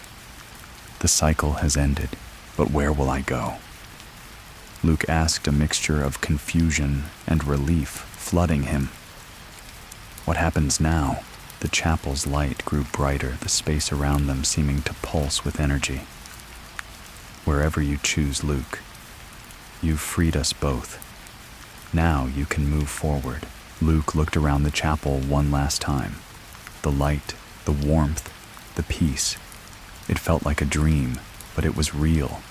[SPEAKER 1] The cycle has ended, but where will I go?" Luke asked, a mixture of confusion and relief flooding him. "What happens now?" The chapel's light grew brighter, the space around them seeming to pulse with energy. "Wherever you choose, Luke. You've freed us both. Now you can move forward." Luke looked around the chapel one last time. The light, the warmth, the peace. It felt like a dream, but it was real.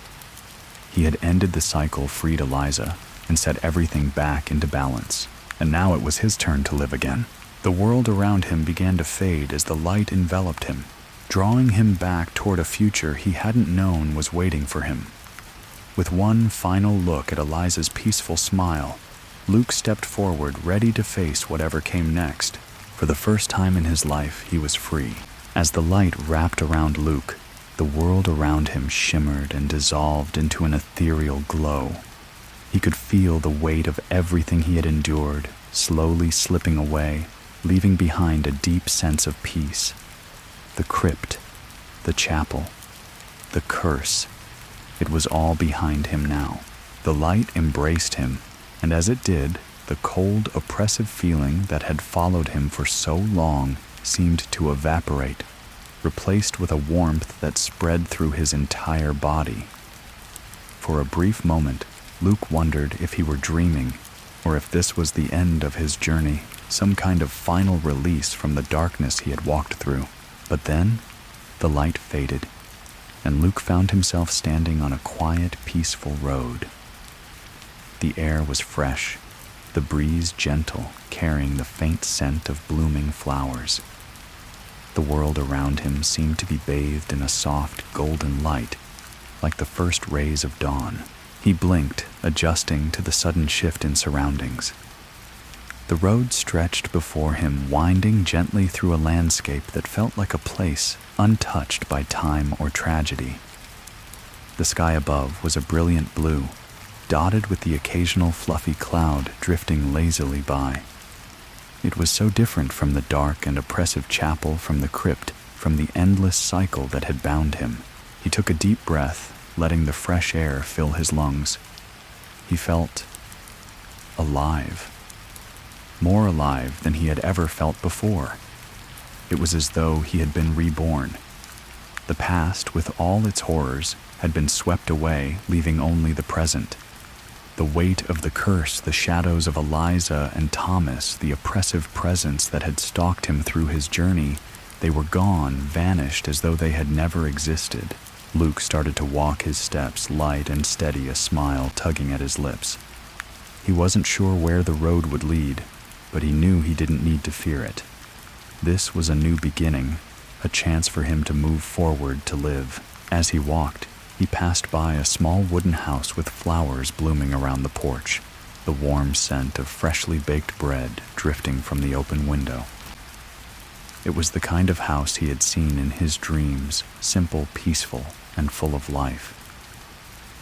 [SPEAKER 1] He had ended the cycle, freed Eliza, and set everything back into balance. And now it was his turn to live again. The world around him began to fade as the light enveloped him, drawing him back toward a future he hadn't known was waiting for him. With one final look at Eliza's peaceful smile, Luke stepped forward, ready to face whatever came next. For the first time in his life, he was free. As the light wrapped around Luke, the world around him shimmered and dissolved into an ethereal glow. He could feel the weight of everything he had endured, slowly slipping away, leaving behind a deep sense of peace. The crypt, the chapel, the curse. It was all behind him now. The light embraced him, and as it did, the cold, oppressive feeling that had followed him for so long seemed to evaporate, replaced with a warmth that spread through his entire body. For a brief moment, Luke wondered if he were dreaming, or if this was the end of his journey, some kind of final release from the darkness he had walked through. But then, the light faded, and Luke found himself standing on a quiet, peaceful road. The air was fresh, the breeze gentle, carrying the faint scent of blooming flowers. The world around him seemed to be bathed in a soft, golden light, like the first rays of dawn. He blinked, adjusting to the sudden shift in surroundings. The road stretched before him, winding gently through a landscape that felt like a place untouched by time or tragedy. The sky above was a brilliant blue, dotted with the occasional fluffy cloud drifting lazily by. It was so different from the dark and oppressive chapel, from the crypt, from the endless cycle that had bound him. He took a deep breath, letting the fresh air fill his lungs. He felt alive. More alive than he had ever felt before. It was as though he had been reborn. The past, with all its horrors, had been swept away, leaving only the present. The weight of the curse, the shadows of Eliza and Thomas, the oppressive presence that had stalked him through his journey, they were gone, vanished as though they had never existed. Luke started to walk his steps, light and steady, a smile tugging at his lips. He wasn't sure where the road would lead, but he knew he didn't need to fear it. This was a new beginning, a chance for him to move forward, to live. As he walked, he passed by a small wooden house with flowers blooming around the porch, the warm scent of freshly baked bread drifting from the open window. It was the kind of house he had seen in his dreams, simple, peaceful, and full of life.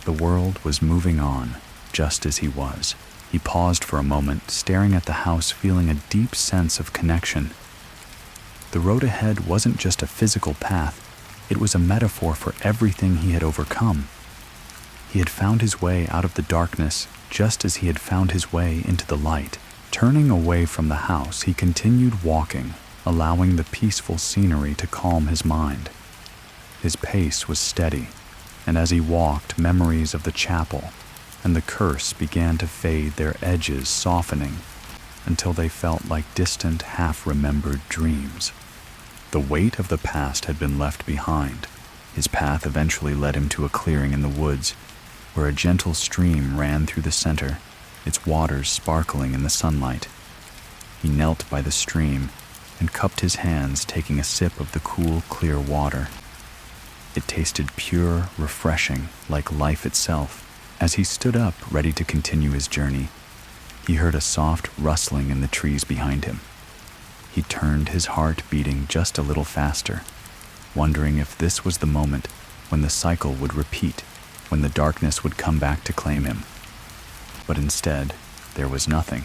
[SPEAKER 1] The world was moving on, just as he was. He paused for a moment, staring at the house, feeling a deep sense of connection. The road ahead wasn't just a physical path, it was a metaphor for everything he had overcome. He had found his way out of the darkness, just as he had found his way into the light. Turning away from the house, he continued walking, allowing the peaceful scenery to calm his mind. His pace was steady, and as he walked, memories of the chapel and the curse began to fade, their edges softening until they felt like distant, half-remembered dreams. The weight of the past had been left behind. His path eventually led him to a clearing in the woods, where a gentle stream ran through the center, its waters sparkling in the sunlight. He knelt by the stream and cupped his hands, taking a sip of the cool, clear water. It tasted pure, refreshing, like life itself. As he stood up, ready to continue his journey, he heard a soft rustling in the trees behind him. He turned, his heart beating just a little faster, wondering if this was the moment when the cycle would repeat, when the darkness would come back to claim him. But instead, there was nothing.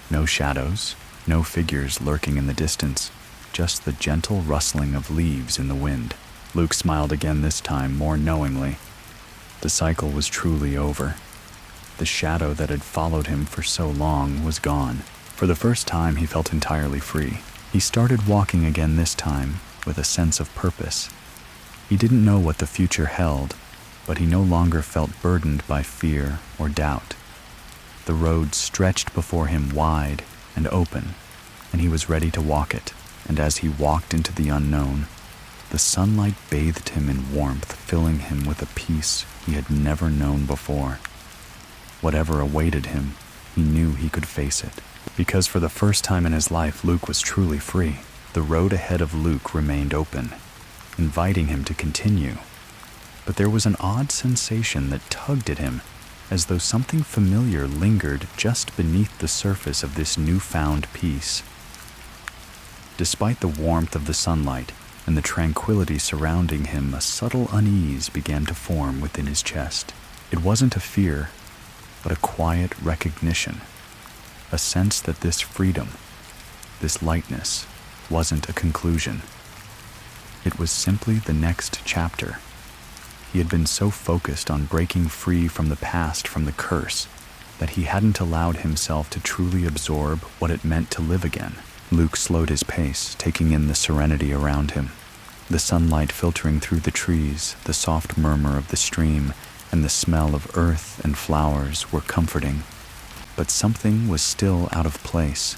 [SPEAKER 1] No shadows, no figures lurking in the distance, just the gentle rustling of leaves in the wind. Luke smiled again, this time more knowingly. The cycle was truly over. The shadow that had followed him for so long was gone. For the first time, he felt entirely free. He started walking again, this time with a sense of purpose. He didn't know what the future held, but he no longer felt burdened by fear or doubt. The road stretched before him wide and open, and he was ready to walk it. And as he walked into the unknown, the sunlight bathed him in warmth, filling him with a peace he had never known before. Whatever awaited him, he knew he could face it. Because for the first time in his life, Luke was truly free. The road ahead of Luke remained open, inviting him to continue. But there was an odd sensation that tugged at him, as though something familiar lingered just beneath the surface of this newfound peace. Despite the warmth of the sunlight and the tranquility surrounding him, a subtle unease began to form within his chest. It wasn't a fear, but a quiet recognition, a sense that this freedom, this lightness, wasn't a conclusion. It was simply the next chapter. He had been so focused on breaking free from the past, from the curse, that he hadn't allowed himself to truly absorb what it meant to live again. Luke slowed his pace, taking in the serenity around him. The sunlight filtering through the trees, the soft murmur of the stream, and the smell of earth and flowers were comforting. But something was still out of place.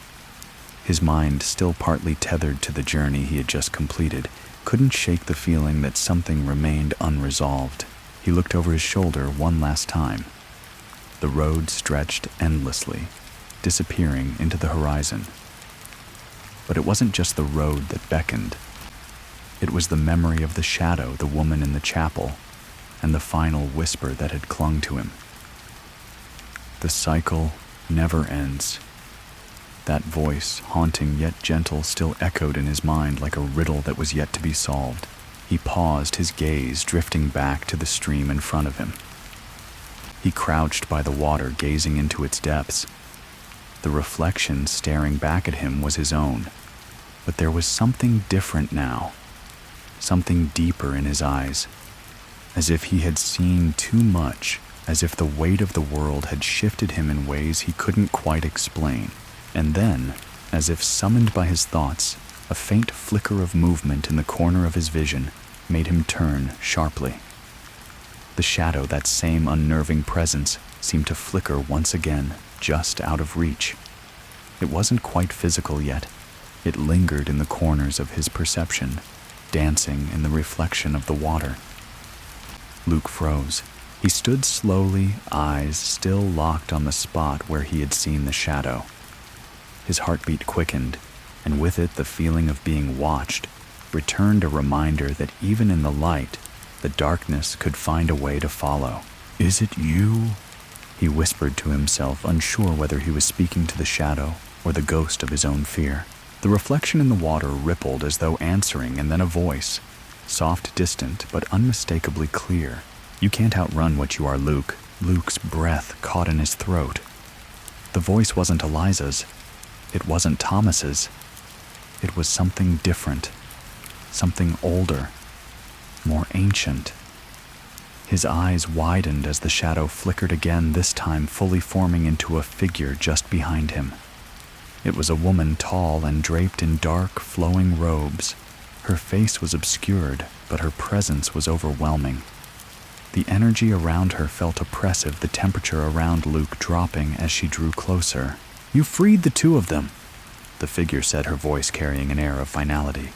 [SPEAKER 1] His mind, still partly tethered to the journey he had just completed, couldn't shake the feeling that something remained unresolved. He looked over his shoulder one last time. The road stretched endlessly, disappearing into the horizon. But it wasn't just the road that beckoned. It was the memory of the shadow, the woman in the chapel, and the final whisper that had clung to him. The cycle never ends. That voice, haunting yet gentle, still echoed in his mind like a riddle that was yet to be solved. He paused, his gaze drifting back to the stream in front of him. He crouched by the water, gazing into its depths. The reflection staring back at him was his own, but there was something different now, something deeper in his eyes, as if he had seen too much, as if the weight of the world had shifted him in ways he couldn't quite explain. And then, as if summoned by his thoughts, a faint flicker of movement in the corner of his vision made him turn sharply. The shadow, that same unnerving presence, seemed to flicker once again, just out of reach. It wasn't quite physical yet. It lingered in the corners of his perception, dancing in the reflection of the water. Luke froze. He stood slowly, eyes still locked on the spot where he had seen the shadow. His heartbeat quickened, and with it the feeling of being watched returned a reminder that even in the light, the darkness could find a way to follow. "Is it you?" he whispered to himself, unsure whether he was speaking to the shadow or the ghost of his own fear. The reflection in the water rippled as though answering, and then a voice, soft, distant, but unmistakably clear. "You can't outrun what you are, Luke." Luke's breath caught in his throat. The voice wasn't Eliza's. It wasn't Thomas's. It was something different, something older, more ancient. His eyes widened as the shadow flickered again, this time fully forming into a figure just behind him. It was a woman, tall and draped in dark, flowing robes. Her face was obscured, but her presence was overwhelming. The energy around her felt oppressive, the temperature around Luke dropping as she drew closer. "You freed the two of them," the figure said, her voice carrying an air of finality.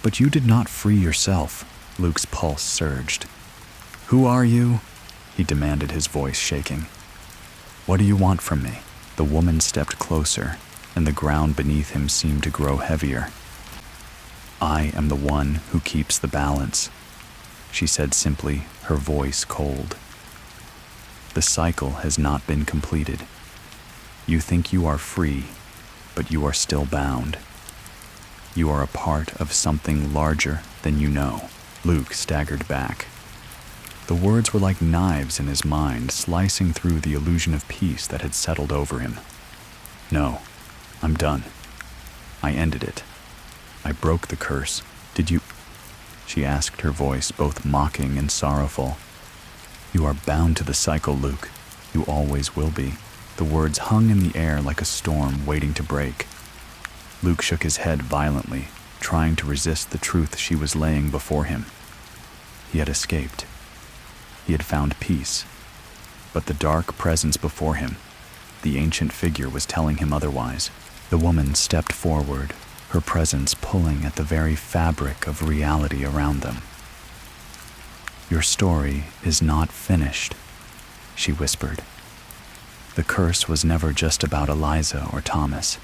[SPEAKER 1] "But you did not free yourself." Luke's pulse surged. "Who are you?" he demanded, his voice shaking. "What do you want from me?" The woman stepped closer, and the ground beneath him seemed to grow heavier. "I am the one who keeps the balance," she said simply, her voice cold. "The cycle has not been completed. You think you are free, but you are still bound. You are a part of something larger than you know." Luke staggered back. The words were like knives in his mind, slicing through the illusion of peace that had settled over him. "No, I'm done. I ended it. I broke the curse. Did you?" she asked, her voice both mocking and sorrowful. "You are bound to the cycle, Luke. You always will be." The words hung in the air like a storm waiting to break. Luke shook his head violently, trying to resist the truth she was laying before him. He had escaped. He had found peace. But the dark presence before him, the ancient figure, was telling him otherwise. The woman stepped forward, her presence pulling at the very fabric of reality around them. "Your story is not finished," she whispered. "The curse was never just about Eliza or Thomas.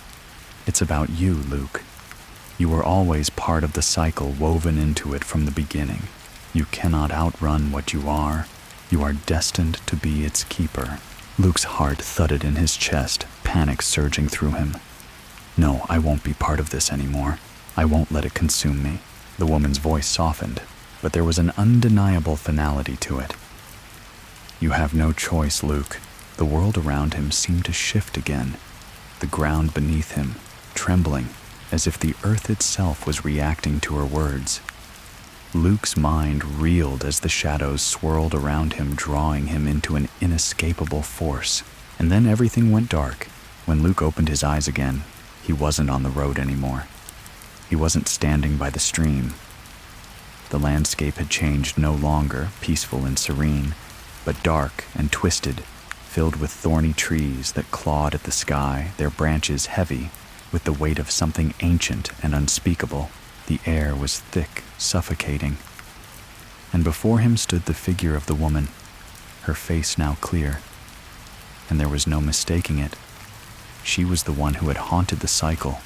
[SPEAKER 1] It's about you, Luke. You were always part of the cycle, woven into it from the beginning. You cannot outrun what you are. You are destined to be its keeper." Luke's heart thudded in his chest, panic surging through him. "No, I won't be part of this anymore. I won't let it consume me." The woman's voice softened, but there was an undeniable finality to it. "You have no choice, Luke." The world around him seemed to shift again, the ground beneath him trembling, as if the earth itself was reacting to her words. Luke's mind reeled as the shadows swirled around him, drawing him into an inescapable force. And then everything went dark. When Luke opened his eyes again, he wasn't on the road anymore. He wasn't standing by the stream. The landscape had changed, no longer peaceful and serene, but dark and twisted, filled with thorny trees that clawed at the sky, their branches heavy with the weight of something ancient and unspeakable. The air was thick, suffocating. And before him stood the figure of the woman, her face now clear, and there was no mistaking it. She was the one who had haunted the cycle,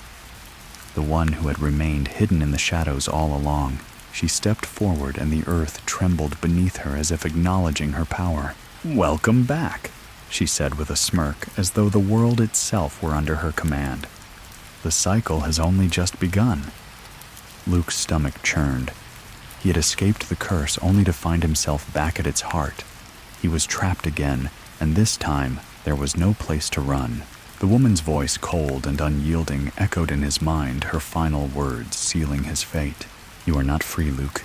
[SPEAKER 1] the one who had remained hidden in the shadows all along. She stepped forward, and the earth trembled beneath her as if acknowledging her power. "Welcome back," she said with a smirk, as though the world itself were under her command. "The cycle has only just begun." Luke's stomach churned. He had escaped the curse only to find himself back at its heart. He was trapped again, and this time there was no place to run. The woman's voice, cold and unyielding, echoed in his mind, her final words sealing his fate. "You are not free, Luke.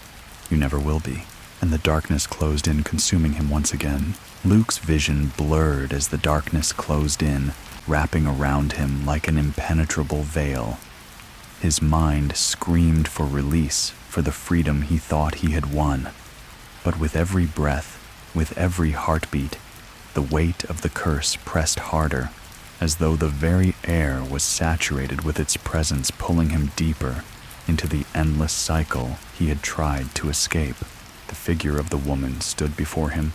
[SPEAKER 1] You never will be." And the darkness closed in, consuming him once again. Luke's vision blurred as the darkness closed in, wrapping around him like an impenetrable veil. His mind screamed for release, for the freedom he thought he had won. But with every breath, with every heartbeat, the weight of the curse pressed harder, as though the very air was saturated with its presence, pulling him deeper into the endless cycle he had tried to escape. The figure of the woman stood before him,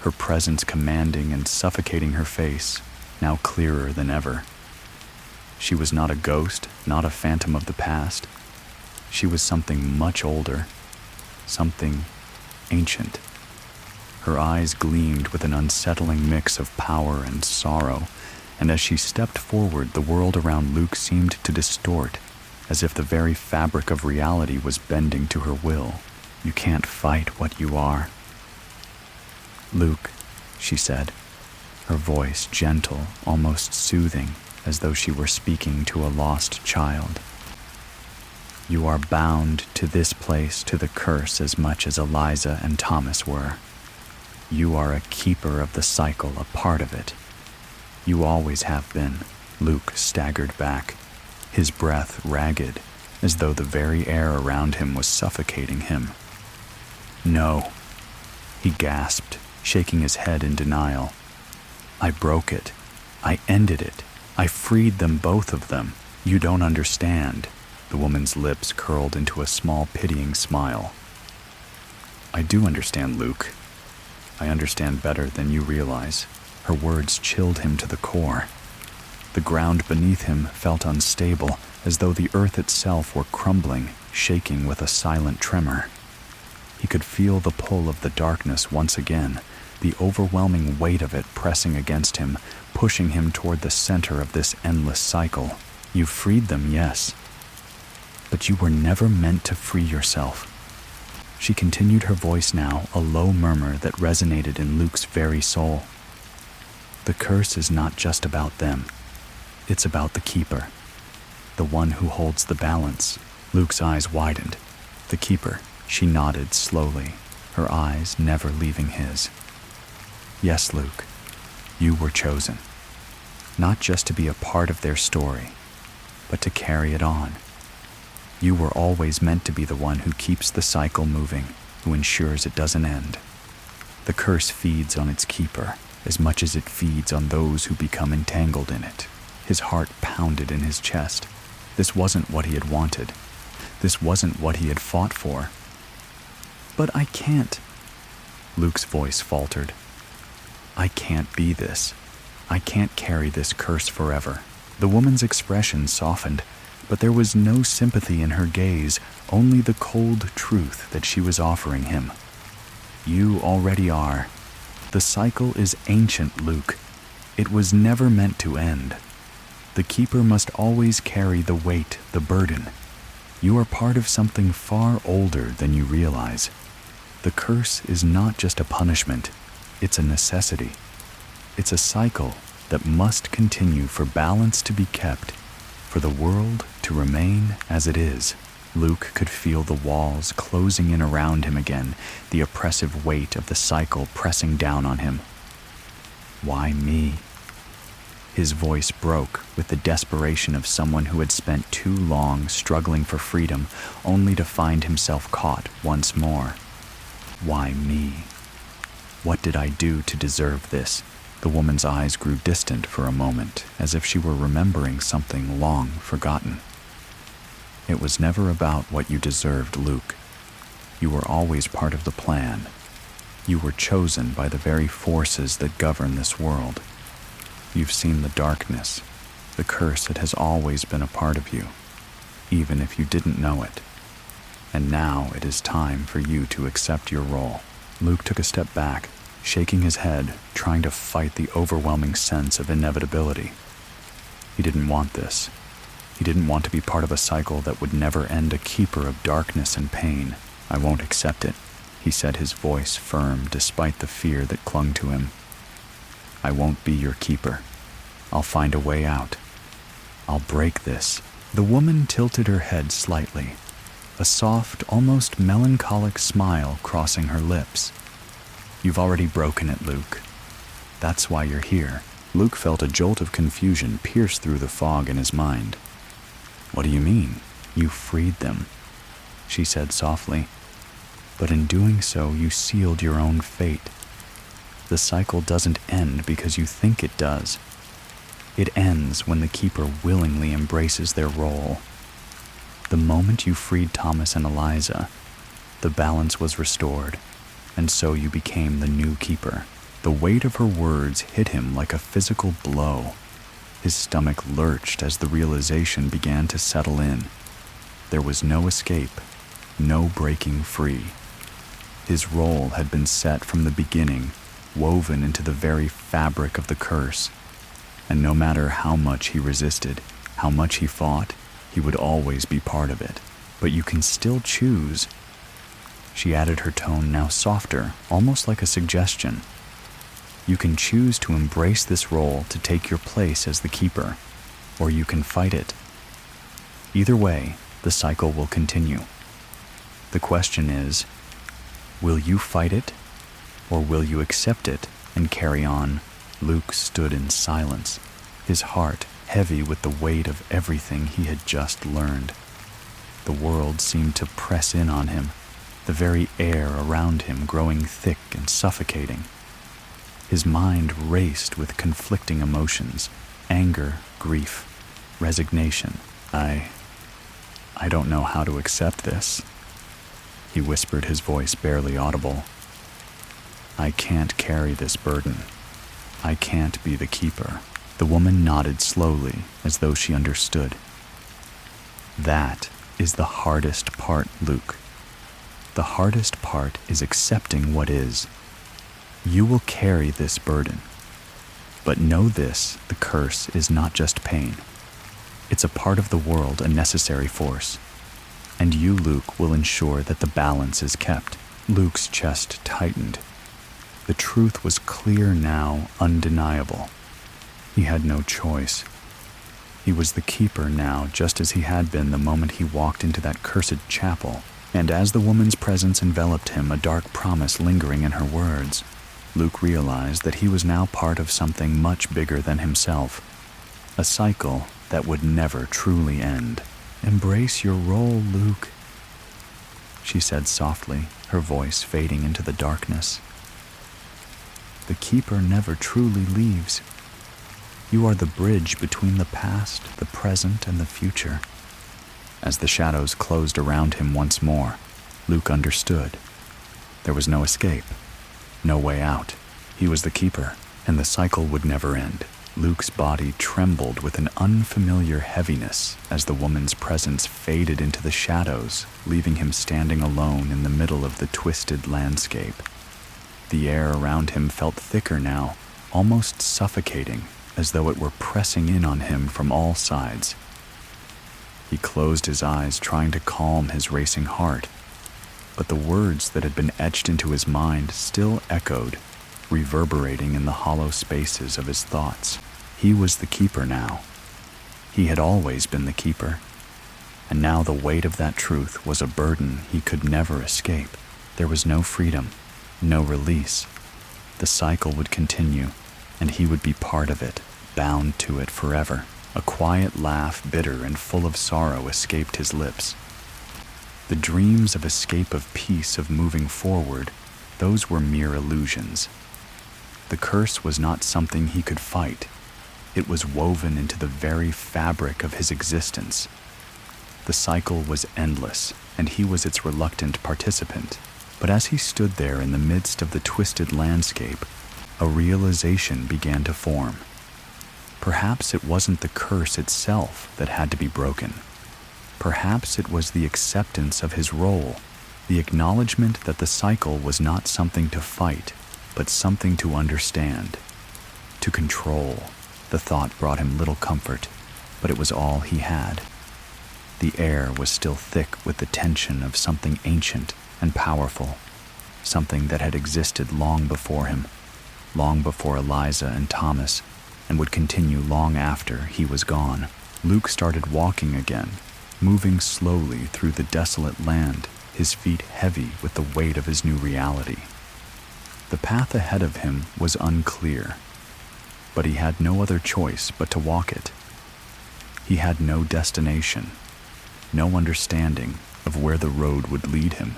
[SPEAKER 1] her presence commanding and suffocating her face, now clearer than ever. She was not a ghost, not a phantom of the past. She was something much older, something ancient. Her eyes gleamed with an unsettling mix of power and sorrow, and as she stepped forward, the world around Luke seemed to distort, as if the very fabric of reality was bending to her will. "You can't fight what you are." "Luke," she said, her voice gentle, almost soothing, as though she were speaking to a lost child. "You are bound to this place, to the curse, as much as Eliza and Thomas were. You are a keeper of the cycle, a part of it. You always have been." Luke staggered back, his breath ragged, as though the very air around him was suffocating him. "No," he gasped, shaking his head in denial. "I broke it. I ended it. I freed them, both of them. You don't understand." The woman's lips curled into a small, pitying smile. "I do understand, Luke. I understand better than you realize." Her words chilled him to the core. The ground beneath him felt unstable, as though the earth itself were crumbling, shaking with a silent tremor. He could feel the pull of the darkness once again, the overwhelming weight of it pressing against him, pushing him toward the center of this endless cycle. "You freed them, yes. But you were never meant to free yourself." She continued, her voice now a low murmur that resonated in Luke's very soul. "The curse is not just about them. It's about the keeper, the one who holds the balance." Luke's eyes widened. "The keeper," she nodded slowly, her eyes never leaving his. "Yes, Luke, you were chosen, not just to be a part of their story, but to carry it on. You were always meant to be the one who keeps the cycle moving, who ensures it doesn't end. The curse feeds on its keeper as much as it feeds on those who become entangled in it." His heart pounded in his chest. This wasn't what he had wanted. This wasn't what he had fought for. "But I can't," Luke's voice faltered. "I can't be this. I can't carry this curse forever." The woman's expression softened, but there was no sympathy in her gaze, only the cold truth that she was offering him. "You already are. The cycle is ancient, Luke. It was never meant to end. The keeper must always carry the weight, the burden. You are part of something far older than you realize. The curse is not just a punishment, it's a necessity. It's a cycle that must continue for balance to be kept, for the world to remain as it is." Luke could feel the walls closing in around him again, the oppressive weight of the cycle pressing down on him. Why me? His voice broke with the desperation of someone who had spent too long struggling for freedom, only to find himself caught once more. Why me? What did I do to deserve this? The woman's eyes grew distant for a moment, as if she were remembering something long forgotten. It was never about what you deserved, Luke. You were always part of the plan. You were chosen by the very forces that govern this world. You've seen the darkness, the curse that has always been a part of you, even if you didn't know it. And now it is time for you to accept your role. Luke took a step back, shaking his head, trying to fight the overwhelming sense of inevitability. He didn't want this. He didn't want to be part of a cycle that would never end, a keeper of darkness and pain. I won't accept it, he said, his voice firm despite the fear that clung to him. I won't be your keeper. I'll find a way out. I'll break this. The woman tilted her head slightly, a soft, almost melancholic smile crossing her lips. You've already broken it, Luke. That's why you're here. Luke felt a jolt of confusion pierce through the fog in his mind. What do you mean? You freed them, she said softly. But in doing so, you sealed your own fate. The cycle doesn't end because you think it does. It ends when the keeper willingly embraces their role. The moment you freed Thomas and Eliza, the balance was restored, and so you became the new keeper. The weight of her words hit him like a physical blow. His stomach lurched as the realization began to settle in. There was no escape, no breaking free. His role had been set from the beginning, woven into the very fabric of the curse. And no matter how much he resisted, how much he fought, he would always be part of it. But you can still choose. She added her tone now softer, almost like a suggestion. You can choose to embrace this role to take your place as the keeper, or you can fight it. Either way, the cycle will continue. The question is, will you fight it, or will you accept it and carry on? Luke stood in silence, his heart heavy with the weight of everything he had just learned. The world seemed to press in on him, the very air around him growing thick and suffocating. His mind raced with conflicting emotions, anger, grief, resignation. I don't know how to accept this, he whispered, his voice barely audible. I can't carry this burden. I can't be the keeper. The woman nodded slowly, as though she understood. That is the hardest part, Luke. The hardest part is accepting what is. You will carry this burden. But know this, the curse is not just pain. It's a part of the world, a necessary force. And you, Luke, will ensure that the balance is kept. Luke's chest tightened. The truth was clear now, undeniable. He had no choice. He was the keeper now, just as he had been the moment he walked into that cursed chapel. And as the woman's presence enveloped him, a dark promise lingering in her words, Luke realized that he was now part of something much bigger than himself. A cycle that would never truly end. Embrace your role, Luke, she said softly, her voice fading into the darkness. The keeper never truly leaves. You are the bridge between the past, the present, and the future. As the shadows closed around him once more, Luke understood. There was no escape, no way out. He was the keeper, and the cycle would never end. Luke's body trembled with an unfamiliar heaviness as the woman's presence faded into the shadows, leaving him standing alone in the middle of the twisted landscape. The air around him felt thicker now, almost suffocating, as though it were pressing in on him from all sides. He closed his eyes, trying to calm his racing heart, but the words that had been etched into his mind still echoed, reverberating in the hollow spaces of his thoughts. He was the keeper now. He had always been the keeper, And now the weight of that truth was a burden he could never escape. There was no freedom, no release. The cycle would continue, and he would be part of it, bound to it forever. A quiet laugh, bitter and full of sorrow, escaped his lips. The dreams of escape, of peace, of moving forward, those were mere illusions. The curse was not something he could fight. It was woven into the very fabric of his existence. The cycle was endless, and he was its reluctant participant. But as he stood there in the midst of the twisted landscape, a realization began to form. Perhaps it wasn't the curse itself that had to be broken. Perhaps it was the acceptance of his role, the acknowledgement that the cycle was not something to fight, but something to understand, to control. The thought brought him little comfort, but it was all he had. The air was still thick with the tension of something ancient and powerful, something that had existed long before him, long before Eliza and Thomas, and would continue long after he was gone. Luke started walking again, moving slowly through the desolate land, his feet heavy with the weight of his new reality. The path ahead of him was unclear, but he had no other choice but to walk it. He had no destination, no understanding of where the road would lead him.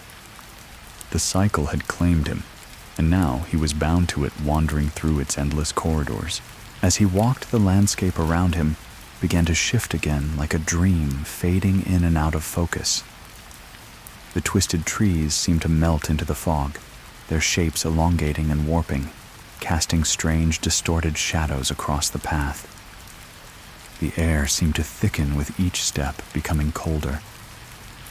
[SPEAKER 1] The cycle had claimed him, and now he was bound to it, wandering through its endless corridors. As he walked, the landscape around him began to shift again like a dream, fading in and out of focus. The twisted trees seemed to melt into the fog, their shapes elongating and warping, casting strange, distorted shadows across the path. The air seemed to thicken with each step, becoming colder,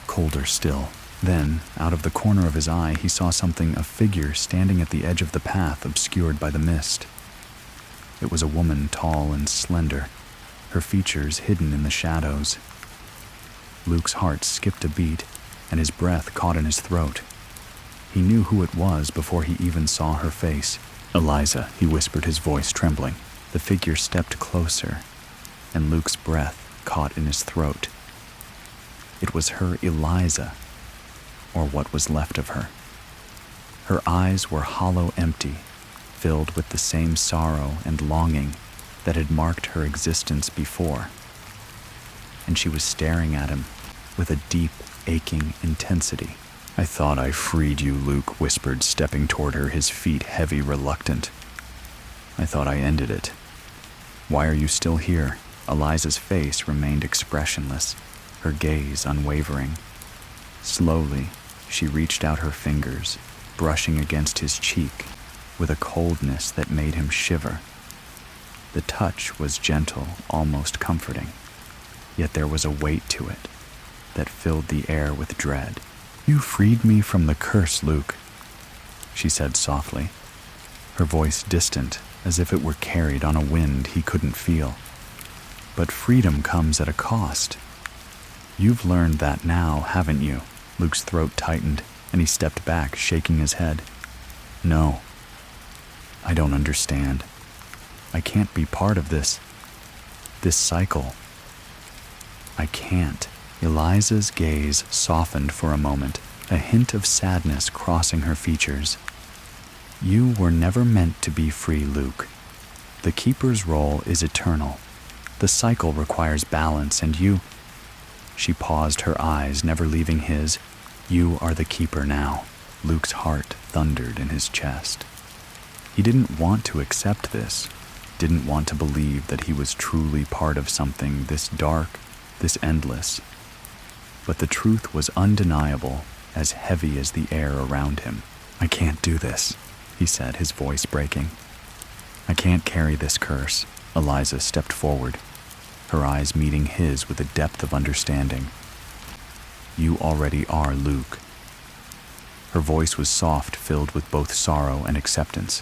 [SPEAKER 1] colder still. Then, out of the corner of his eye, he saw something, a figure standing at the edge of the path, obscured by the mist. It was a woman, tall and slender, her features hidden in the shadows. Luke's heart skipped a beat, and his breath caught in his throat. He knew who it was before he even saw her face. "Eliza," he whispered, his voice trembling. The figure stepped closer, and Luke's breath caught in his throat. It was her Eliza, or what was left of her. Her eyes were hollow, empty, filled with the same sorrow and longing that had marked her existence before. And she was staring at him with a deep, aching intensity. "I thought I freed you," Luke whispered, stepping toward her, his feet heavy, reluctant. "I thought I ended it. Why are you still here?" Eliza's face remained expressionless, her gaze unwavering. Slowly, she reached out her fingers, brushing against his cheek with a coldness that made him shiver. The touch was gentle, almost comforting, yet there was a weight to it that filled the air with dread. "You freed me from the curse, Luke," she said softly, her voice distant, as if it were carried on a wind he couldn't feel. "But freedom comes at a cost. You've learned that now, haven't you?" Luke's throat tightened, and he stepped back, shaking his head. "No. I don't understand. I can't be part of this cycle. I can't." Eliza's gaze softened for a moment, a hint of sadness crossing her features. "You were never meant to be free, Luke. The keeper's role is eternal. The cycle requires balance, and you—" She paused, her eyes never leaving his. "You are the keeper now." Luke's heart thundered in his chest. He didn't want to accept this, didn't want to believe that he was truly part of something this dark, this endless. But the truth was undeniable, as heavy as the air around him. "I can't do this," he said, his voice breaking. "I can't carry this curse." Eliza stepped forward, her eyes meeting his with a depth of understanding. "You already are, Luke." Her voice was soft, filled with both sorrow and acceptance.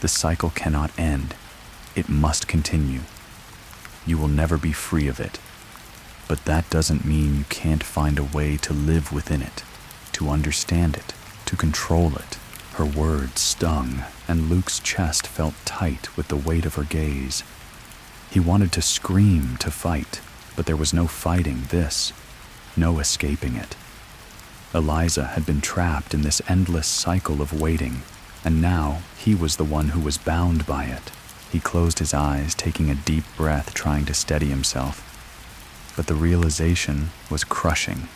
[SPEAKER 1] "The cycle cannot end. It must continue. You will never be free of it. But that doesn't mean you can't find a way to live within it, to understand it, to control it." Her words stung, and Luke's chest felt tight with the weight of her gaze. He wanted to scream, to fight, but there was no fighting this. no escaping it. Eliza had been trapped in this endless cycle of waiting, and now he was the one who was bound by it. He closed his eyes, taking a deep breath, trying to steady himself. But the realization was crushing.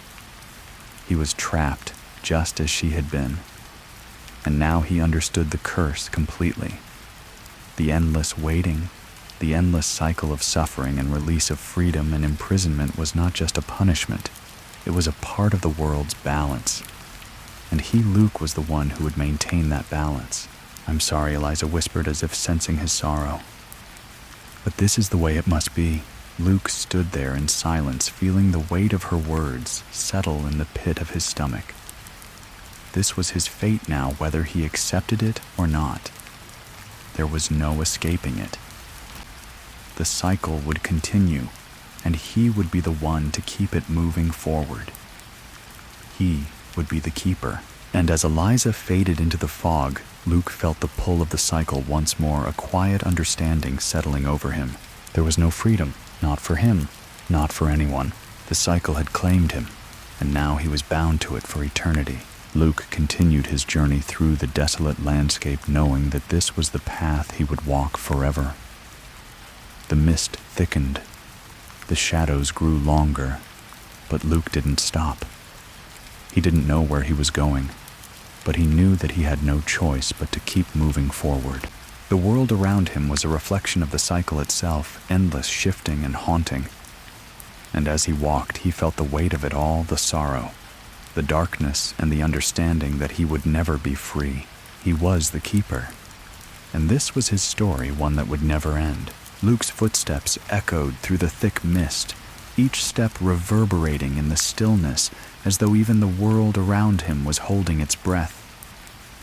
[SPEAKER 1] He was trapped just as she had been, and now he understood the curse completely. The endless waiting, the endless cycle of suffering and release of freedom and imprisonment was not just a punishment. It was a part of the world's balance. And he, Luke, was the one who would maintain that balance. "I'm sorry," Eliza whispered, as if sensing his sorrow. "But this is the way it must be." Luke stood there in silence, feeling the weight of her words settle in the pit of his stomach. This was his fate now, whether he accepted it or not. There was no escaping it. The cycle would continue, and he would be the one to keep it moving forward. He would be the keeper. And as Eliza faded into the fog, Luke felt the pull of the cycle once more, a quiet understanding settling over him. There was no freedom, not for him, not for anyone. The cycle had claimed him, and now he was bound to it for eternity. Luke continued his journey through the desolate landscape, knowing that this was the path he would walk forever. The mist thickened. The shadows grew longer, but Luke didn't stop. He didn't know where he was going, but he knew that he had no choice but to keep moving forward. The world around him was a reflection of the cycle itself, endless, shifting, and haunting. And as he walked, he felt the weight of it all, the sorrow, the darkness, and the understanding that he would never be free. He was the keeper. And this was his story, one that would never end. Luke's footsteps echoed through the thick mist, each step reverberating in the stillness, as though even the world around him was holding its breath.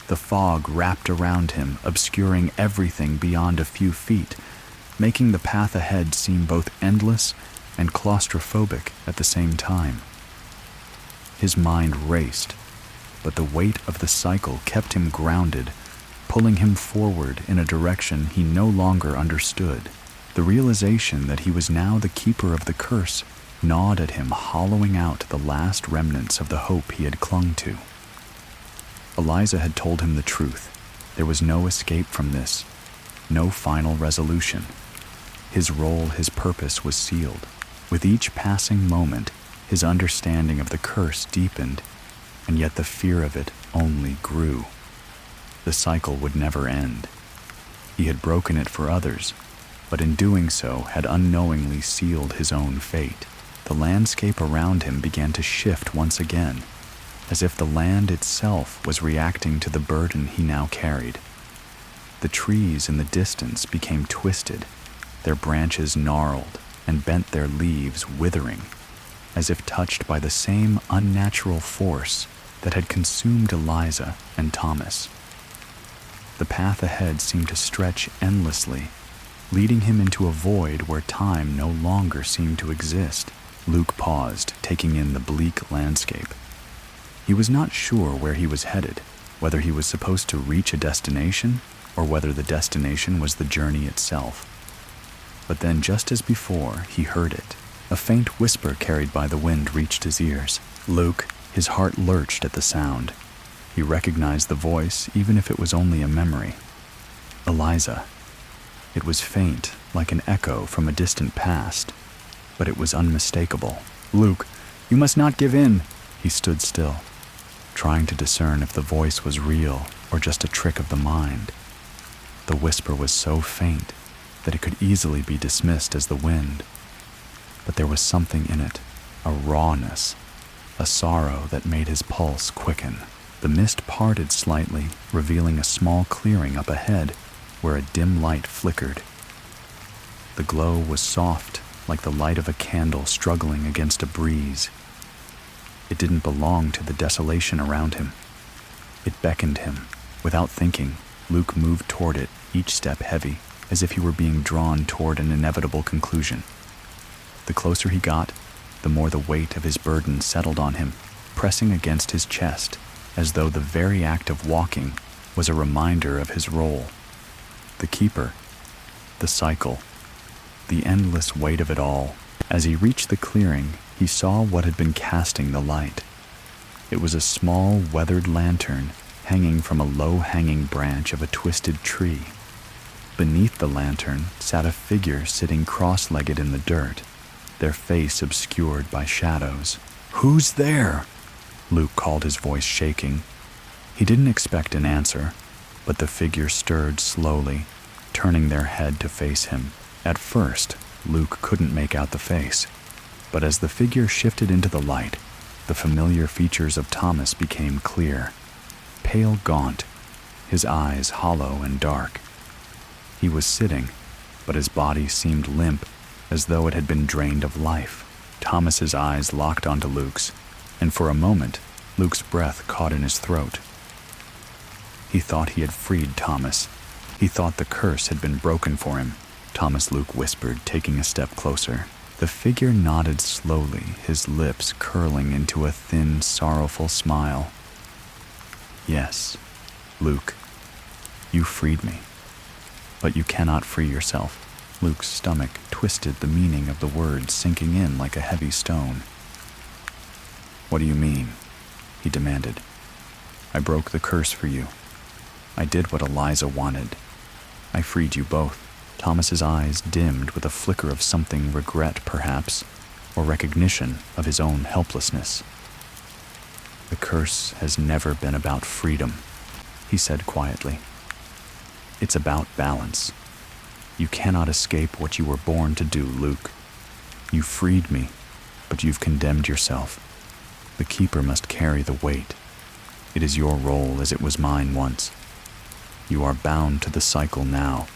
[SPEAKER 1] The fog wrapped around him, obscuring everything beyond a few feet, making the path ahead seem both endless and claustrophobic at the same time. His mind raced, but the weight of the cycle kept him grounded, pulling him forward in a direction he no longer understood. The realization that he was now the keeper of the curse gnawed at him, hollowing out the last remnants of the hope he had clung to. Eliza had told him the truth. There was no escape from this, no final resolution. His role, his purpose was sealed. With each passing moment, his understanding of the curse deepened, and yet the fear of it only grew. The cycle would never end. He had broken it for others, but in doing so had unknowingly sealed his own fate. The landscape around him began to shift once again, as if the land itself was reacting to the burden he now carried. The trees in the distance became twisted, their branches gnarled and bent, their leaves withering, as if touched by the same unnatural force that had consumed Eliza and Thomas. The path ahead seemed to stretch endlessly, leading him into a void where time no longer seemed to exist. Luke paused, taking in the bleak landscape. He was not sure where he was headed, whether he was supposed to reach a destination or whether the destination was the journey itself. But then, just as before, he heard it. A faint whisper carried by the wind reached his ears. Luke, his heart lurched at the sound. He recognized the voice, even if it was only a memory. Eliza. It was faint, like an echo from a distant past, but it was unmistakable. "Luke, you must not give in." He stood still, trying to discern if the voice was real or just a trick of the mind. The whisper was so faint that it could easily be dismissed as the wind, but there was something in it, a rawness, a sorrow that made his pulse quicken. The mist parted slightly, revealing a small clearing up ahead where a dim light flickered. The glow was soft, like the light of a candle struggling against a breeze. It didn't belong to the desolation around him. It beckoned him. Without thinking, Luke moved toward it, each step heavy, as if he were being drawn toward an inevitable conclusion. The closer he got, the more the weight of his burden settled on him, pressing against his chest, as though the very act of walking was a reminder of his role. The keeper, the cycle, the endless weight of it all. As he reached the clearing, he saw what had been casting the light. It was a small, weathered lantern hanging from a low-hanging branch of a twisted tree. Beneath the lantern sat a figure sitting cross-legged in the dirt, their face obscured by shadows. "Who's there?" Luke called, his voice shaking. He didn't expect an answer, but the figure stirred slowly, turning their head to face him. At first, Luke couldn't make out the face, but as the figure shifted into the light, the familiar features of Thomas became clear. Pale gaunt, his eyes hollow and dark. He was sitting, but his body seemed limp, as though it had been drained of life. Thomas's eyes locked onto Luke's, and for a moment, Luke's breath caught in his throat. He thought he had freed Thomas. He thought the curse had been broken for him. "Thomas," Luke whispered, taking a step closer. The figure nodded slowly, his lips curling into a thin, sorrowful smile. "Yes, Luke, you freed me. But you cannot free yourself." Luke's stomach twisted, the meaning of the words sinking in like a heavy stone. "What do you mean?" he demanded. "I broke the curse for you. I did what Eliza wanted. I freed you both." Thomas's eyes dimmed with a flicker of something, regret perhaps, or recognition of his own helplessness. "The curse has never been about freedom," he said quietly. "It's about balance. You cannot escape what you were born to do, Luke. You freed me, but you've condemned yourself. The Keeper must carry the weight. It is your role as it was mine once. You are bound to the cycle now.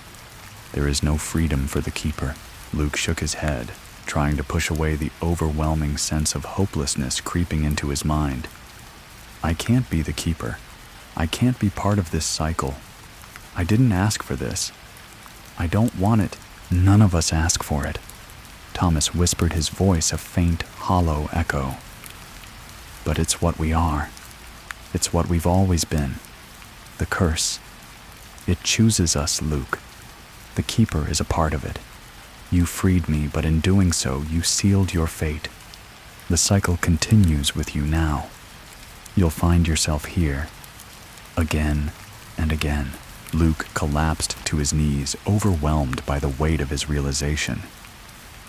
[SPEAKER 1] There is no freedom for the Keeper." Luke shook his head, trying to push away the overwhelming sense of hopelessness creeping into his mind. "I can't be the Keeper. I can't be part of this cycle. I didn't ask for this. I don't want it. None of us ask for it." Thomas whispered, his voice a faint, hollow echo. "But it's what we are. It's what we've always been. The curse. It chooses us, Luke. The Keeper is a part of it. You freed me, but in doing so, you sealed your fate. The cycle continues with you now. You'll find yourself here, again and again." Luke collapsed to his knees, overwhelmed by the weight of his realization.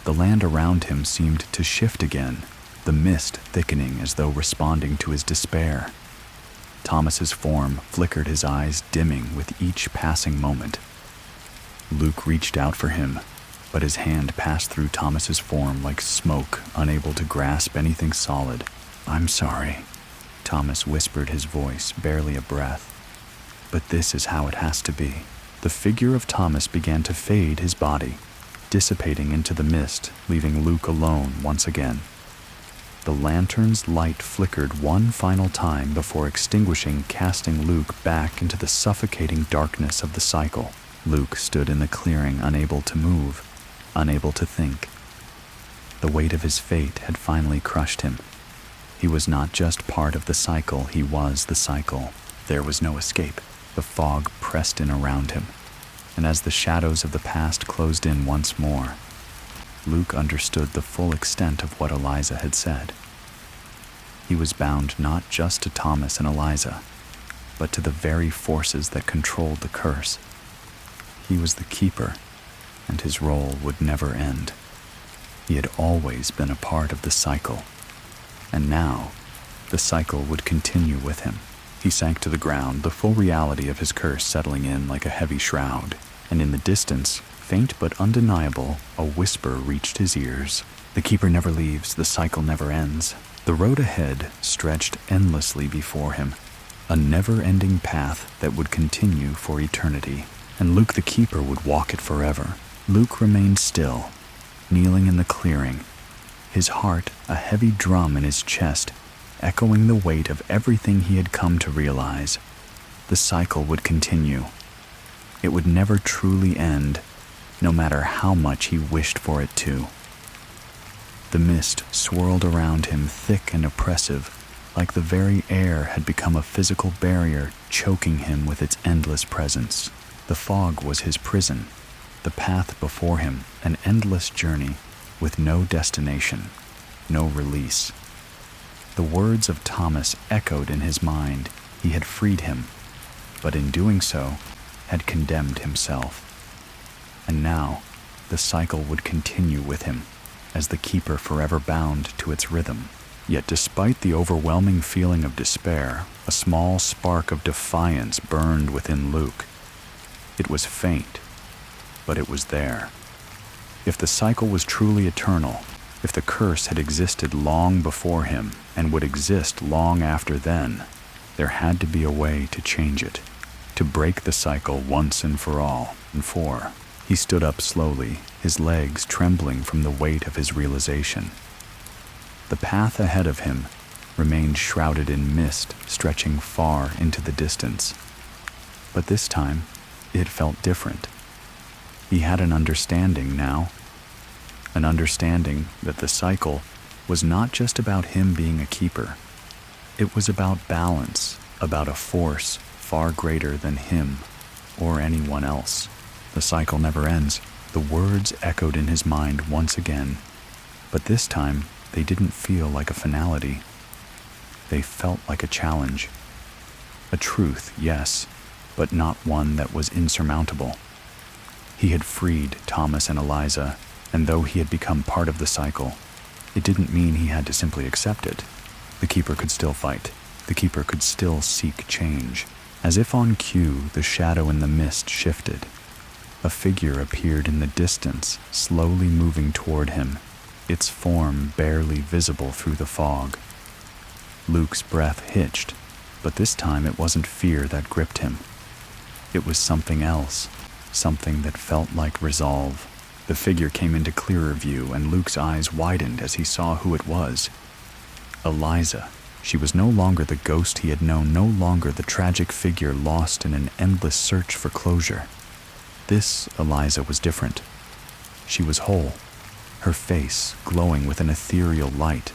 [SPEAKER 1] The land around him seemed to shift again, the mist thickening as though responding to his despair. Thomas's form flickered, his eyes dimming with each passing moment. Luke reached out for him, but his hand passed through Thomas's form like smoke, unable to grasp anything solid. "I'm sorry," Thomas whispered, his voice barely a breath. "But this is how it has to be." The figure of Thomas began to fade, his body dissipating into the mist, leaving Luke alone once again. The lantern's light flickered one final time before extinguishing, casting Luke back into the suffocating darkness of the cycle. Luke stood in the clearing, unable to move, unable to think. The weight of his fate had finally crushed him. He was not just part of the cycle, he was the cycle. There was no escape. The fog pressed in around him, and as the shadows of the past closed in once more, Luke understood the full extent of what Eliza had said. He was bound not just to Thomas and Eliza, but to the very forces that controlled the curse. He was the Keeper, and his role would never end. He had always been a part of the cycle, and now the cycle would continue with him. He sank to the ground, the full reality of his curse settling in like a heavy shroud, and in the distance, faint but undeniable, a whisper reached his ears. "The Keeper never leaves, the cycle never ends." The road ahead stretched endlessly before him, a never-ending path that would continue for eternity, and Luke the Keeper would walk it forever. Luke remained still, kneeling in the clearing, his heart a heavy drum in his chest, echoing the weight of everything he had come to realize. The cycle would continue. It would never truly end, no matter how much he wished for it to. The mist swirled around him, thick and oppressive, like the very air had become a physical barrier, choking him with its endless presence. The fog was his prison, the path before him an endless journey with no destination. no release. The words of Thomas echoed in his mind. He had freed him, but in doing so, had condemned himself. And now, the cycle would continue with him, as the keeper forever bound to its rhythm. Yet despite the overwhelming feeling of despair, a small spark of defiance burned within Luke. It was faint, but it was there. If the cycle was truly eternal, if the curse had existed long before him and would exist long after then, there had to be a way to change it, to break the cycle once and for all. He stood up slowly, his legs trembling from the weight of his realization. The path ahead of him remained shrouded in mist, stretching far into the distance. But this time, it felt different. He had an understanding now. An understanding that the cycle was not just about him being a keeper. It was about balance, about a force far greater than him or anyone else. The cycle never ends. The words echoed in his mind once again, but this time they didn't feel like a finality. They felt like a challenge. A truth, yes, but not one that was insurmountable. He had freed Thomas and Eliza, and though he had become part of the cycle, it didn't mean he had to simply accept it. The keeper could still fight. The keeper could still seek change. As if on cue, the shadow in the mist shifted. A figure appeared in the distance, slowly moving toward him, its form barely visible through the fog. Luke's breath hitched, but this time it wasn't fear that gripped him. It was something else, something that felt like resolve. The figure came into clearer view, and Luke's eyes widened as he saw who it was. Eliza. She was no longer the ghost he had known, no longer the tragic figure lost in an endless search for closure. This Eliza was different. She was whole, her face glowing with an ethereal light,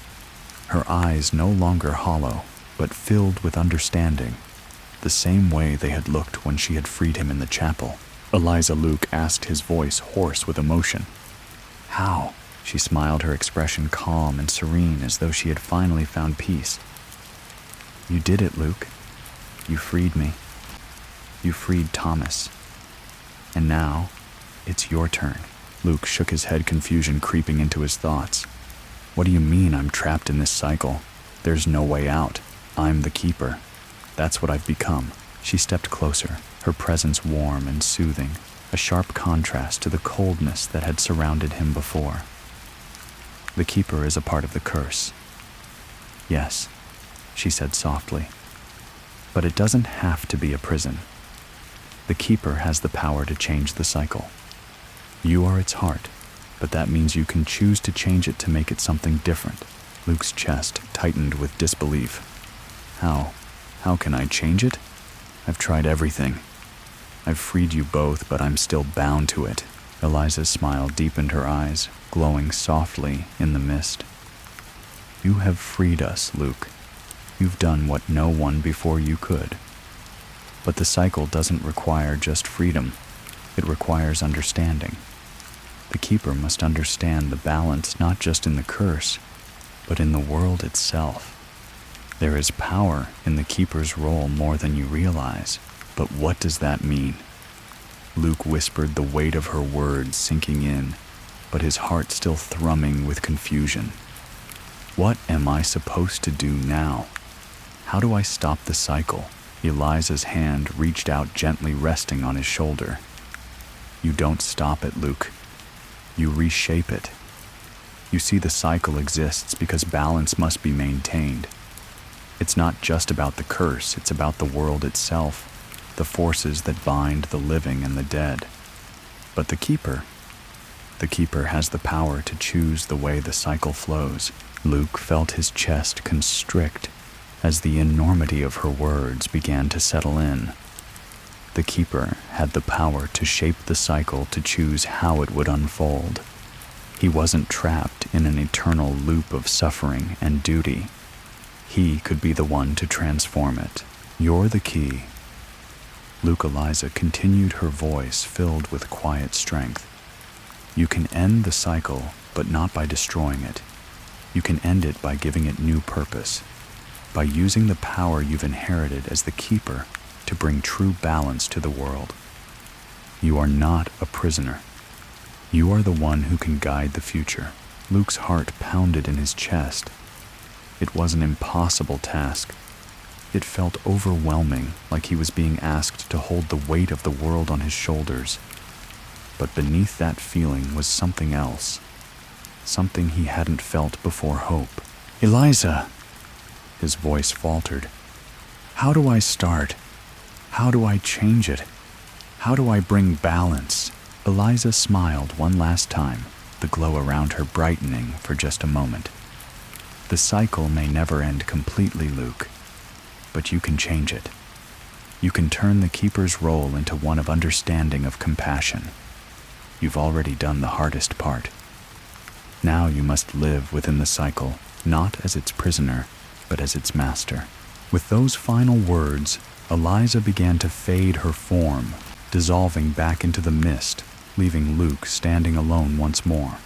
[SPEAKER 1] her eyes no longer hollow, but filled with understanding, the same way they had looked when she had freed him in the chapel. Eliza, Luke asked, his voice hoarse with emotion. "How?" She smiled, her expression calm and serene, as though she had finally found peace. "You did it, Luke. You freed me. You freed Thomas. And now, it's your turn." Luke shook his head, confusion creeping into his thoughts. "What do you mean I'm trapped in this cycle? There's no way out. I'm the keeper. That's what I've become." She stepped closer, her presence warm and soothing, a sharp contrast to the coldness that had surrounded him before. "The keeper is a part of the curse." "Yes," she said softly. "But it doesn't have to be a prison. The keeper has the power to change the cycle. You are its heart, but that means you can choose to change it to make it something different." Luke's chest tightened with disbelief. How? How can I change it? I've tried everything. I've freed you both, but I'm still bound to it. Eliza's smile deepened her eyes, glowing softly in the mist. "You have freed us, Luke. You've done what no one before you could. But the cycle doesn't require just freedom. It requires understanding. The keeper must understand the balance not just in the curse, but in the world itself. There is power in the keeper's role more than you realize. But what does that mean?" Luke whispered, the weight of her words sinking in, but his heart still thrumming with confusion. "What am I supposed to do now? How do I stop the cycle?" Eliza's hand reached out, gently resting on his shoulder. "You don't stop it, Luke. You reshape it. You see, the cycle exists because balance must be maintained. It's not just about the curse, it's about the world itself, the forces that bind the living and the dead. But the keeper has the power to choose the way the cycle flows." Luke felt his chest constrict as the enormity of her words began to settle in. The keeper had the power to shape the cycle, to choose how it would unfold. He wasn't trapped in an eternal loop of suffering and duty. He could be the one to transform it. "You're the key." Luke, Eliza continued, her voice filled with quiet strength. "You can end the cycle, but not by destroying it. You can end it by giving it new purpose, by using the power you've inherited as the keeper to bring true balance to the world. You are not a prisoner. You are the one who can guide the future. Luke's heart pounded in his chest. It was an impossible task. It felt overwhelming, like he was being asked to hold the weight of the world on his shoulders. But beneath that feeling was something else, something he hadn't felt before hope. "Eliza!" His voice faltered. "How do I start? How do I change it? How do I bring balance?" Eliza smiled one last time, the glow around her brightening for just a moment. "The cycle may never end completely, Luke, but you can change it. You can turn the keeper's role into one of understanding, of compassion. You've already done the hardest part. Now you must live within the cycle, not as its prisoner, but as its master." With those final words, Eliza began to fade her form, dissolving back into the mist, leaving Luke standing alone once more.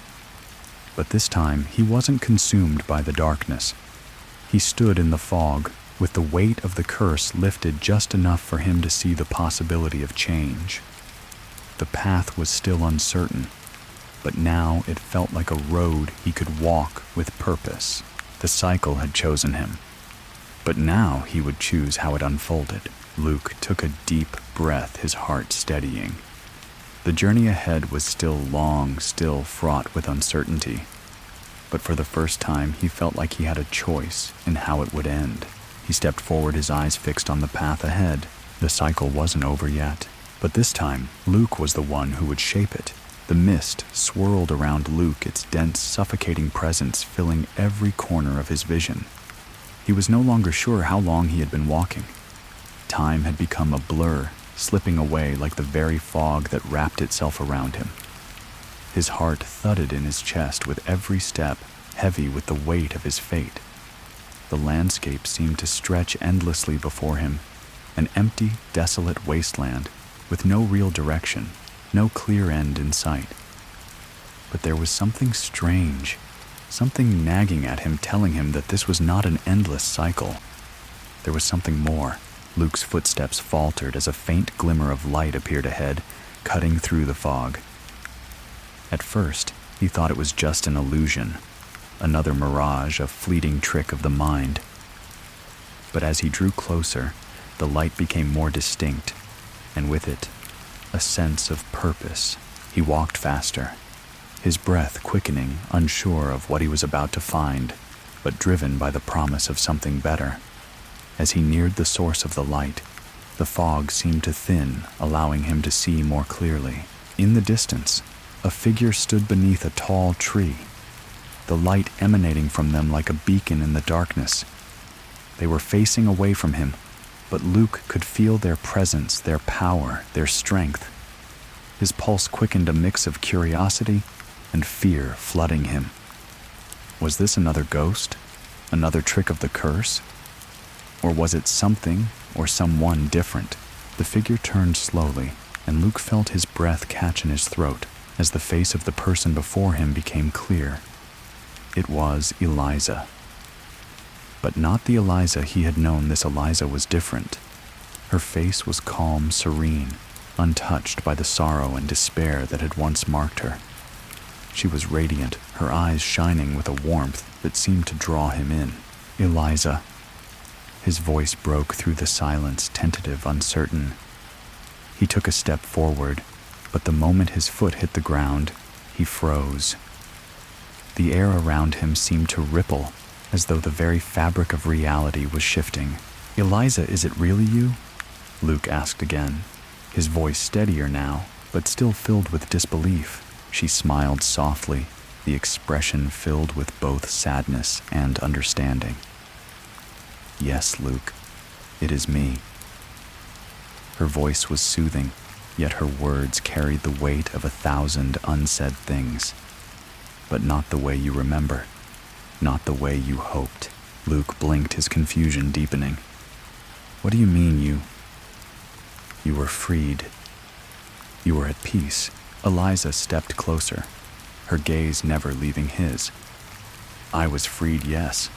[SPEAKER 1] But this time, he wasn't consumed by the darkness. He stood in the fog, with the weight of the curse lifted just enough for him to see the possibility of change. The path was still uncertain, but now it felt like a road he could walk with purpose. The cycle had chosen him, but now he would choose how it unfolded. Luke took a deep breath, his heart steadying. The journey ahead was still long, still fraught with uncertainty, but for the first time he felt like he had a choice in how it would end. He stepped forward, his eyes fixed on the path ahead. The cycle wasn't over yet, but this time Luke was the one who would shape it. The mist swirled around Luke, its dense, suffocating presence filling every corner of his vision. He was no longer sure how long he had been walking. Time had become a blur, slipping away like the very fog that wrapped itself around him. His heart thudded in his chest with every step, heavy with the weight of his fate. The landscape seemed to stretch endlessly before him, an empty, desolate wasteland with no real direction, no clear end in sight. But there was something strange, something nagging at him, telling him that this was not an endless cycle. There was something more. Luke's footsteps faltered as a faint glimmer of light appeared ahead, cutting through the fog. At first, he thought it was just an illusion, another mirage, a fleeting trick of the mind. But as he drew closer, the light became more distinct, and with it, a sense of purpose. He walked faster, his breath quickening, unsure of what he was about to find, but driven by the promise of something better. As he neared the source of the light, the fog seemed to thin, allowing him to see more clearly. In the distance, a figure stood beneath a tall tree, the light emanating from them like a beacon in the darkness. They were facing away from him, but Luke could feel their presence, their power, their strength. His pulse quickened, a mix of curiosity and fear flooding him. Was this another ghost? Another trick of the curse? Or was it something or someone different? The figure turned slowly, and Luke felt his breath catch in his throat as the face of the person before him became clear. It was Eliza. But not the Eliza he had known. This Eliza was different. Her face was calm, serene, untouched by the sorrow and despair that had once marked her. She was radiant, her eyes shining with a warmth that seemed to draw him in. "Eliza." His voice broke through the silence, tentative, uncertain. He took a step forward, but the moment his foot hit the ground, he froze. The air around him seemed to ripple, as though the very fabric of reality was shifting. "Eliza, is it really you?" Luke asked again, his voice steadier now, but still filled with disbelief. She smiled softly, the expression filled with both sadness and understanding. "Yes, Luke, it is me." Her voice was soothing, yet her words carried the weight of 1,000 unsaid things. But not the way you remember, not the way you hoped. Luke blinked, his confusion deepening. "What do you mean, you were freed? You were at peace?" Eliza stepped closer, her gaze never leaving his. I was freed, yes.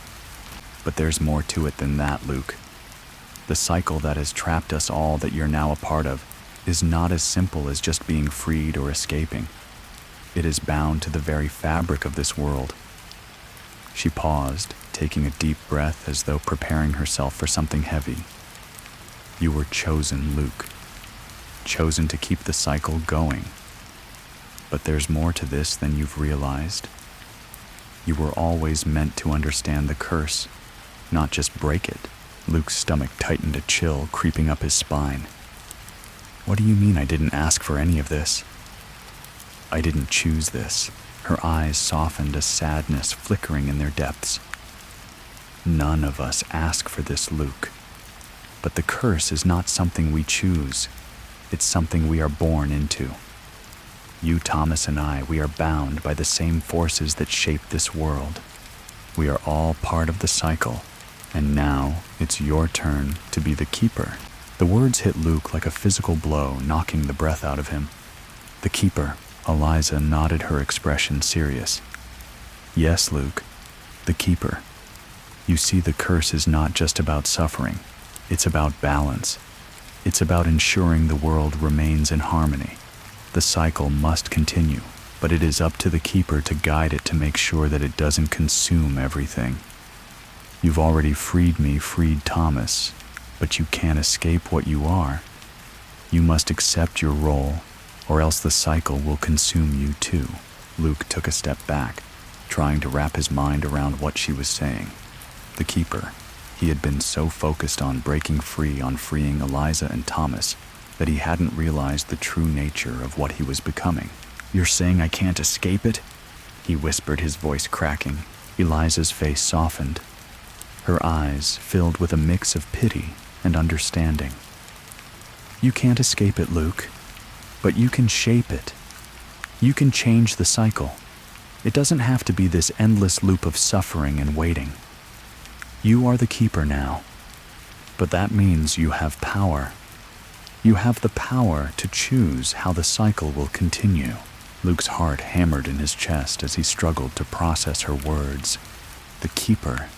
[SPEAKER 1] But there's more to it than that, Luke. The cycle that has trapped us all that you're now a part of is not as simple as just being freed or escaping. It is bound to the very fabric of this world. She paused, taking a deep breath as though preparing herself for something heavy. You were chosen, Luke. Chosen to keep the cycle going. But there's more to this than you've realized. You were always meant to understand the curse, not just break it. Luke's stomach tightened, a chill creeping up his spine. What do you mean I didn't ask for any of this? I didn't choose this. Her eyes softened, a sadness flickering in their depths. None of us ask for this, Luke. But the curse is not something we choose. It's something we are born into. You, Thomas, and I, we are bound by the same forces that shape this world. We are all part of the cycle, and now it's your turn to be the keeper. The words hit Luke like a physical blow, knocking the breath out of him. The keeper. Eliza nodded, her expression serious. Yes, Luke, the keeper. You see, the curse is not just about suffering. It's about balance. It's about ensuring the world remains in harmony. The cycle must continue, but it is up to the keeper to guide it, to make sure that it doesn't consume everything. You've already freed me, freed Thomas, but you can't escape what you are. You must accept your role, or else the cycle will consume you too. Luke took a step back, trying to wrap his mind around what she was saying. The keeper. He had been so focused on breaking free, on freeing Eliza and Thomas, that he hadn't realized the true nature of what he was becoming. You're saying I can't escape it? He whispered, his voice cracking. Eliza's face softened, her eyes filled with a mix of pity and understanding. You can't escape it, Luke. But you can shape it. You can change the cycle. It doesn't have to be this endless loop of suffering and waiting. You are the keeper now. But that means you have power. You have the power to choose how the cycle will continue. Luke's heart hammered in his chest as he struggled to process her words. The keeper.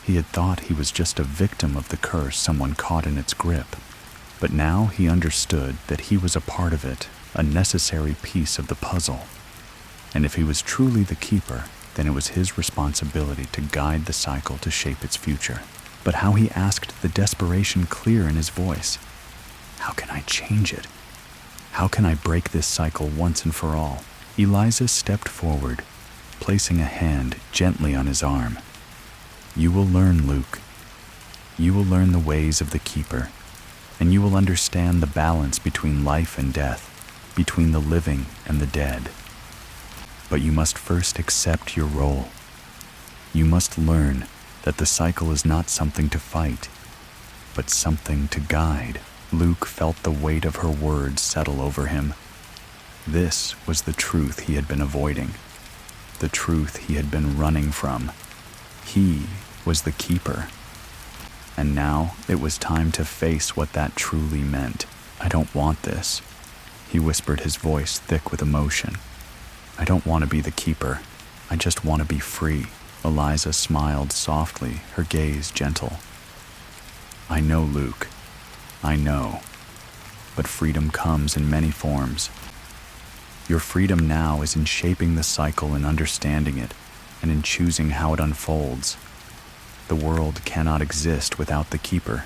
[SPEAKER 1] He had thought he was just a victim of the curse, someone caught in its grip. But now he understood that he was a part of it, a necessary piece of the puzzle. And if he was truly the keeper, then it was his responsibility to guide the cycle to shape its future. But how he asked, the desperation clear in his voice. How can I change it? How can I break this cycle once and for all? Eliza stepped forward, placing a hand gently on his arm. You will learn, Luke. You will learn the ways of the keeper. And you will understand the balance between life and death, between the living and the dead. But you must first accept your role. You must learn that the cycle is not something to fight, but something to guide. Luke felt the weight of her words settle over him. This was the truth he had been avoiding, the truth he had been running from. He was the keeper. And now it was time to face what that truly meant. I don't want this, he whispered, his voice thick with emotion. I don't want to be the keeper. I just want to be free. Eliza smiled softly, her gaze gentle. I know, Luke. I know. But freedom comes in many forms. Your freedom now is in shaping the cycle and understanding it, and in choosing how it unfolds. The world cannot exist without the keeper.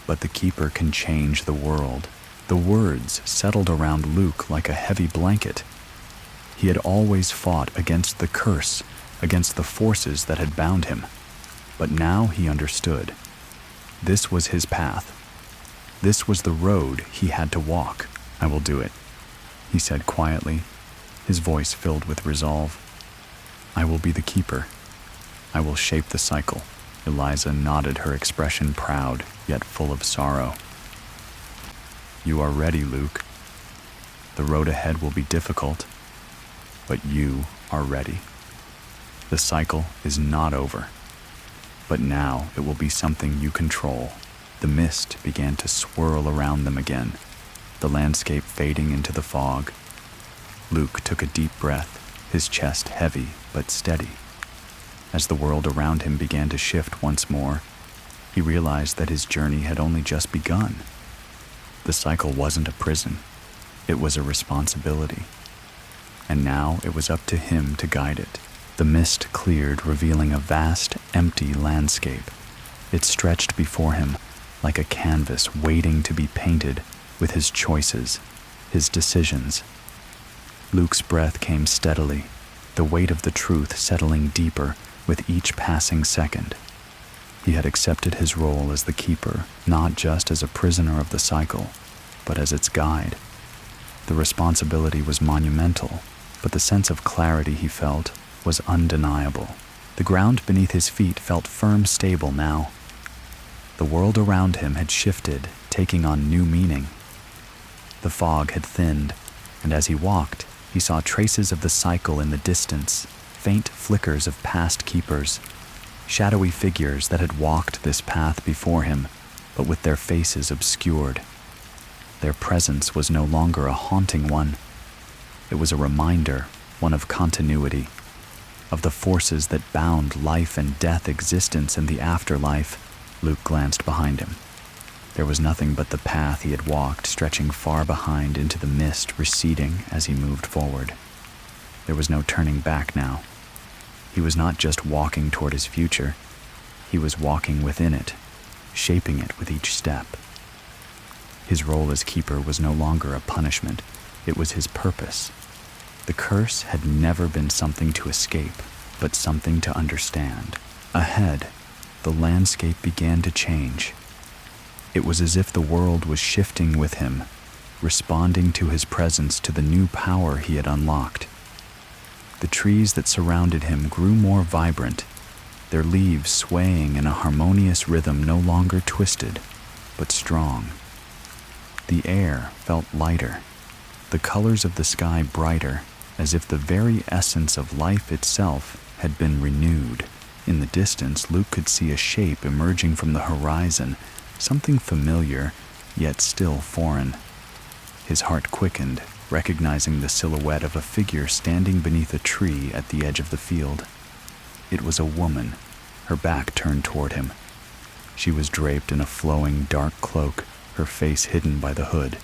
[SPEAKER 1] But the keeper can change the world. The words settled around Luke like a heavy blanket. He had always fought against the curse, against the forces that had bound him. But now he understood. This was his path. This was the road he had to walk. I will do it, he said quietly, his voice filled with resolve. I will be the keeper. I will shape the cycle. Eliza nodded, her expression proud, yet full of sorrow. You are ready, Luke. The road ahead will be difficult, but you are ready. The cycle is not over, but now it will be something you control. The mist began to swirl around them again, the landscape fading into the fog. Luke took a deep breath, his chest heavy but steady. As the world around him began to shift once more, he realized that his journey had only just begun. The cycle wasn't a prison, it was a responsibility. And now it was up to him to guide it. The mist cleared, revealing a vast, empty landscape. It stretched before him like a canvas waiting to be painted with his choices, his decisions. Luke's breath came steadily, the weight of the truth settling deeper with each passing second. He had accepted his role as the keeper, not just as a prisoner of the cycle, but as its guide. The responsibility was monumental, but the sense of clarity he felt was undeniable. The ground beneath his feet felt firm, stable now. The world around him had shifted, taking on new meaning. The fog had thinned, and as he walked, he saw traces of the cycle in the distance, faint flickers of past keepers, shadowy figures that had walked this path before him, but with their faces obscured. Their presence was no longer a haunting one. It was a reminder, one of continuity, of the forces that bound life and death existence in the afterlife. Luke glanced behind him. There was nothing but the path he had walked, stretching far behind into the mist, receding as he moved forward. There was no turning back now. He was not just walking toward his future, he was walking within it, shaping it with each step. His role as keeper was no longer a punishment, it was his purpose. The curse had never been something to escape, but something to understand. Ahead, the landscape began to change. It was as if the world was shifting with him, responding to his presence, to the new power he had unlocked. The trees that surrounded him grew more vibrant, their leaves swaying in a harmonious rhythm, no longer twisted, but strong. The air felt lighter, the colors of the sky brighter, as if the very essence of life itself had been renewed. In the distance, Luke could see a shape emerging from the horizon, something familiar, yet still foreign. His heart quickened, recognizing the silhouette of a figure standing beneath a tree at the edge of the field. It was a woman, her back turned toward him. She was draped in a flowing, dark cloak, her face hidden by the hood.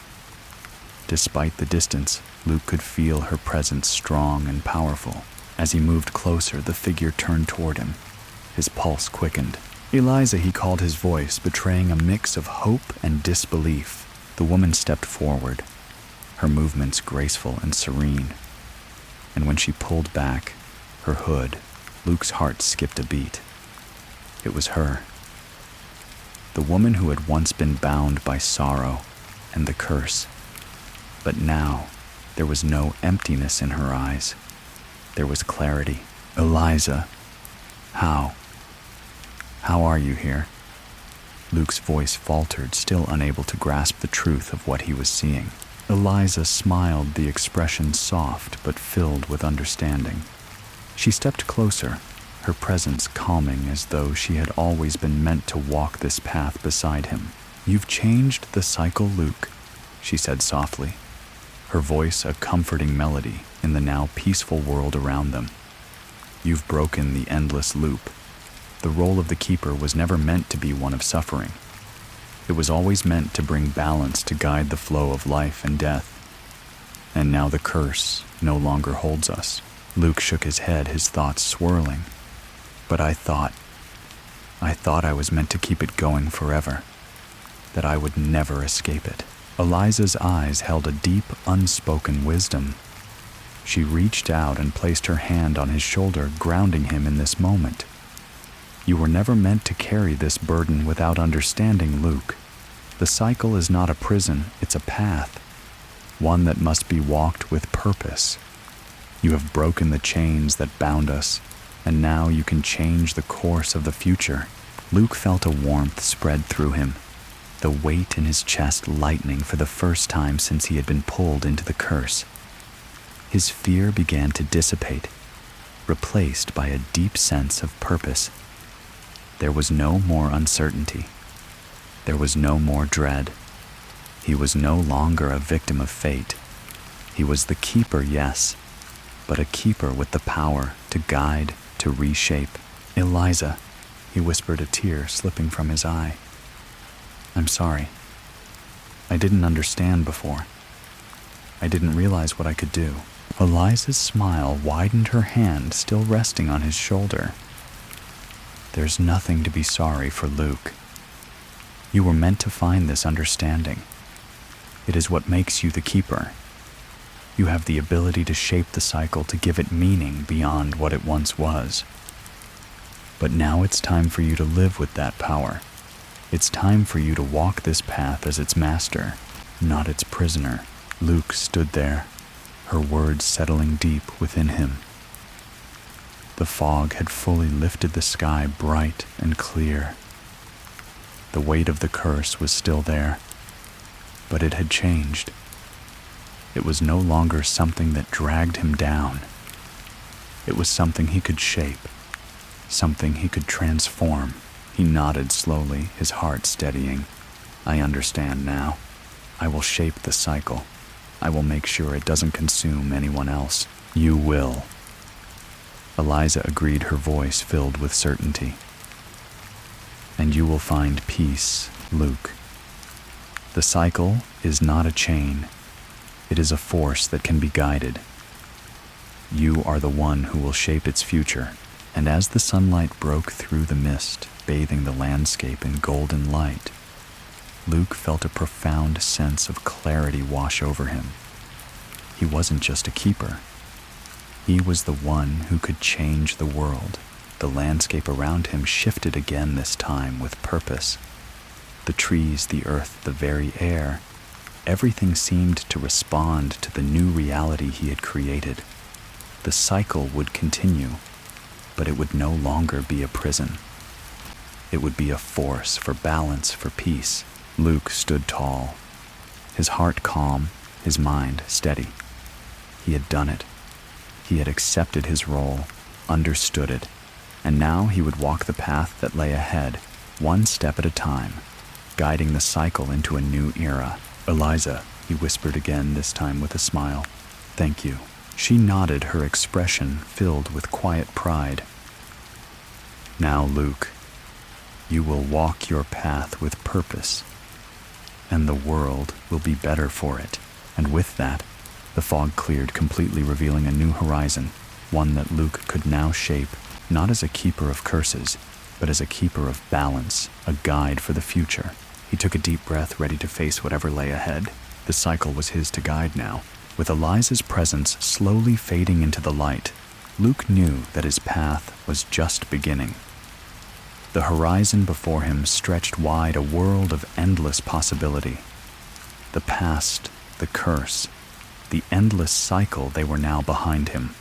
[SPEAKER 1] Despite the distance, Luke could feel her presence strong and powerful. As he moved closer, the figure turned toward him. His pulse quickened. "Eliza," he called, his voice betraying a mix of hope and disbelief. The woman stepped forward, her movements graceful and serene. And when she pulled back her hood, Luke's heart skipped a beat. It was her. The woman who had once been bound by sorrow and the curse. But now, there was no emptiness in her eyes. There was clarity. "Eliza, how are you here?" Luke's voice faltered, still unable to grasp the truth of what he was seeing. Eliza smiled, the expression soft but filled with understanding. She stepped closer, her presence calming, as though she had always been meant to walk this path beside him. "You've changed the cycle, Luke," she said softly, her voice a comforting melody in the now peaceful world around them. "You've broken the endless loop. The role of the keeper was never meant to be one of suffering. It was always meant to bring balance, to guide the flow of life and death. And now the curse no longer holds us." Luke shook his head, his thoughts swirling. "But I thought I was meant to keep it going forever, that I would never escape it." Eliza's eyes held a deep, unspoken wisdom. She reached out and placed her hand on his shoulder, grounding him in this moment. "You were never meant to carry this burden without understanding, Luke. The cycle is not a prison, it's a path, one that must be walked with purpose. You have broken the chains that bound us, and now you can change the course of the future." Luke felt a warmth spread through him, the weight in his chest lightening for the first time since he had been pulled into the curse. His fear began to dissipate, replaced by a deep sense of purpose. There was no more uncertainty. There was no more dread. He was no longer a victim of fate. He was the keeper, yes, but a keeper with the power to guide, to reshape. Eliza, he whispered, a tear slipping from his eye. I'm sorry. I didn't understand before. I didn't realize what I could do. Eliza's smile widened, her hand still resting on his shoulder. There's nothing to be sorry for, Luke. You were meant to find this understanding. It is what makes you the keeper. You have the ability to shape the cycle, to give it meaning beyond what it once was. But now it's time for you to live with that power. It's time for you to walk this path as its master, not its prisoner. Luke stood there, her words settling deep within him. The fog had fully lifted the sky bright and clear. The weight of the curse was still there, but it had changed. It was no longer something that dragged him down. It was something he could shape, something he could transform. He nodded slowly, his heart steadying. I understand now. I will shape the cycle. I will make sure it doesn't consume anyone else. You will. Eliza agreed, her voice filled with certainty. And you will find peace, Luke. The cycle is not a chain. It is a force that can be guided. You are the one who will shape its future. And as the sunlight broke through the mist, bathing the landscape in golden light, Luke felt a profound sense of clarity wash over him. He wasn't just a keeper. He was the one who could change the world. The landscape around him shifted again, this time with purpose. The trees, the earth, the very air, everything seemed to respond to the new reality he had created. The cycle would continue, but it would no longer be a prison. It would be a force for balance, for peace. Luke stood tall, his heart calm, his mind steady. He had done it. He had accepted his role, understood it, and now he would walk the path that lay ahead, one step at a time, guiding the cycle into a new era. Eliza, he whispered again, this time with a smile. Thank you. She nodded, her expression filled with quiet pride. Now, Luke, you will walk your path with purpose, and the world will be better for it. And with that, the fog cleared completely, revealing a new horizon, one that Luke could now shape, not as a keeper of curses, but as a keeper of balance, a guide for the future. He took a deep breath, ready to face whatever lay ahead. The cycle was his to guide now. With Eliza's presence slowly fading into the light, Luke knew that his path was just beginning. The horizon before him stretched wide, a world of endless possibility. The past, the curse, the endless cycle, they were now behind him.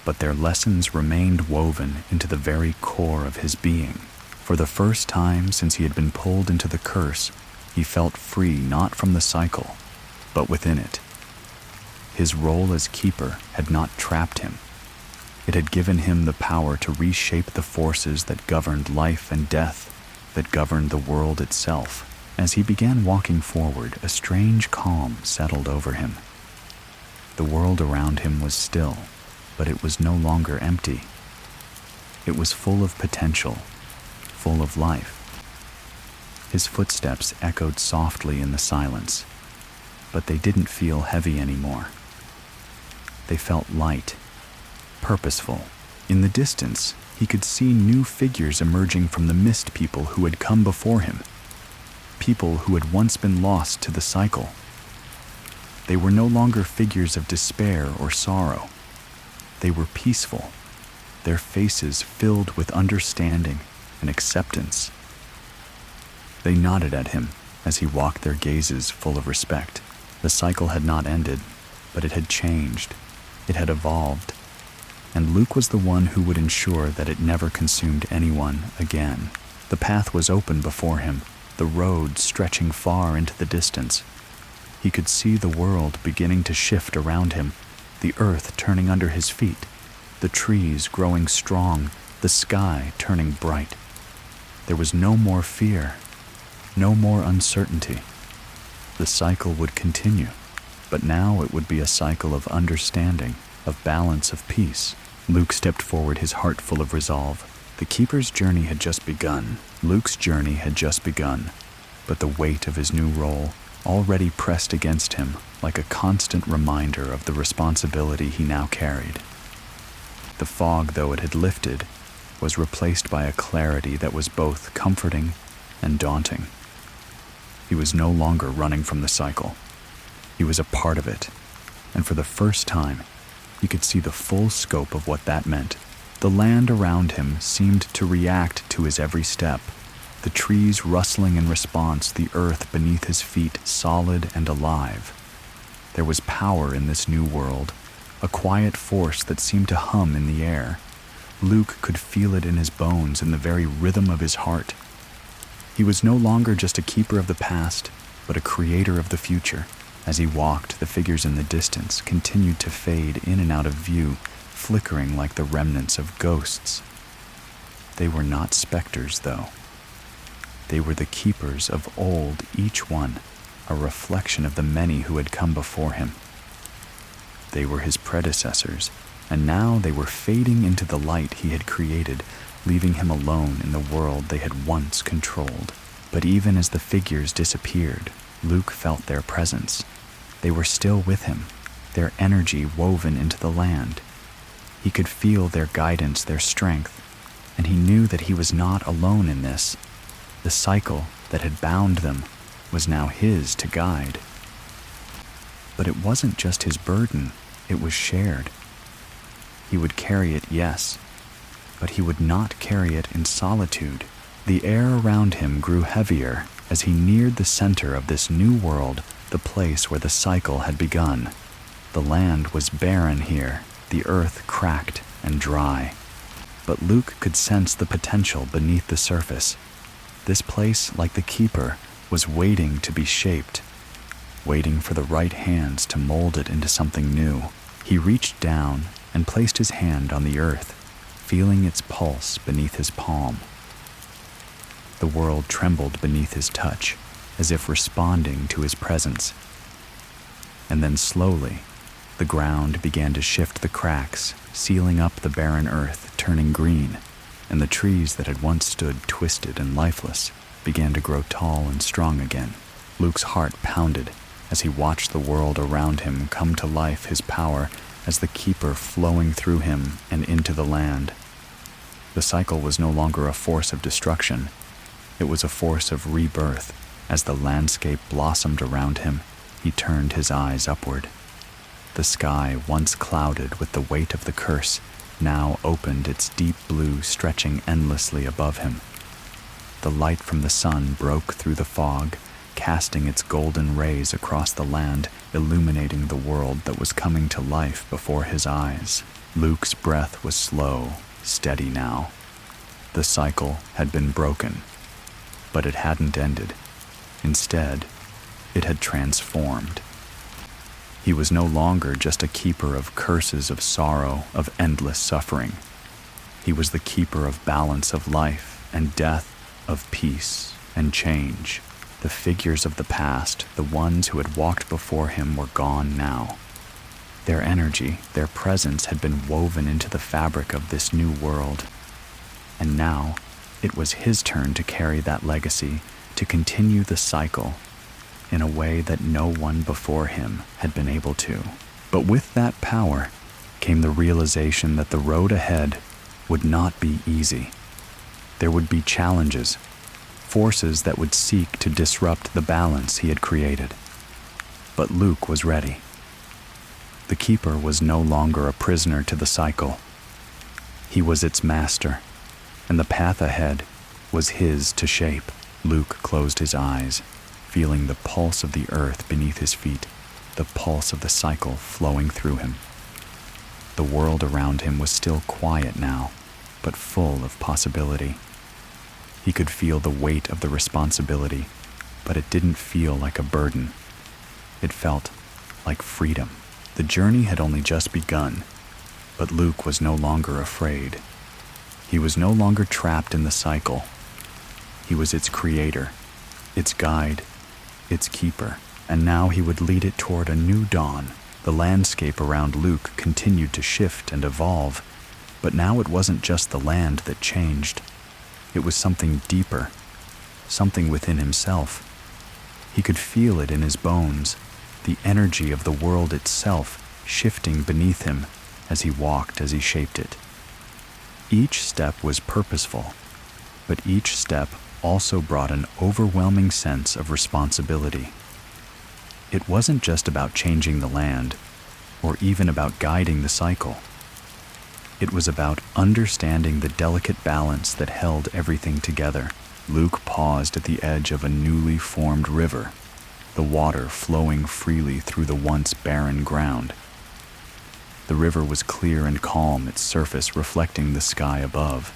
[SPEAKER 1] But their lessons remained woven into the very core of his being. For the first time since he had been pulled into the curse, he felt free, not from the cycle, but within it. His role as keeper had not trapped him. It had given him the power to reshape the forces that governed life and death, that governed the world itself. As he began walking forward, a strange calm settled over him. The world around him was still, but it was no longer empty. It was full of potential, full of life. His footsteps echoed softly in the silence, but they didn't feel heavy anymore. They felt light, purposeful. In the distance, he could see new figures emerging from the mist, people who had come before him, people who had once been lost to the cycle. They were no longer figures of despair or sorrow. They were peaceful, their faces filled with understanding and acceptance. They nodded at him as he walked, their gazes full of respect. The cycle had not ended, but it had changed. It had evolved, and Luke was the one who would ensure that it never consumed anyone again. The path was open before him, the road stretching far into the distance. He could see the world beginning to shift around him, the earth turning under his feet, the trees growing strong, the sky turning bright. There was no more fear, no more uncertainty. The cycle would continue, but now it would be a cycle of understanding, of balance, of peace. Luke stepped forward, his heart full of resolve. The keeper's journey had just begun. Luke's journey had just begun, but the weight of his new role already pressed against him like a constant reminder of the responsibility he now carried. The fog, though it had lifted, was replaced by a clarity that was both comforting and daunting. He was no longer running from the cycle. He was a part of it, and for the first time, he could see the full scope of what that meant. The land around him seemed to react to his every step, the trees rustling in response, the earth beneath his feet solid and alive. There was power in this new world, a quiet force that seemed to hum in the air. Luke could feel it in his bones, in the very rhythm of his heart. He was no longer just a keeper of the past, but a creator of the future. As he walked, the figures in the distance continued to fade in and out of view, flickering like the remnants of ghosts. They were not specters, though. They were the keepers of old, each one a reflection of the many who had come before him. They were his predecessors, and now they were fading into the light he had created, leaving him alone in the world they had once controlled. But even as the figures disappeared, Luke felt their presence. They were still with him, their energy woven into the land. He could feel their guidance, their strength, and he knew that he was not alone in this. The cycle that had bound them was now his to guide. But it wasn't just his burden, it was shared. He would carry it, yes, but he would not carry it in solitude. The air around him grew heavier as he neared the center of this new world, the place where the cycle had begun. The land was barren here, the earth cracked and dry. But Luke could sense the potential beneath the surface. This place, like the keeper, was waiting to be shaped, waiting for the right hands to mold it into something new. He reached down and placed his hand on the earth, feeling its pulse beneath his palm. The world trembled beneath his touch, as if responding to his presence. And then slowly, the ground began to shift the cracks, sealing up the barren earth, turning green, and the trees that had once stood twisted and lifeless began to grow tall and strong again. Luke's heart pounded as he watched the world around him come to life, his power as the keeper flowing through him and into the land. The cycle was no longer a force of destruction. It was a force of rebirth. As the landscape blossomed around him, he turned his eyes upward. The sky, once clouded with the weight of the curse, now opened its deep blue, stretching endlessly above him. The light from the sun broke through the fog, casting its golden rays across the land, illuminating the world that was coming to life before his eyes. Luke's breath was slow, steady now. The cycle had been broken, but it hadn't ended. Instead, it had transformed. He was no longer just a keeper of curses, of sorrow, of endless suffering. He was the keeper of balance, of life and death, of peace and change. The figures of the past, the ones who had walked before him, were gone now. Their energy, their presence had been woven into the fabric of this new world. And now, it was his turn to carry that legacy, to continue the cycle in a way that no one before him had been able to. But with that power came the realization that the road ahead would not be easy. There would be challenges, forces that would seek to disrupt the balance he had created. But Luke was ready. The keeper was no longer a prisoner to the cycle. He was its master, and the path ahead was his to shape. Luke closed his eyes, feeling the pulse of the earth beneath his feet, the pulse of the cycle flowing through him. The world around him was still quiet now, but full of possibility. He could feel the weight of the responsibility, but it didn't feel like a burden. It felt like freedom. The journey had only just begun, but Luke was no longer afraid. He was no longer trapped in the cycle. He was its creator, its guide, its keeper, and now he would lead it toward a new dawn. The landscape around Luke continued to shift and evolve, But now it wasn't just the land that changed. It was something deeper, something within himself. He could feel it in his bones, the energy of the world itself shifting beneath him as he walked, as he shaped it. Each step was purposeful, but each step also brought an overwhelming sense of responsibility. It wasn't just about changing the land, or even about guiding the cycle. It was about understanding the delicate balance that held everything together. Luke paused at the edge of a newly formed river, the water flowing freely through the once barren ground. The river was clear and calm, its surface reflecting the sky above.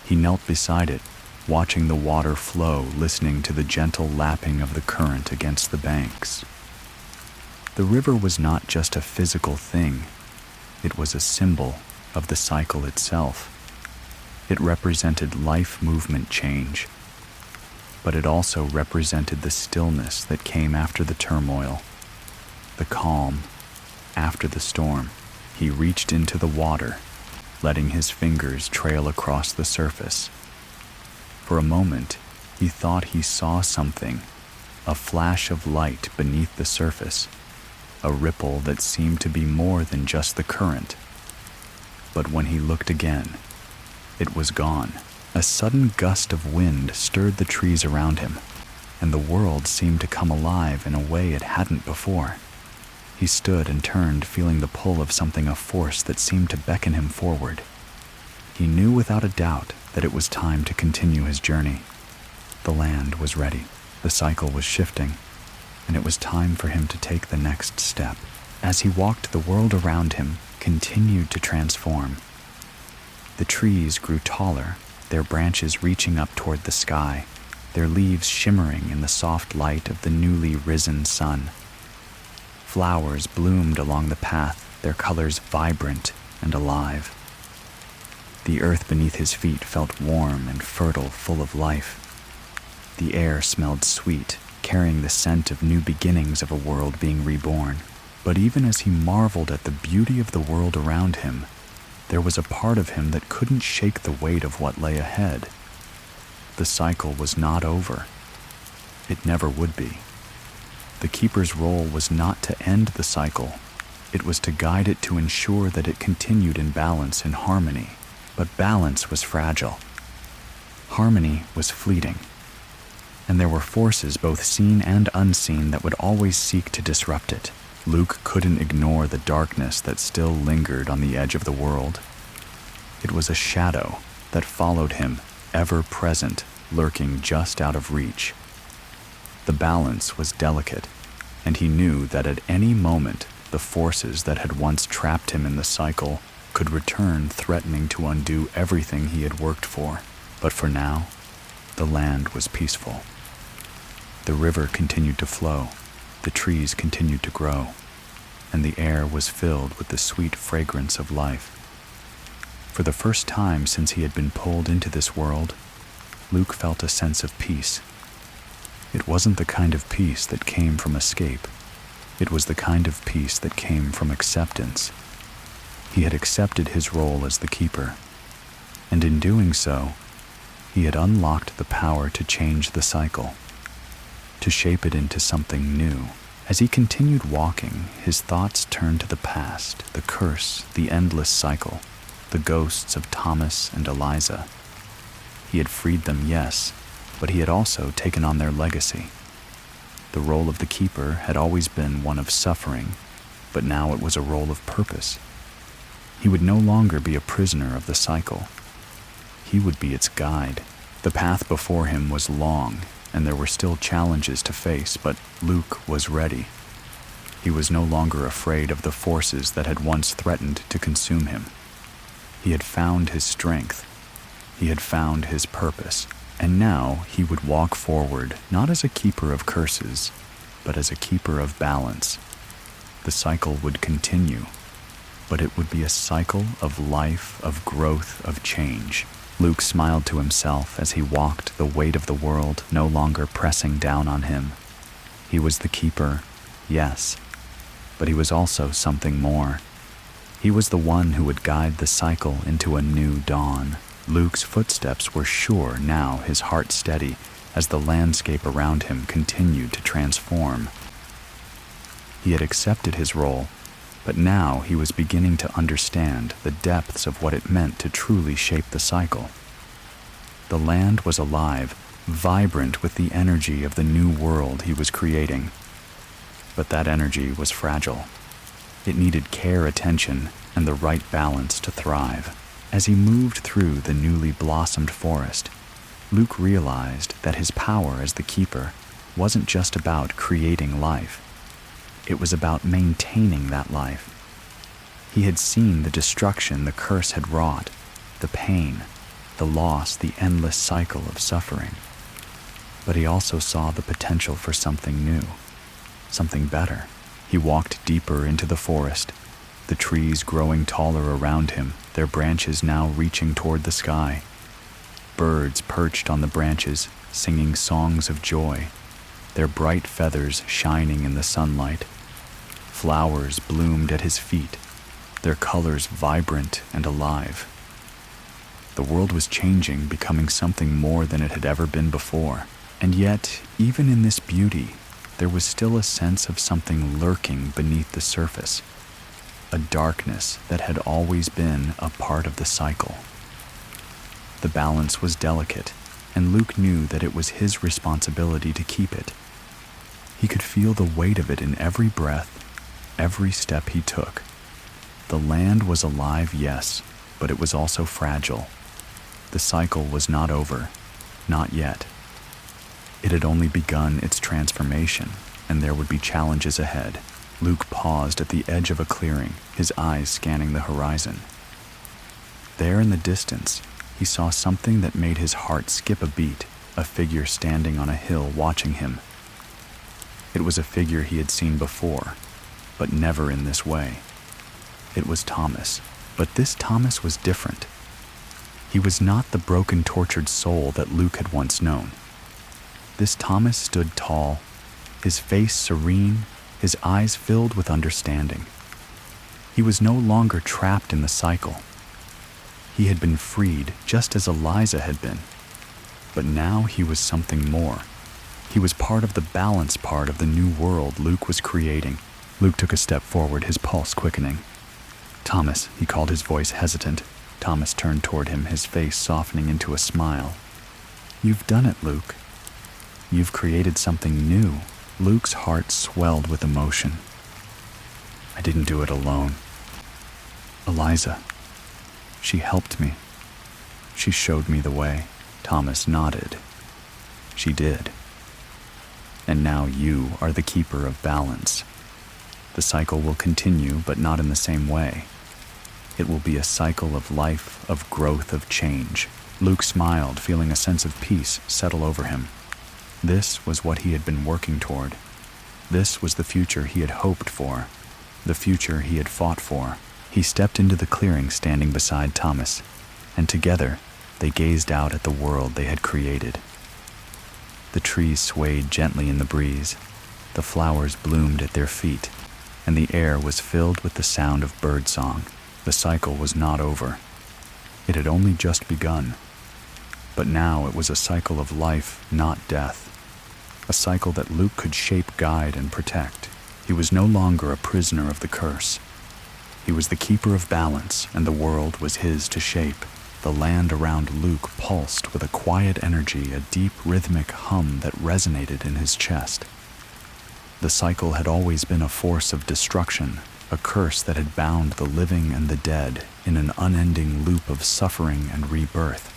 [SPEAKER 1] He knelt beside it, watching the water flow, listening to the gentle lapping of the current against the banks. The river was not just a physical thing, it was a symbol of the cycle itself. It represented life movement change, but it also represented the stillness that came after the turmoil, the calm after the storm. He reached into the water, letting his fingers trail across the surface. For a moment, he thought he saw something, a flash of light beneath the surface, a ripple that seemed to be more than just the current. But when he looked again, it was gone. A sudden gust of wind stirred the trees around him, and the world seemed to come alive in a way it hadn't before. He stood and turned, feeling the pull of something, a force that seemed to beckon him forward. He knew without a doubt that it was time to continue his journey. The land was ready, the cycle was shifting, and it was time for him to take the next step. As he walked, the world around him continued to transform. The trees grew taller, their branches reaching up toward the sky, their leaves shimmering in the soft light of the newly risen sun. Flowers bloomed along the path, their colors vibrant and alive. The earth beneath his feet felt warm and fertile, full of life. The air smelled sweet, carrying the scent of new beginnings, of a world being reborn. But even as he marveled at the beauty of the world around him, there was a part of him that couldn't shake the weight of what lay ahead. The cycle was not over. It never would be. The keeper's role was not to end the cycle. It was to guide it, to ensure that it continued in balance, in harmony. But balance was fragile. Harmony was fleeting. And there were forces, both seen and unseen, that would always seek to disrupt it. Luke couldn't ignore the darkness that still lingered on the edge of the world. It was a shadow that followed him, ever present, lurking just out of reach. The balance was delicate, and he knew that at any moment the forces that had once trapped him in the cycle could return, threatening to undo everything he had worked for. But for now, the land was peaceful. The river continued to flow, the trees continued to grow, and the air was filled with the sweet fragrance of life. For the first time since he had been pulled into this world, Luke felt a sense of peace. It wasn't the kind of peace that came from escape. It was the kind of peace that came from acceptance. He had accepted his role as the keeper, and in doing so, he had unlocked the power to change the cycle, to shape it into something new. As he continued walking, his thoughts turned to the past, the curse, the endless cycle, the ghosts of Thomas and Eliza. He had freed them, yes, but he had also taken on their legacy. The role of the keeper had always been one of suffering, but now it was a role of purpose. He would no longer be a prisoner of the cycle. He would be its guide. The path before him was long, and there were still challenges to face, but Luke was ready. He was no longer afraid of the forces that had once threatened to consume him. He had found his strength. He had found his purpose. And now he would walk forward, not as a keeper of curses, but as a keeper of balance. The cycle would continue, but it would be a cycle of life, of growth, of change. Luke smiled to himself as he walked, the weight of the world no longer pressing down on him. He was the keeper, yes, but he was also something more. He was the one who would guide the cycle into a new dawn. Luke's footsteps were sure now, his heart steady, as the landscape around him continued to transform. He had accepted his role, but now he was beginning to understand the depths of what it meant to truly shape the cycle. The land was alive, vibrant with the energy of the new world he was creating. But that energy was fragile. It needed care, attention, and the right balance to thrive. As he moved through the newly blossomed forest, Luke realized that his power as the keeper wasn't just about creating life. It was about maintaining that life. He had seen the destruction the curse had wrought, the pain, the loss, the endless cycle of suffering. But he also saw the potential for something new, something better. He walked deeper into the forest, the trees growing taller around him, their branches now reaching toward the sky. Birds perched on the branches, singing songs of joy, their bright feathers shining in the sunlight. Flowers bloomed at his feet, their colors vibrant and alive. The world was changing, becoming something more than it had ever been before. And yet, even in this beauty, there was still a sense of something lurking beneath the surface, a darkness that had always been a part of the cycle. The balance was delicate, and Luke knew that it was his responsibility to keep it. He could feel the weight of it in every breath, every step he took. The land was alive, yes, but it was also fragile. The cycle was not over, not yet. It had only begun its transformation, and there would be challenges ahead. Luke paused at the edge of a clearing, his eyes scanning the horizon. There in the distance, he saw something that made his heart skip a beat, a figure standing on a hill watching him. It was a figure he had seen before, but never in this way. It was Thomas, but this Thomas was different. He was not the broken, tortured soul that Luke had once known. This Thomas stood tall, his face serene, his eyes filled with understanding. He was no longer trapped in the cycle. He had been freed, just as Eliza had been. But now he was something more. He was part of the balance part of the new world Luke was creating. Luke took a step forward, his pulse quickening. "Thomas," he called, his voice hesitant. Thomas turned toward him, his face softening into a smile. "You've done it, Luke. You've created something new." Luke's heart swelled with emotion. "I didn't do it alone. Eliza, she helped me. She showed me the way." Thomas nodded. "She did. And now you are the keeper of balance. The cycle will continue, but not in the same way. It will be a cycle of life, of growth, of change." Luke smiled, feeling a sense of peace settle over him. This was what he had been working toward. This was the future he had hoped for, the future he had fought for. He stepped into the clearing, standing beside Thomas, and together they gazed out at the world they had created. The trees swayed gently in the breeze, the flowers bloomed at their feet, and the air was filled with the sound of birdsong. The cycle was not over. It had only just begun. But now it was a cycle of life, not death. A cycle that Luke could shape, guide, and protect. He was no longer a prisoner of the curse. He was the keeper of balance, and the world was his to shape. The land around Luke pulsed with a quiet energy, a deep rhythmic hum that resonated in his chest. The cycle had always been a force of destruction, a curse that had bound the living and the dead in an unending loop of suffering and rebirth.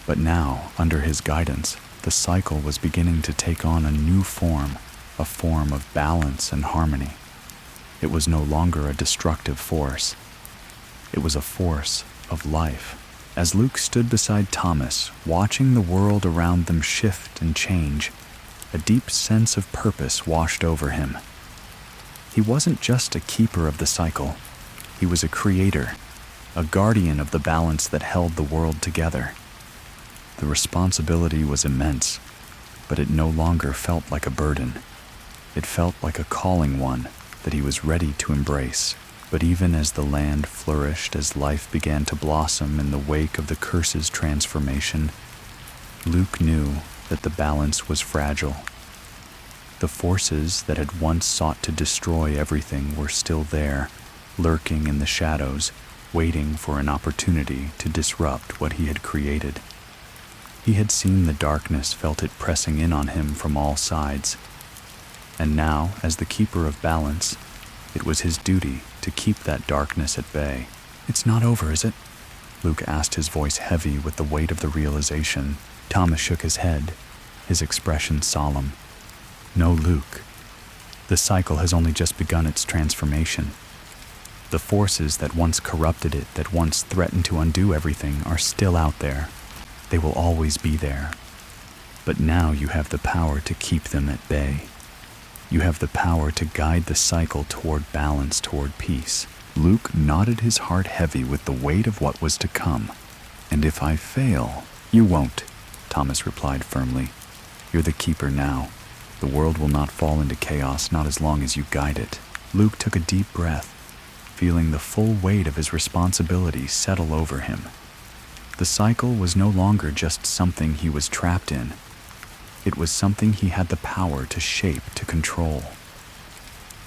[SPEAKER 1] But now, under his guidance, the cycle was beginning to take on a new form, a form of balance and harmony. It was no longer a destructive force. It was a force of life. As Luke stood beside Thomas, watching the world around them shift and change, a deep sense of purpose washed over him. He wasn't just a keeper of the cycle. He was a creator, a guardian of the balance that held the world together. The responsibility was immense, but it no longer felt like a burden. It felt like a calling one that he was ready to embrace. But even as the land flourished, as life began to blossom in the wake of the curse's transformation, Luke knew that the balance was fragile. The forces that had once sought to destroy everything were still there, lurking in the shadows, waiting for an opportunity to disrupt what he had created. He had seen the darkness, felt it pressing in on him from all sides. And now, as the keeper of balance, it was his duty to keep that darkness at bay. "It's not over, is it?" Luke asked, his voice heavy with the weight of the realization. Thomas shook his head, his expression solemn. "No, Luke. The cycle has only just begun its transformation. The forces that once corrupted it, that once threatened to undo everything, are still out there. They will always be there. But now you have the power to keep them at bay. You have the power to guide the cycle toward balance, toward peace." Luke nodded, his heart heavy with the weight of what was to come. "And if I fail?" "You won't," Thomas replied firmly. "You're the keeper now. The world will not fall into chaos, not as long as you guide it." Luke took a deep breath, feeling the full weight of his responsibility settle over him. The cycle was no longer just something he was trapped in. It was something he had the power to shape, to control.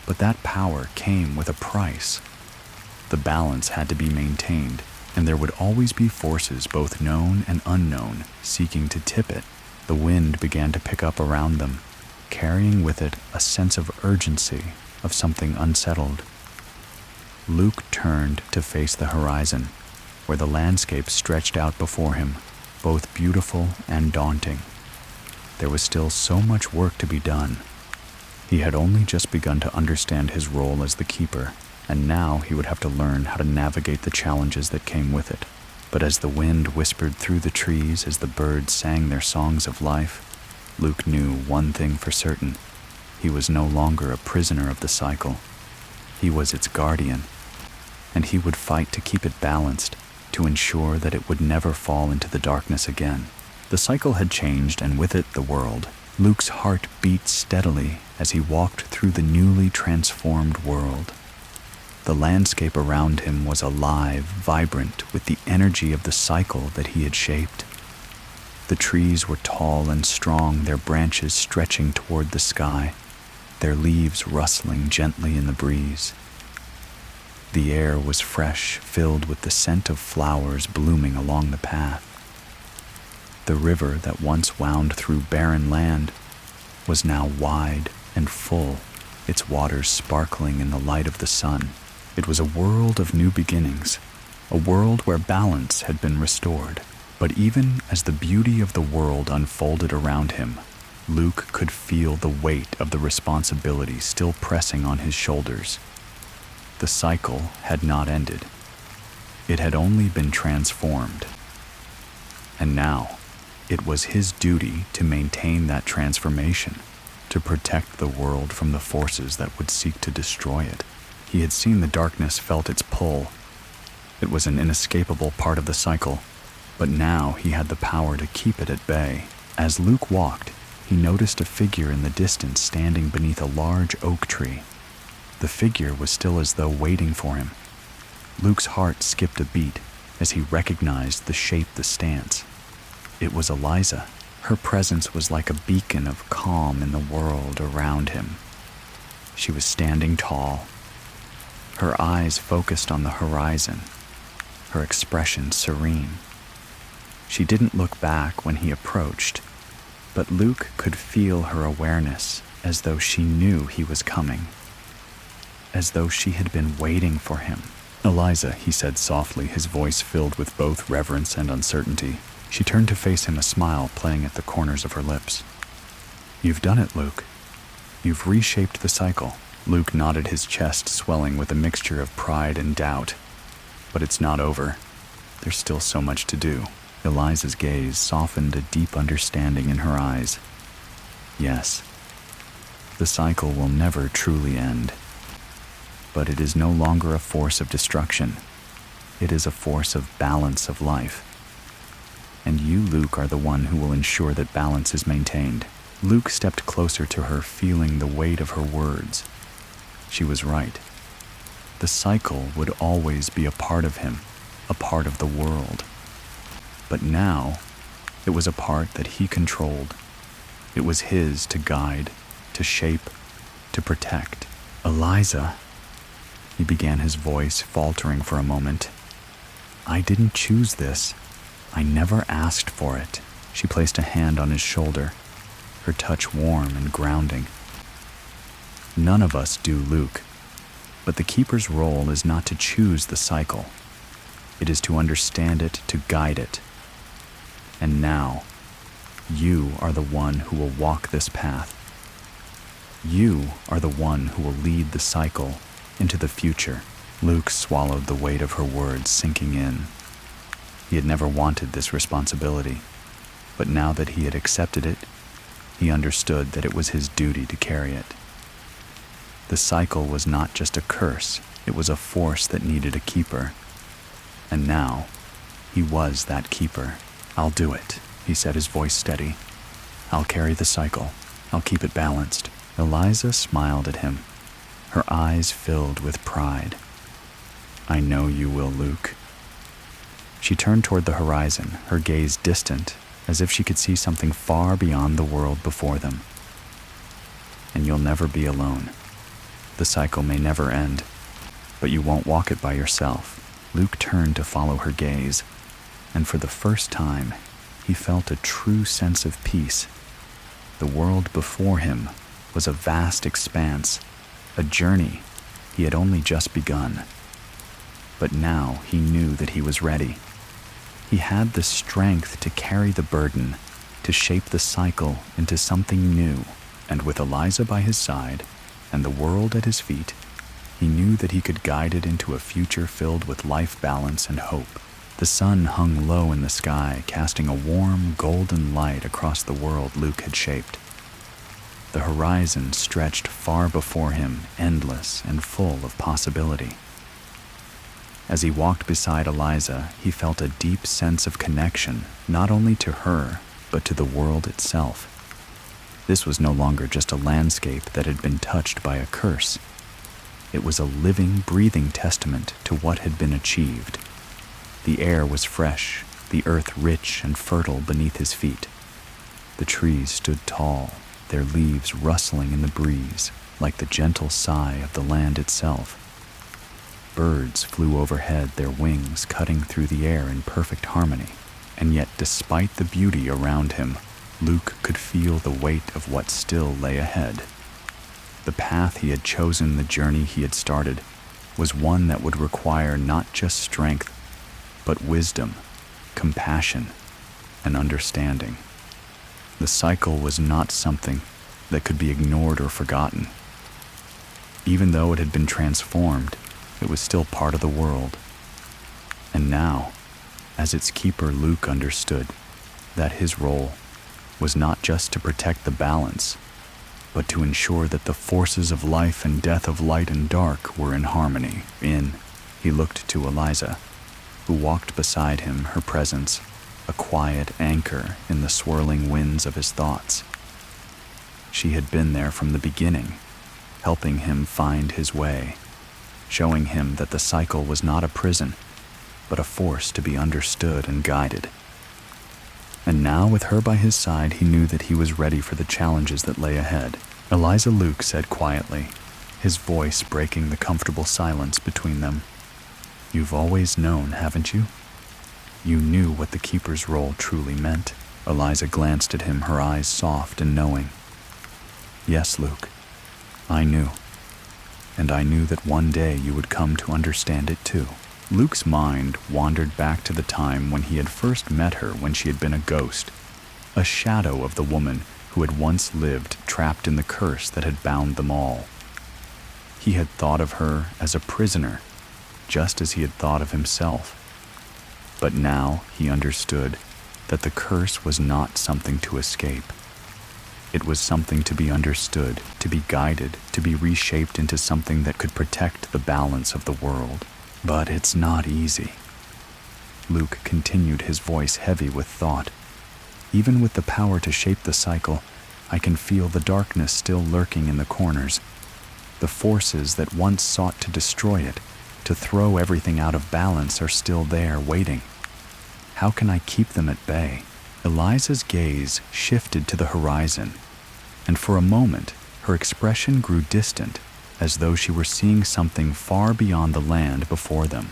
[SPEAKER 1] But that power came with a price. The balance had to be maintained, and there would always be forces, both known and unknown, seeking to tip it. The wind began to pick up around them, carrying with it a sense of urgency, of something unsettled. Luke turned to face the horizon, where the landscape stretched out before him, both beautiful and daunting. There was still so much work to be done. He had only just begun to understand his role as the keeper, and now he would have to learn how to navigate the challenges that came with it. But as the wind whispered through the trees, as the birds sang their songs of life, Luke knew one thing for certain. He was no longer a prisoner of the cycle. He was its guardian, and he would fight to keep it balanced, to ensure that it would never fall into the darkness again. The cycle had changed, and with it the world. Luke's heart beat steadily as he walked through the newly transformed world. The landscape around him was alive, vibrant, with the energy of the cycle that he had shaped. The trees were tall and strong, their branches stretching toward the sky, their leaves rustling gently in the breeze. The air was fresh, filled with the scent of flowers blooming along the path. The river that once wound through barren land was now wide and full, its waters sparkling in the light of the sun. It was a world of new beginnings, a world where balance had been restored. But even as the beauty of the world unfolded around him, Luke could feel the weight of the responsibility still pressing on his shoulders. The cycle had not ended. It had only been transformed. And now, it was his duty to maintain that transformation, to protect the world from the forces that would seek to destroy it. He had seen the darkness, felt its pull. It was an inescapable part of the cycle, but now he had the power to keep it at bay. As Luke walked, he noticed a figure in the distance standing beneath a large oak tree. The figure was still as though waiting for him. Luke's heart skipped a beat as he recognized the shape, the stance. It was Eliza. Her presence was like a beacon of calm in the world around him. She was standing tall, her eyes focused on the horizon, her expression serene. She didn't look back when he approached, but Luke could feel her awareness, as though she knew he was coming, as though she had been waiting for him. "Eliza," he said softly, his voice filled with both reverence and uncertainty. She turned to face him, a smile playing at the corners of her lips. "You've done it, Luke. You've reshaped the cycle." Luke nodded, his chest swelling with a mixture of pride and doubt. "But it's not over. There's still so much to do." Eliza's gaze softened, a deep understanding in her eyes. "Yes, the cycle will never truly end. But it is no longer a force of destruction. It is a force of balance of life. And you, Luke, are the one who will ensure that balance is maintained." Luke stepped closer to her, feeling the weight of her words. She was right. The cycle would always be a part of him, a part of the world. But now, it was a part that he controlled. It was his to guide, to shape, to protect. Eliza, he began, his voice faltering for a moment. I didn't choose this. I never asked for it. She placed a hand on his shoulder, her touch warm and grounding. None of us do, Luke. But the keeper's role is not to choose the cycle. It is to understand it, to guide it. And now, you are the one who will walk this path. You are the one who will lead the cycle into the future. Luke swallowed the weight of her words sinking in. He had never wanted this responsibility, but now that he had accepted it, he understood that it was his duty to carry it. The cycle was not just a curse, it was a force that needed a keeper. And now, he was that keeper. I'll do it, he said, his voice steady. I'll carry the cycle. I'll keep it balanced. Eliza smiled at him, her eyes filled with pride. I know you will, Luke. She turned toward the horizon, her gaze distant, as if she could see something far beyond the world before them. And you'll never be alone. The cycle may never end, but you won't walk it by yourself. Luke turned to follow her gaze, and for the first time, he felt a true sense of peace. The world before him was a vast expanse, a journey he had only just begun. But now he knew that he was ready. He had the strength to carry the burden, to shape the cycle into something new, and with Eliza by his side and the world at his feet, he knew that he could guide it into a future filled with life balance and hope. The sun hung low in the sky, casting a warm, golden light across the world Luke had shaped. The horizon stretched far before him, endless and full of possibility. As he walked beside Eliza, he felt a deep sense of connection, not only to her, but to the world itself. This was no longer just a landscape that had been touched by a curse. It was a living, breathing testament to what had been achieved. The air was fresh, the earth rich and fertile beneath his feet. The trees stood tall, their leaves rustling in the breeze, like the gentle sigh of the land itself. Birds flew overhead, their wings cutting through the air in perfect harmony. And yet, despite the beauty around him, Luke could feel the weight of what still lay ahead. The path he had chosen, the journey he had started, was one that would require not just strength, but wisdom, compassion, and understanding. The cycle was not something that could be ignored or forgotten. Even though it had been transformed, it was still part of the world. And now, as its keeper, Luke understood that his role was not just to protect the balance, but to ensure that the forces of life and death, of light and dark, were in harmony. He looked to Eliza, who walked beside him, her presence a quiet anchor in the swirling winds of his thoughts. She had been there from the beginning, helping him find his way, showing him that the cycle was not a prison, but a force to be understood and guided. And now, with her by his side, he knew that he was ready for the challenges that lay ahead. Eliza, Luke said quietly, his voice breaking the comfortable silence between them. You've always known, haven't you? You knew what the keeper's role truly meant. Eliza glanced at him, her eyes soft and knowing. Yes, Luke, I knew. And I knew that one day you would come to understand it too. Luke's mind wandered back to the time when he had first met her, when she had been a ghost, a shadow of the woman who had once lived trapped in the curse that had bound them all. He had thought of her as a prisoner, just as he had thought of himself. But now he understood that the curse was not something to escape. It was something to be understood, to be guided, to be reshaped into something that could protect the balance of the world. But it's not easy. Luke continued, his voice heavy with thought. Even with the power to shape the cycle, I can feel the darkness still lurking in the corners. The forces that once sought to destroy it to throw everything out of balance are still there waiting. How can I keep them at bay? Eliza's gaze shifted to the horizon, and for a moment her expression grew distant, as though she were seeing something far beyond the land before them.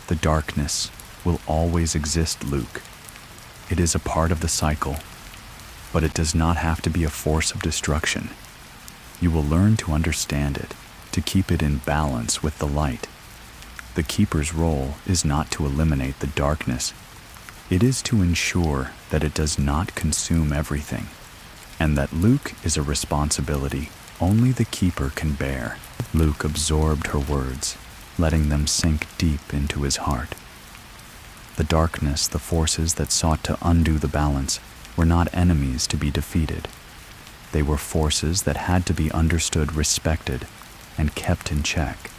[SPEAKER 1] The darkness will always exist, Luke. It is a part of the cycle, but it does not have to be a force of destruction. You will learn to understand it, to keep it in balance with the light. The keeper's role is not to eliminate the darkness. It is to ensure that it does not consume everything, and that Luke is a responsibility only the keeper can bear. Luke absorbed her words, letting them sink deep into his heart. The darkness, the forces that sought to undo the balance, were not enemies to be defeated. They were forces that had to be understood, respected, and kept in check.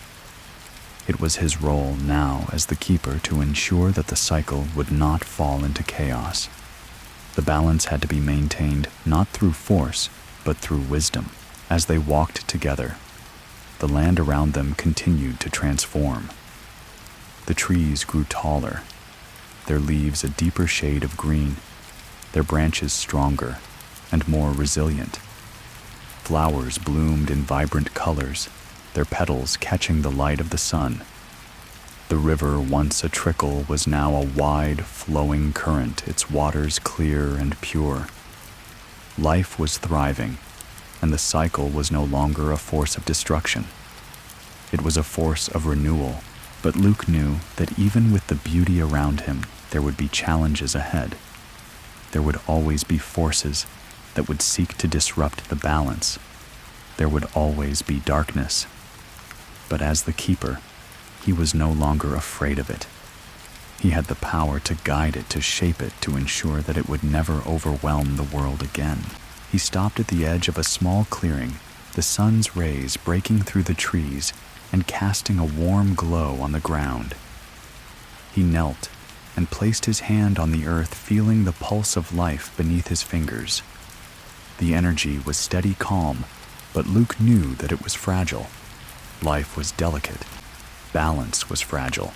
[SPEAKER 1] It was his role now as the keeper to ensure that the cycle would not fall into chaos. The balance had to be maintained not through force, but through wisdom. As they walked together, the land around them continued to transform. The trees grew taller, their leaves a deeper shade of green, their branches stronger and more resilient. Flowers bloomed in vibrant colors, their petals catching the light of the sun. The river, once a trickle, was now a wide, flowing current, its waters clear and pure. Life was thriving, and the cycle was no longer a force of destruction. It was a force of renewal, but Luke knew that even with the beauty around him, there would be challenges ahead. There would always be forces that would seek to disrupt the balance. There would always be darkness. But as the keeper, he was no longer afraid of it. He had the power to guide it, to shape it, to ensure that it would never overwhelm the world again. He stopped at the edge of a small clearing, the sun's rays breaking through the trees and casting a warm glow on the ground. He knelt and placed his hand on the earth, feeling the pulse of life beneath his fingers. The energy was steady calm, but Luke knew that it was fragile. Life was delicate. Balance was fragile,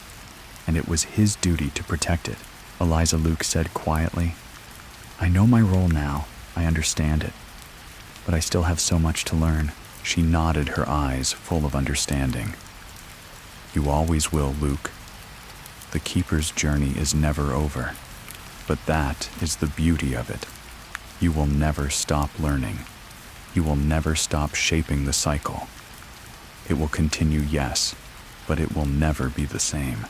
[SPEAKER 1] and it was his duty to protect it. Eliza, Luke said quietly, "I know my role now. I understand it, but I still have so much to learn." She nodded, her eyes full of understanding. "You always will, Luke. The keeper's journey is never over, but that is the beauty of it. You will never stop learning. You will never stop shaping the cycle. It will continue, yes, but it will never be the same.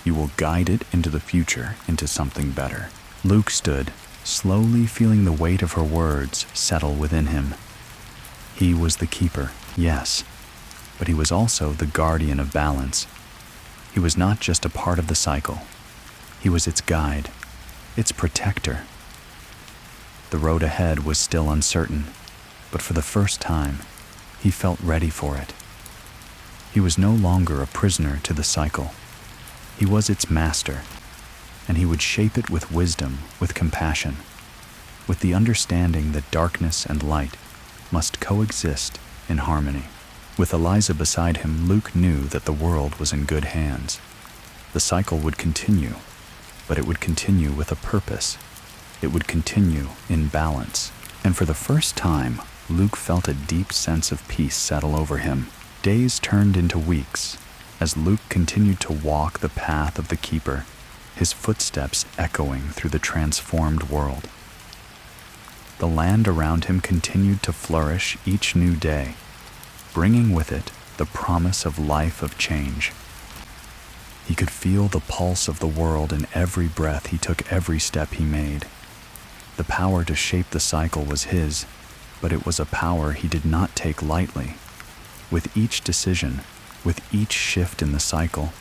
[SPEAKER 1] You will guide it into the future, into something better." Luke stood, slowly feeling the weight of her words settle within him. He was the keeper, yes, but he was also the guardian of balance. He was not just a part of the cycle. He was its guide, its protector. The road ahead was still uncertain, but for the first time, he felt ready for it. He was no longer a prisoner to the cycle. He was its master, and he would shape it with wisdom, with compassion, with the understanding that darkness and light must coexist in harmony. With Eliza beside him, Luke knew that the world was in good hands. The cycle would continue, but it would continue with a purpose. It would continue in balance. And for the first time, Luke felt a deep sense of peace settle over him. Days turned into weeks as Luke continued to walk the path of the keeper, his footsteps echoing through the transformed world. The land around him continued to flourish each new day, bringing with it the promise of life, of change. He could feel the pulse of the world in every breath he took, every step he made. The power to shape the cycle was his, but it was a power he did not take lightly. With each decision, with each shift in the cycle,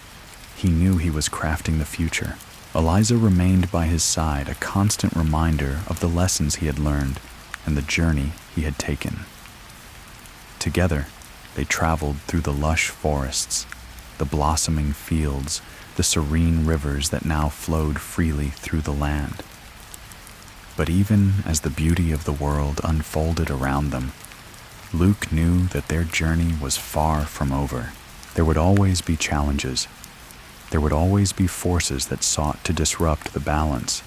[SPEAKER 1] he knew he was crafting the future. Eliza remained by his side, a constant reminder of the lessons he had learned and the journey he had taken. Together, they traveled through the lush forests, the blossoming fields, the serene rivers that now flowed freely through the land. But even as the beauty of the world unfolded around them, Luke knew that their journey was far from over. There would always be challenges. There would always be forces that sought to disrupt the balance.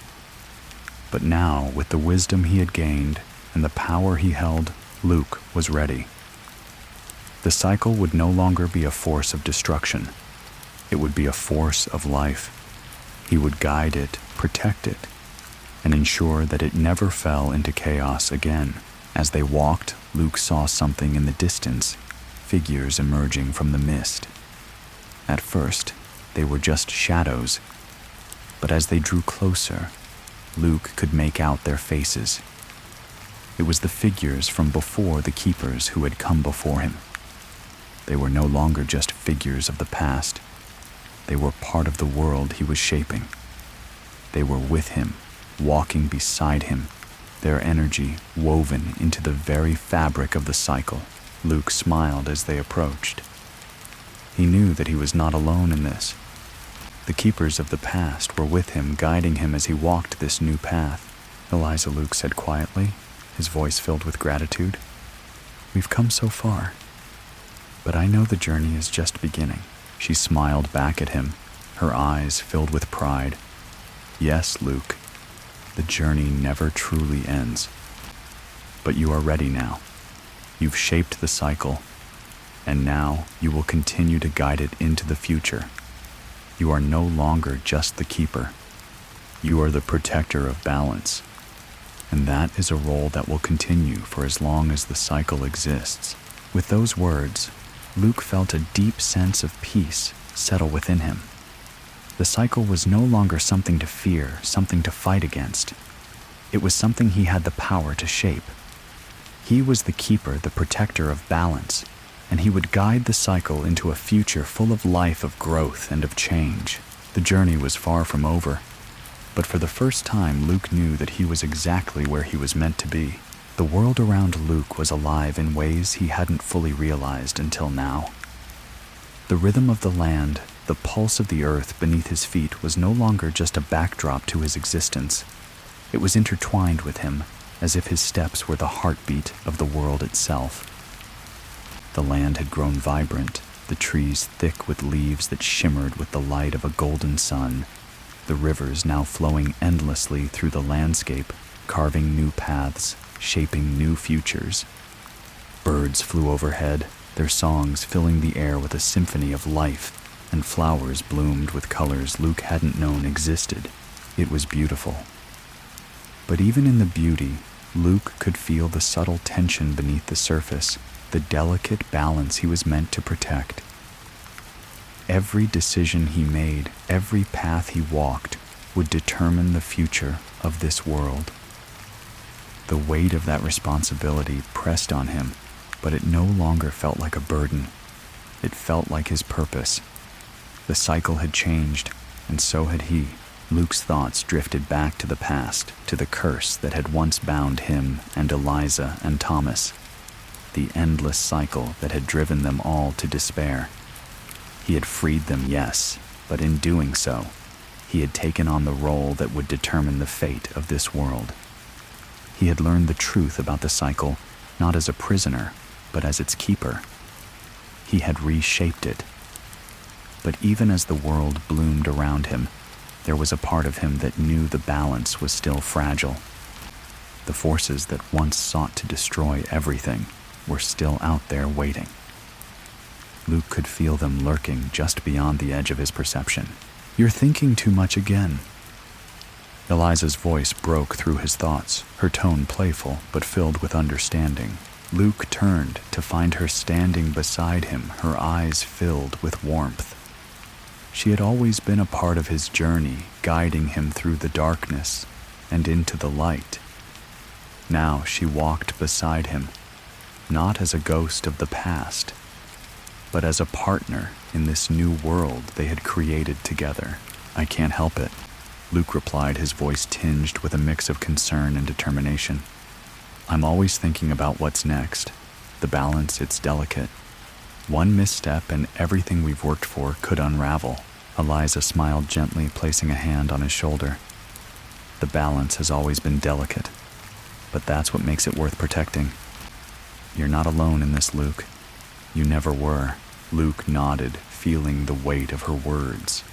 [SPEAKER 1] But now, with the wisdom he had gained and the power he held, Luke was ready. The cycle would no longer be a force of destruction. It would be a force of life. He would guide it, protect it, and ensure that it never fell into chaos again. As they walked, Luke saw something in the distance, figures emerging from the mist. At first, they were just shadows, but as they drew closer, Luke could make out their faces. It was the figures from before the keepers who had come before him. They were no longer just figures of the past. They were part of the world he was shaping. They were with him, walking beside him, their energy woven into the very fabric of the cycle. Luke smiled as they approached. He knew that he was not alone in this. The keepers of the past were with him, guiding him as he walked this new path. Eliza, Luke said quietly, his voice filled with gratitude. We've come so far, but I know the journey is just beginning. She smiled back at him, her eyes filled with pride. Yes, Luke, the journey never truly ends. But you are ready now. You've shaped the cycle, and now you will continue to guide it into the future. You are no longer just the keeper. You are the protector of balance, and that is a role that will continue for as long as the cycle exists. With those words, Luke felt a deep sense of peace settle within him. The cycle was no longer something to fear, something to fight against. It was something he had the power to shape. He was the keeper, the protector of balance, and he would guide the cycle into a future full of life, of growth, and of change. The journey was far from over, but for the first time Luke knew that he was exactly where he was meant to be. The world around Luke was alive in ways he hadn't fully realized until now. The rhythm of the land, the pulse of the earth beneath his feet was no longer just a backdrop to his existence. It was intertwined with him, as if his steps were the heartbeat of the world itself. The land had grown vibrant, the trees thick with leaves that shimmered with the light of a golden sun, the rivers now flowing endlessly through the landscape, carving new paths, shaping new futures. Birds flew overhead, their songs filling the air with a symphony of life, and flowers bloomed with colors Luke hadn't known existed. It was beautiful. But even in the beauty, Luke could feel the subtle tension beneath the surface, the delicate balance he was meant to protect. Every decision he made, every path he walked, would determine the future of this world. The weight of that responsibility pressed on him, but it no longer felt like a burden. It felt like his purpose. The cycle had changed, and so had he. Luke's thoughts drifted back to the past, to the curse that had once bound him and Eliza and Thomas, the endless cycle that had driven them all to despair. He had freed them, yes, but in doing so, he had taken on the role that would determine the fate of this world. He had learned the truth about the cycle, not as a prisoner, but as its keeper. He had reshaped it. But even as the world bloomed around him, there was a part of him that knew the balance was still fragile. The forces that once sought to destroy everything were still out there waiting. Luke could feel them lurking just beyond the edge of his perception. You're thinking too much again. Eliza's voice broke through his thoughts, her tone playful but filled with understanding. Luke turned to find her standing beside him, her eyes filled with warmth. She had always been a part of his journey, guiding him through the darkness and into the light. Now she walked beside him, not as a ghost of the past, but as a partner in this new world they had created together. I can't help it, Luke replied, his voice tinged with a mix of concern and determination. I'm always thinking about what's next. The balance, it's delicate. One misstep and everything we've worked for could unravel. Eliza smiled gently, placing a hand on his shoulder. The balance has always been delicate, but that's what makes it worth protecting. You're not alone in this, Luke. You never were. Luke nodded, feeling the weight of her words.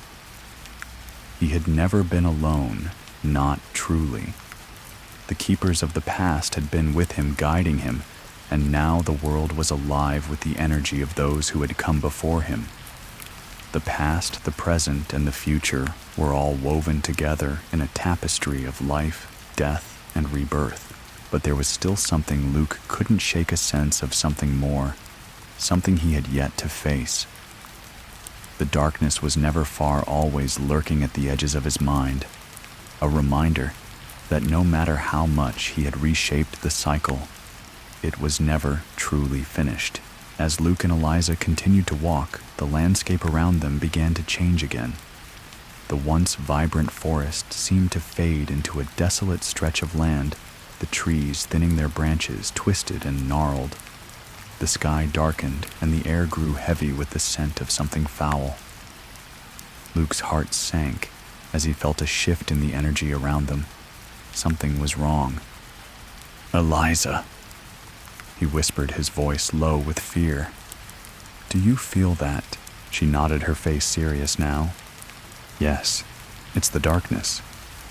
[SPEAKER 1] He had never been alone, not truly. The keepers of the past had been with him, guiding him, and now the world was alive with the energy of those who had come before him. The past, the present, and the future were all woven together in a tapestry of life, death, and rebirth. But there was still something Luke couldn't shake, a sense of something more, something he had yet to face. The darkness was never far, always lurking at the edges of his mind, a reminder that no matter how much he had reshaped the cycle, it was never truly finished. As Luke and Eliza continued to walk, the landscape around them began to change again. The once vibrant forest seemed to fade into a desolate stretch of land, the trees thinning their branches, twisted and gnarled. The sky darkened, and the air grew heavy with the scent of something foul. Luke's heart sank as he felt a shift in the energy around them. Something was wrong. "Eliza," he whispered, his voice low with fear. "Do you feel that?" She nodded, her face serious now. "Yes, it's the darkness.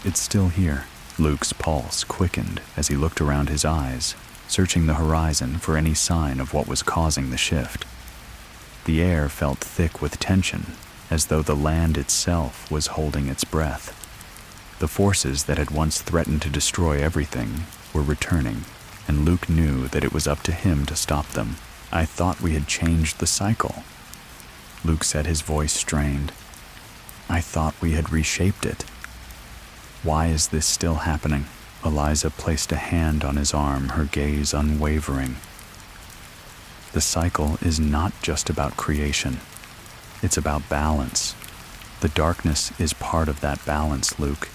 [SPEAKER 1] It's still here." Luke's pulse quickened as he looked around, his eyes searching the horizon for any sign of what was causing the shift. The air felt thick with tension, as though the land itself was holding its breath. The forces that had once threatened to destroy everything were returning, and Luke knew that it was up to him to stop them. "I thought we had changed the cycle," Luke said, his voice strained. "I thought we had reshaped it. Why is this still happening?" Eliza placed a hand on his arm, her gaze unwavering. "The cycle is not just about creation. It's about balance. The darkness is part of that balance, Luke.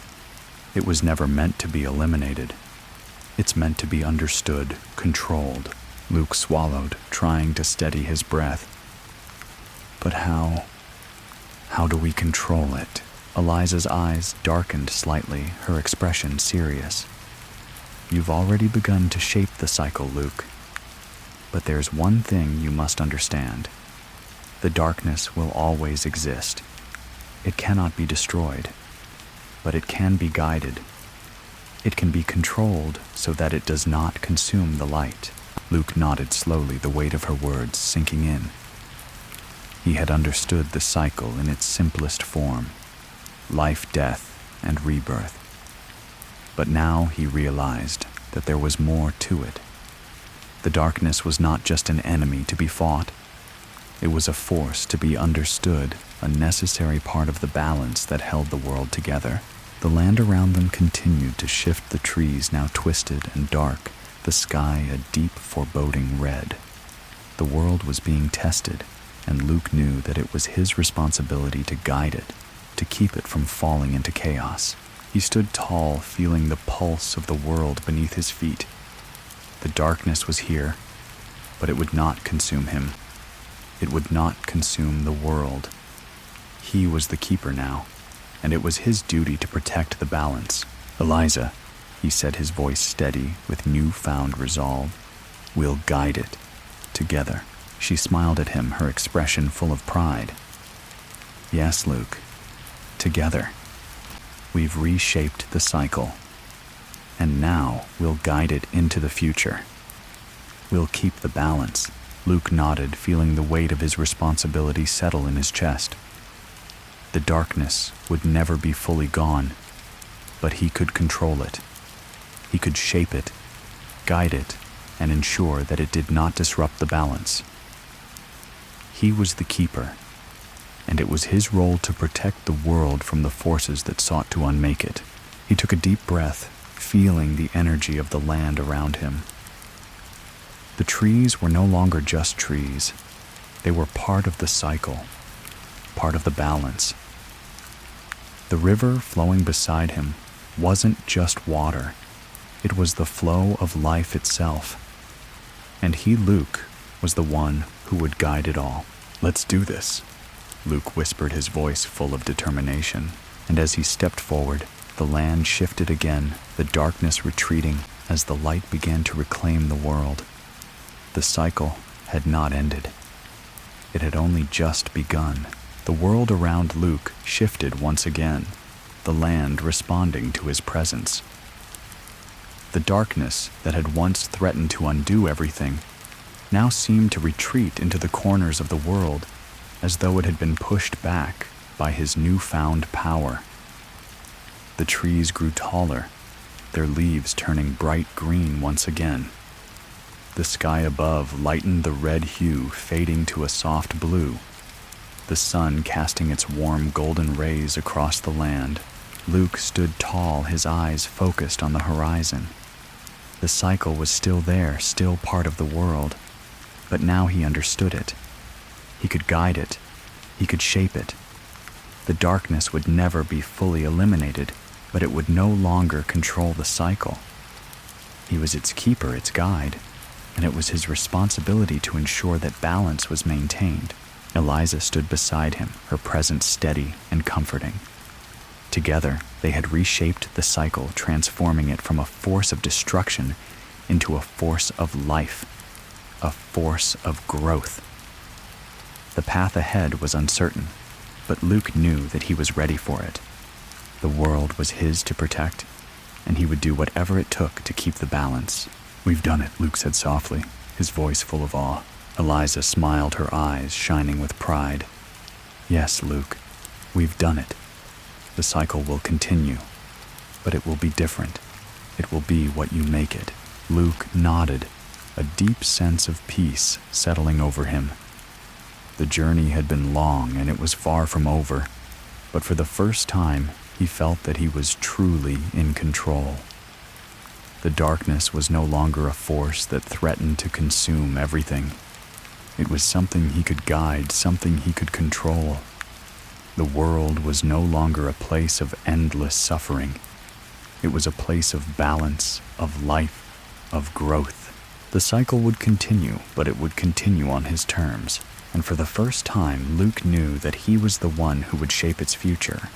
[SPEAKER 1] It was never meant to be eliminated. It's meant to be understood, controlled." Luke swallowed, trying to steady his breath. "But how do we control it?" Eliza's eyes darkened slightly, her expression serious. "You've already begun to shape the cycle, Luke. But there's one thing you must understand. The darkness will always exist. It cannot be destroyed, but it can be guided. It can be controlled so that it does not consume the light." Luke nodded slowly, the weight of her words sinking in. He had understood the cycle in its simplest form: life, death, and rebirth. But now he realized that there was more to it. The darkness was not just an enemy to be fought. It was a force to be understood, a necessary part of the balance that held the world together. The land around them continued to shift, the trees now twisted and dark, the sky a deep, foreboding red. The world was being tested, and Luke knew that it was his responsibility to guide it, to keep it from falling into chaos. He stood tall, feeling the pulse of the world beneath his feet. The darkness was here, but it would not consume him. It would not consume the world. He was the keeper now, and it was his duty to protect the balance. "Eliza," he said, his voice steady with newfound resolve, "we'll guide it together." She smiled at him, her expression full of pride. "Yes, Luke, together. We've reshaped the cycle, and now we'll guide it into the future. We'll keep the balance." Luke nodded, feeling the weight of his responsibility settle in his chest. The darkness would never be fully gone, but he could control it. He could shape it, guide it, and ensure that it did not disrupt the balance. He was the keeper, and it was his role to protect the world from the forces that sought to unmake it. He took a deep breath, feeling the energy of the land around him. The trees were no longer just trees. They were part of the cycle, part of the balance. The river flowing beside him wasn't just water. It was the flow of life itself. And he, Luke, was the one who would guide it all. "Let's do this," Luke whispered, his voice full of determination. And as he stepped forward, the land shifted again, the darkness retreating as the light began to reclaim the world. The cycle had not ended. It had only just begun. The world around Luke shifted once again, the land responding to his presence. The darkness that had once threatened to undo everything now seemed to retreat into the corners of the world as though it had been pushed back by his newfound power. The trees grew taller, their leaves turning bright green once again. The sky above lightened the red hue, fading to a soft blue, the sun casting its warm golden rays across the land. Luke stood tall, his eyes focused on the horizon. The cycle was still there, still part of the world, but now he understood it. He could guide it. He could shape it. The darkness would never be fully eliminated, but it would no longer control the cycle. He was its keeper, its guide, and it was his responsibility to ensure that balance was maintained. Eliza stood beside him, her presence steady and comforting. Together, they had reshaped the cycle, transforming it from a force of destruction into a force of life, a force of growth. The path ahead was uncertain, but Luke knew that he was ready for it. The world was his to protect, and he would do whatever it took to keep the balance. "We've done it," Luke said softly, his voice full of awe. Eliza smiled, her eyes shining with pride. "Yes, Luke, we've done it. The cycle will continue, but it will be different. It will be what you make it." Luke nodded, a deep sense of peace settling over him. The journey had been long and it was far from over, but for the first time, he felt that he was truly in control. The darkness was no longer a force that threatened to consume everything. It was something he could guide, something he could control. The world was no longer a place of endless suffering. It was a place of balance, of life, of growth. The cycle would continue, but it would continue on his terms. And for the first time, Luke knew that he was the one who would shape its future.